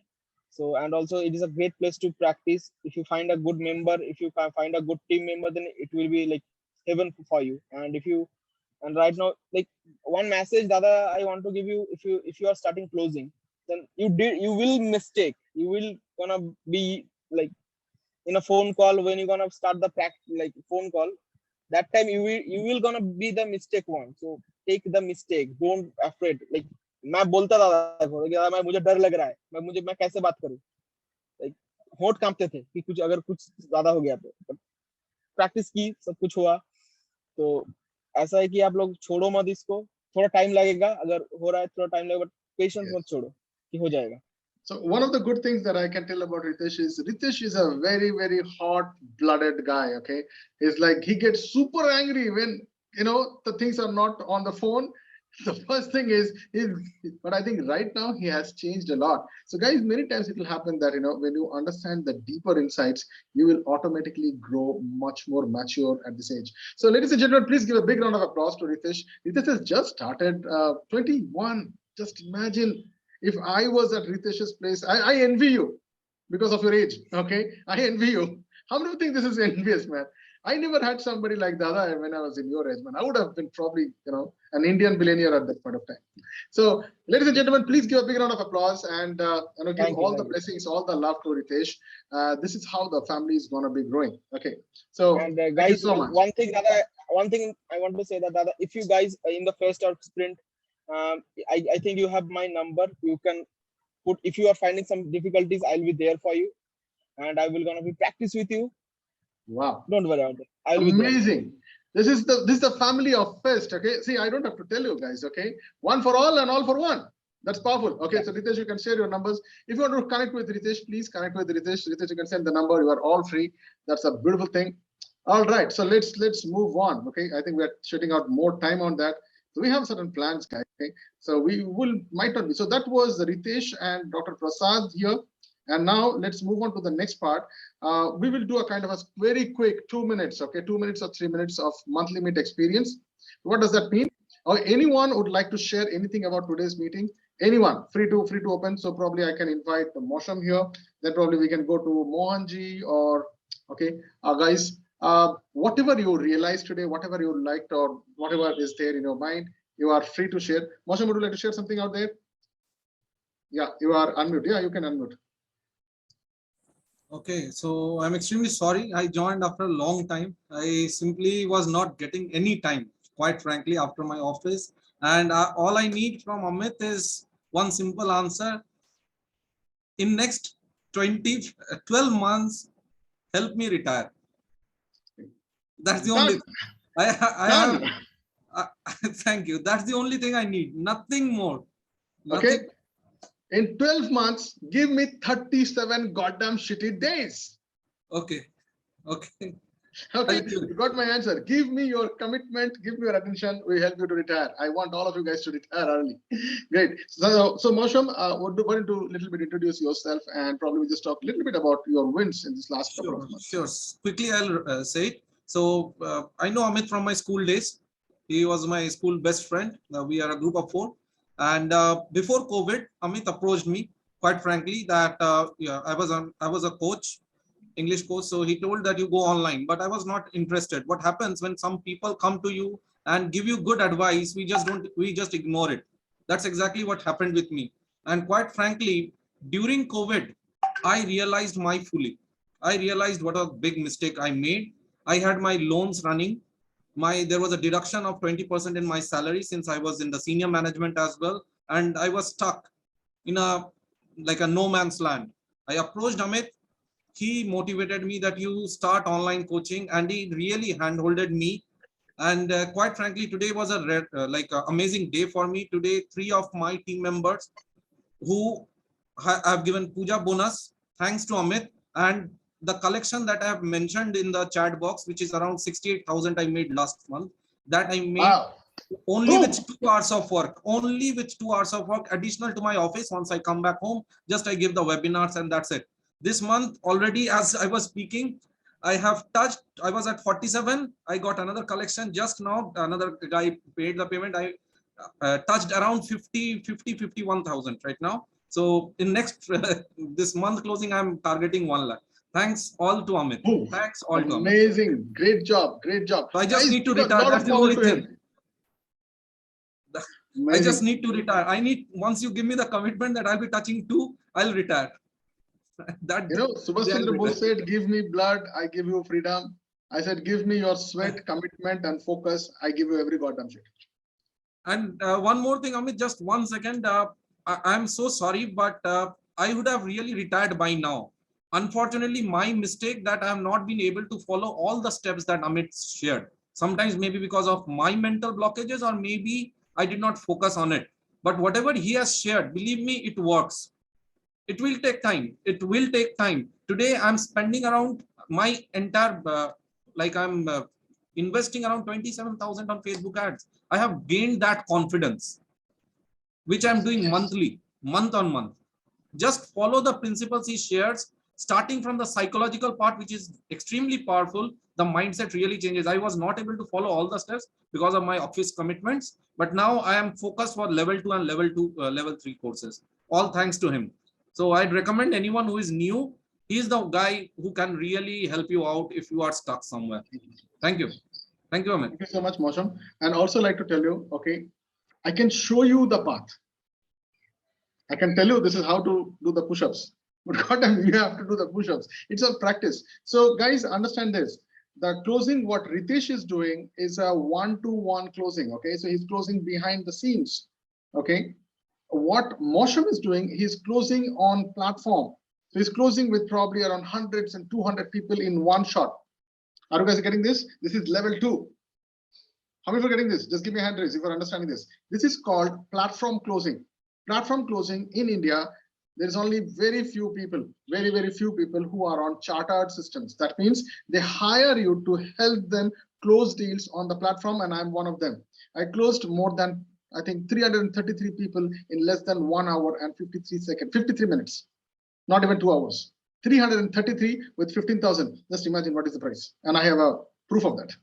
So, and also it is a great place to practice. If you find a good member, if you find a good team member, then it will be like heaven for you. And if you, and right now, like one message that I want to give you, if you are starting closing, then you will mistake, you will gonna be like in a phone call, when you're gonna start the practice, like phone call, that time you will gonna be the mistake one. So take the mistake, don't afraid. Like मैं बोलता था कि यार मुझे डर लग रहा है, मैं कैसे बात करूं, like होंठ कांपते थे कि कुछ अगर कुछ ज्यादा हो गया तो प्रैक्टिस की, सब कुछ हुआ। तो ऐसा है कि आप लोग छोड़ो मत इसको, थोड़ा टाइम लगेगा, अगर हो रहा है थोड़ा टाइम लगेगा, बट पेशेंस मत छोड़ो कि हो जाएगा। So one of the good things that I can tell about Ritesh is a very, very hot-blooded guy. Okay, he's like he gets super angry when the things are not on the phone. The first thing is, but I think right now he has changed a lot. So guys, many times it will happen that when you understand the deeper insights, you will automatically grow much more mature at this age. So ladies and gentlemen, please give a big round of applause to Ritesh. Ritesh has just started, 21. Just imagine. If I was at Ritesh's place, I envy you because of your age. Okay, I envy you. How many think this is envious, man? I never had somebody like Dada when I was in your age, man. I would have been probably, an Indian billionaire at that point of time. So, ladies and gentlemen, please give a big round of applause and give all the blessings, all the love to Ritesh. This is how the family is gonna be growing. Okay, so And thank you guys, so much. one thing I want to say that if you guys are in the first or sprint, I think you have my number. You can put, if you are finding some difficulties, I'll be there for you, and I will gonna be practice with you. Wow. Don't worry about it. I'll be there. Amazing. This is the family of Fest. Okay. See, I don't have to tell you guys. Okay. One for all and all for one. That's powerful. Okay. So Ritesh, you can share your numbers. If you want to connect with Ritesh, please connect with Ritesh. Ritesh, you can send the number. You are all free. That's a beautiful thing. All right. So let's move on. Okay. I think we're shutting out more time on that. So we have certain plans, guys. Okay. So might not be. So that was Ritesh and Dr. Prasad here. And now let's move on to the next part. We will do a kind of a very quick 2 minutes, okay, 2 minutes or 3 minutes of monthly meet experience. What does that mean? Or anyone would like to share anything about today's meeting? Anyone free to open. So probably I can invite Mosham here. Then probably we can go to Mohanji or okay, guys. Whatever you realized today, whatever you liked or whatever is there in your mind, you are free to share. Mosham, would you like to share something out there? Yeah, you are unmute. Yeah, you can unmute. Okay, so I'm extremely sorry. I joined after a long time. I simply was not getting any time, quite frankly, after my office. And all I need from Amit is one simple answer. In next 12 months, help me retire. That's the only thing. I have, thank you. That's the only thing I need. Nothing more. Nothing. Okay. In 12 months, give me 37 goddamn shitty days. Okay. Okay. Okay, you got my answer. Give me your commitment, give me your attention. We help you to retire. I want all of you guys to retire early. Great. So Mosham, why don't you a little bit introduce yourself and probably we just talk a little bit about your wins in this last couple of months. Sure. Quickly, I'll say it. So I know Amit from my school days. He was my school best friend. We are a group of 4. And before COVID, Amit approached me, quite frankly, that I was a coach, English coach. So he told that you go online, but I was not interested. What happens when some people come to you and give you good advice, we just ignore it. That's exactly what happened with me. And quite frankly, during COVID, I realized I realized what a big mistake I made. I had my loans running. There was a deduction of 20% in my salary since I was in the senior management as well. And I was stuck in a no man's land. I approached Amit. He motivated me that you start online coaching, and he really handholded me. And quite frankly, today was a amazing day for me. Today, 3 of my team members who have given puja bonus thanks to Amit, and the collection that I have mentioned in the chat box, which is around 68,000 I made last month, that I made Wow. only Boom. with 2 hours of work, only with 2 hours of work additional to my office. Once I come back home, just I give the webinars and that's it. This month already, as I was speaking, I have touched, I was at 47. I got another collection just now. Another guy paid the payment. I touched around 51,000 right now. So in next this month closing, I'm targeting 1 lakh. Thanks all to Amit. Boom. Thanks all to Amit. Amazing. Great job. Great job. So I just Guys, need to a retire. lot of That's the power only to thing. him. I just Amazing. need to retire. I need, once you give me the commitment that I'll be touching 2, I'll retire. That You know, Subhash Yeah, Chandra Bose retire. said, give me blood, I give you freedom. I said, give me your sweat, commitment, and focus. I give you every goddamn shit. And one more thing, Amit, just 1 second. I'm so sorry, but I would have really retired by now. Unfortunately, my mistake that I have not been able to follow all the steps that Amit shared. Sometimes maybe because of my mental blockages, or maybe I did not focus on it. But whatever he has shared, believe me, it works. It will take time. It will take time. Today, I'm spending around my entire, I'm investing around 27,000 on Facebook ads. I have gained that confidence, which I'm doing monthly, month on month. Just follow the principles he shares, starting from the psychological part, which is extremely powerful. The mindset really changes. I was not able to follow all the steps because of my office commitments, but now I am focused for level 2 and level 3 courses, all thanks to him. So I'd recommend anyone who is new, he's the guy who can really help you out if you are stuck somewhere. Thank you. Thank you, Amit. Thank you so much, Mosham. And also like to tell you, okay, I can show you the path. I can tell you this is how to do the push-ups, but goddamn, you have to do the push-ups. It's a practice. So guys, understand this. The closing, what Ritesh is doing is a 1-to-1 closing. Okay, so he's closing behind the scenes. Okay, what Mosham is doing, he's closing on platform. So he's closing with probably around hundreds and 200 people in one shot. Are you guys getting this? This is level 2. How many are getting this? Just give me a hand raise if you're understanding this. This is called platform closing. Platform closing in India, there's only very few people, very few people who are on chartered systems. That means they hire you to help them close deals on the platform, and I'm one of them. I closed more than, I think, 333 people in less than 1 hour and 53 minutes, not even 2 hours. 333 with 15,000. Just imagine what is the price. And I have a proof of that.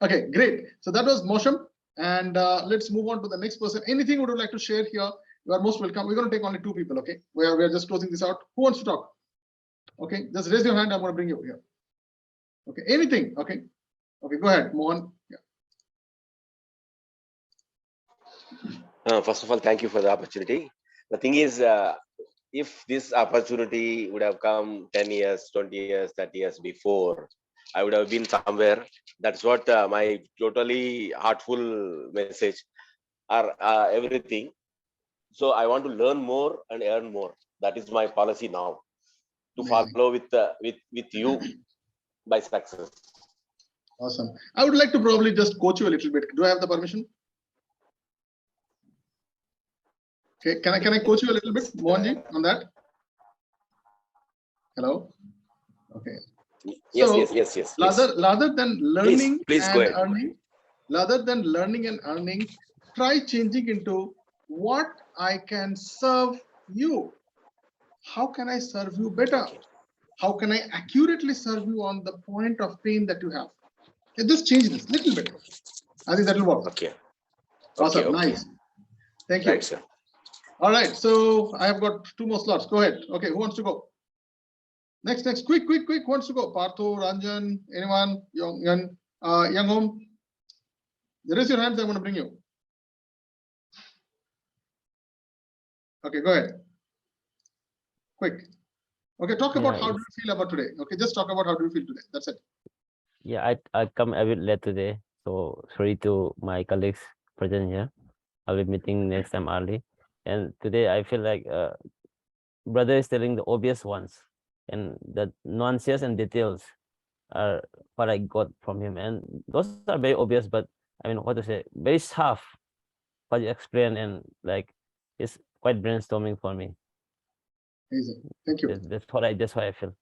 Okay, great. So that was Mosham. And let's move on to the next person. Anything would you like to share here? You are most welcome. We're going to take only 2 people, okay? We're just closing this out. Who wants to talk? Okay, just raise your hand. I'm going to bring you here. Okay, anything? Okay. Okay, go ahead, Mohan. Yeah. First of all, thank you for the opportunity. The thing is, if this opportunity would have come 10 years, 20 years, 30 years before, I would have been somewhere. That's what my totally heartful message or everything. So I want to learn more and earn more. That is my policy now, to Amazing. follow with you by success. Awesome. I would like to probably just coach you a little bit. Do I have the permission? Okay, can I coach you a little bit, Mohanji, on that? Hello. Okay. Yes, So, yes. Rather than learning Please go and ahead. earning, try changing into what I can serve you. How can I serve you better? How can I accurately serve you on the point of pain that you have? Okay, just change this little bit. I think that will work. Okay. Awesome. Okay. Nice. Thank you. Right, sir. All right. So I have got 2 more slots. Go ahead. Okay. Who wants to go? Next. Quick. Who wants to go? Partho, Ranjan, anyone? Young Home. Raise your hands. I'm going to bring you. Okay. Go ahead. Quick. Okay. Talk about Yeah, how do you feel about today? Okay. Just talk about how do you feel today. That's it. Yeah, I come a bit late today, so sorry to my colleagues present here. I'll be meeting next time early. And today I feel like brother is telling the obvious ones. and the nuances and details are what I got from him. And those are very obvious, but I mean, what to say, very sharp what you explain, and like it's quite brainstorming for me. Amazing. Thank you. That's what I feel.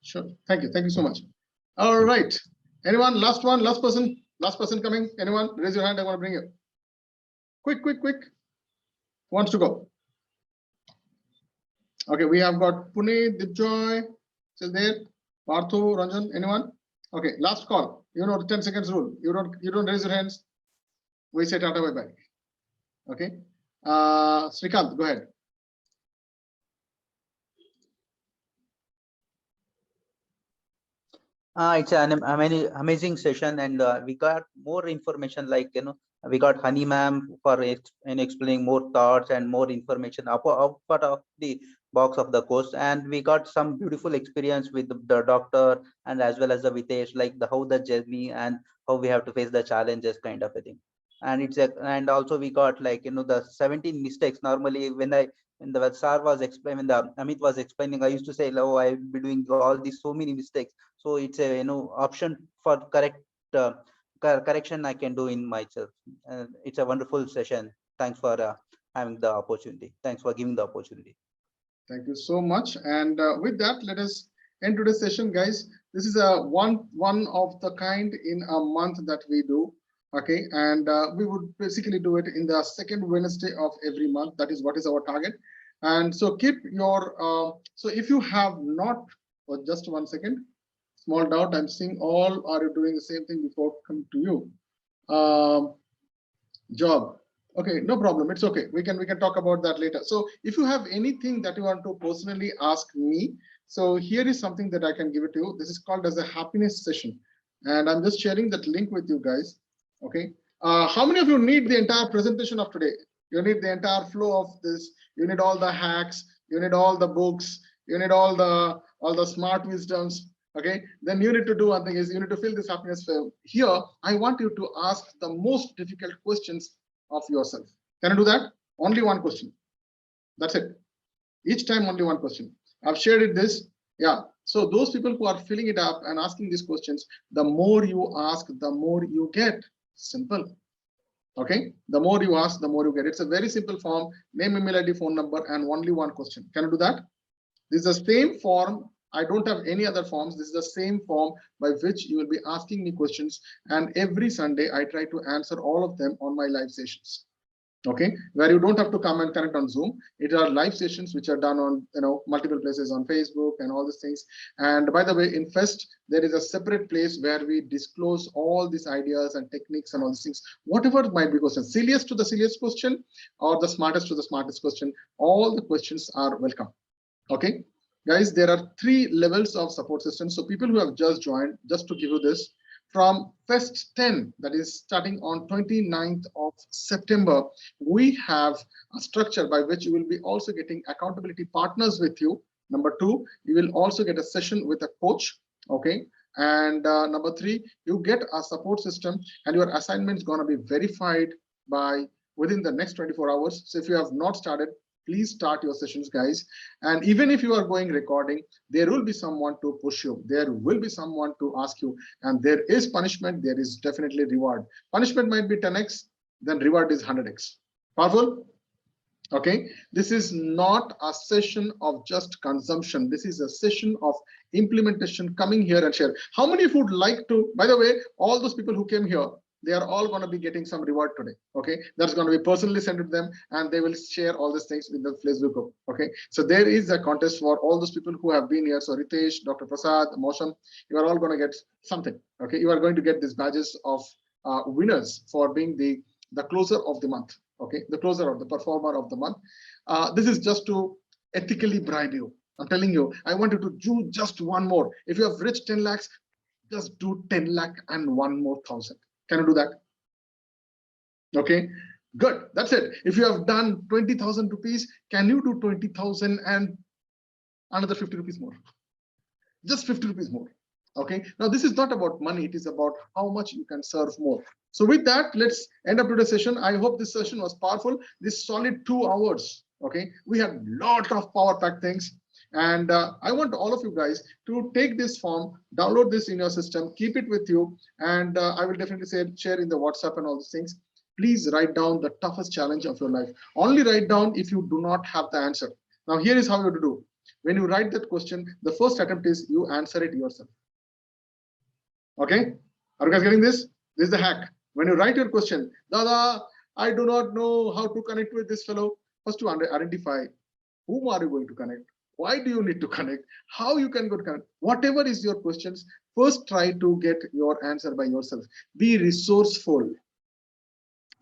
Sure. Thank you. Thank you so much. All right. Anyone? Last one. Last person coming. Anyone? Raise your hand. I want to bring you. Quick. Who wants to go? Okay. We have got Pune, Dipjoy, still there. Parthu, Ranjan. Anyone? Okay. Last call. You know the 10 seconds rule. You don't raise your hands. We say tata bye bye. Okay. Srikant, go ahead. It's an amazing session, and we got more information, like, we got Honey ma'am for explaining more thoughts and more information out of the box of the course, and we got some beautiful experience with the doctor and as well as the Vitesh, like how the journey and how we have to face the challenges, kind of a thing. And and also we got, like, the 17 mistakes. Normally when the sir was explaining, when the Amit was explaining, I used to say, oh, I'll be doing all these so many mistakes. So it's a option for correction I can do in myself. It's a wonderful session. Thanks for having the opportunity. Thanks for giving the opportunity. Thank you so much. And with that, let us end today's session, guys. This is a one of the kind in a month that we do. Okay, and we would basically do it in the second Wednesday of every month. That is what is our target. And so keep your so if you have not, or just 1 second, small doubt, I'm seeing all are you doing the same thing before coming to you. Job. Okay, no problem. It's okay. We can talk about that later. So if you have anything that you want to personally ask me, so here is something that I can give it to you. This is called as a happiness session, and I'm just sharing that link with you guys. Okay. How many of you need the entire presentation of today? You need the entire flow of this. You need all the hacks. You need all the books. You need all the smart wisdoms. Okay. Then you need to do one thing, is you need to fill this happiness film. Here, I want you to ask the most difficult questions of yourself. Can I do that? Only one question. That's it. Each time, only one question. I've shared it this. Yeah. So those people who are filling it up and asking these questions, the more you ask, the more you get. Simple. Okay. The more you ask, the more you get. It's a very simple form. Name, email ID, phone number, and only one question. Can you do that? This is the same form. I don't have any other forms. This is the same form by which you will be asking me questions. And every Sunday, I try to answer all of them on my live sessions. Okay, where you don't have to come and connect on Zoom. It are live sessions which are done on multiple places on Facebook and all these things. And by the way, in Fest, there is a separate place where we disclose all these ideas and techniques and all these things. Whatever might be question, silliest to the silliest question, or the smartest to the smartest question, all the questions are welcome. Okay, guys, there are 3 levels of support systems. So people who have just joined, just to give you this, from Fest 10, that is starting on 29th of September, we have a structure by which you will be also getting accountability partners with you. Number 2, you will also get a session with a coach. Okay. And number 3, you get a support system, and your assignment is going to be verified by within the next 24 hours. So if you have not started, please start your sessions, guys. And even if you are going recording, there will be someone to push you. There will be someone to ask you. And there is punishment. There is definitely reward. Punishment might be 10x, then reward is 100x. Powerful? Okay. This is not a session of just consumption. This is a session of implementation. Coming here and share. How many of you would like to, by the way, all those people who came here, they are all going to be getting some reward today. Okay, that's going to be personally sent to them, and they will share all these things with the Facebook group. Okay, so there is a contest for all those people who have been here. So Ritesh, Dr. Prasad, Mosham, you are all going to get something. Okay, you are going to get these badges of winners for being the closer of the month. Okay, the closer or the performer of the month. This is just to ethically bribe you. I'm telling you, I want you to do just one more. If you have reached 10 lakhs, just do 10 lakh and one more thousand. Can you do that? Okay, good. That's it. If you have done 20,000 rupees, can you do 20,000 and another 50 rupees more? Just 50 rupees more. Okay. Now, this is not about money. It is about how much you can serve more. So with that, let's end up today's session. I hope this session was powerful. This solid 2 hours. Okay. We had a lot of power packed things. And I want all of you guys to take this form, download this in your system, keep it with you, and I will definitely share in the WhatsApp and all these things. Please write down the toughest challenge of your life. Only write down if you do not have the answer. Now here is how you have to do. When you write that question, the first attempt is you answer it yourself. Okay, are you guys getting this? This is the hack. When you write your question, Dada, I do not know how to connect with this fellow. First to identify whom are you going to connect, why do you need to connect, how you can go to connect, whatever is your questions, first try to get your answer by yourself. Be resourceful.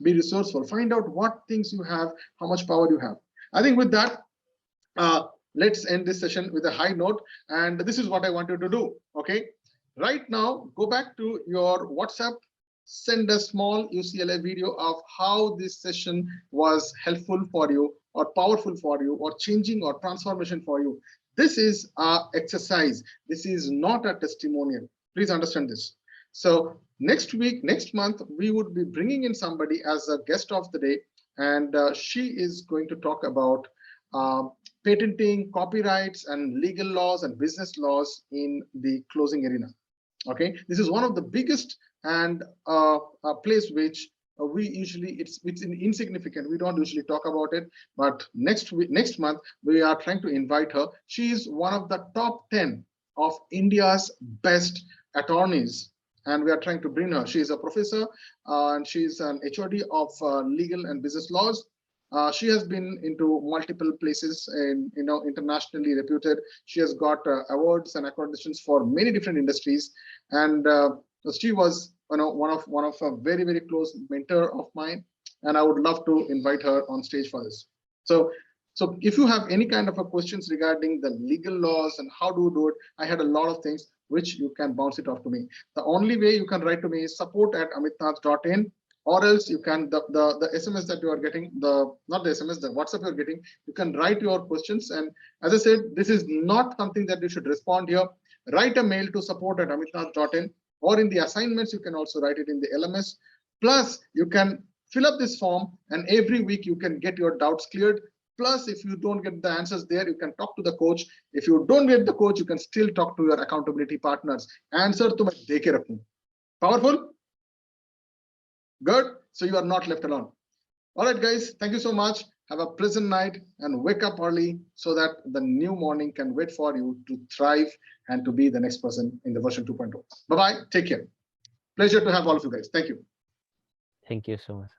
Be resourceful. Find out what things you have, how much power you have. I think with that, let's end this session with a high note. And this is what I want you to do. Okay. Right now, go back to your WhatsApp, send a small UCLA video of how this session was helpful for you or powerful for you or changing or transformation for you. This is an exercise. This is not a testimonial. Please understand this. So next week, next month, we would be bringing in somebody as a guest of the day, and she is going to talk about patenting, copyrights, and legal laws and business laws in the closing arena. Okay, this is one of the biggest and a place which we usually it's insignificant. We don't usually talk about it, but next month we are trying to invite her. She is one of the top 10 of India's best attorneys, and we are trying to bring her. She is a professor and she is an HOD of legal and business laws. She has been into multiple places and internationally reputed. She has got awards and accreditations for many different industries, and she was one of a very, very close mentor of mine, and I would love to invite her on stage for this. So if you have any kind of questions regarding the legal laws and how do you do it, I had a lot of things which you can bounce it off to me. The only way you can write to me is support@amitnath.in, or else you can the SMS that you are getting, not the SMS, the WhatsApp you're getting, you can write your questions. And as I said, this is not something that you should respond here. Write a mail to support@amitnath.in, or in the assignments you can also write it in the LMS. Plus you can fill up this form, and every week you can get your doubts cleared. Plus, if you don't get the answers there, you can talk to the coach. If you don't get the coach, you can still talk to your accountability partners. Answer to my deke rakhu. Powerful? Good. So you are not left alone. All right, guys. Thank you so much. Have a pleasant night and wake up early so that the new morning can wait for you to thrive and to be the next person in the version 2.0. Bye-bye. Take care. Pleasure to have all of you guys. Thank you. Thank you so much.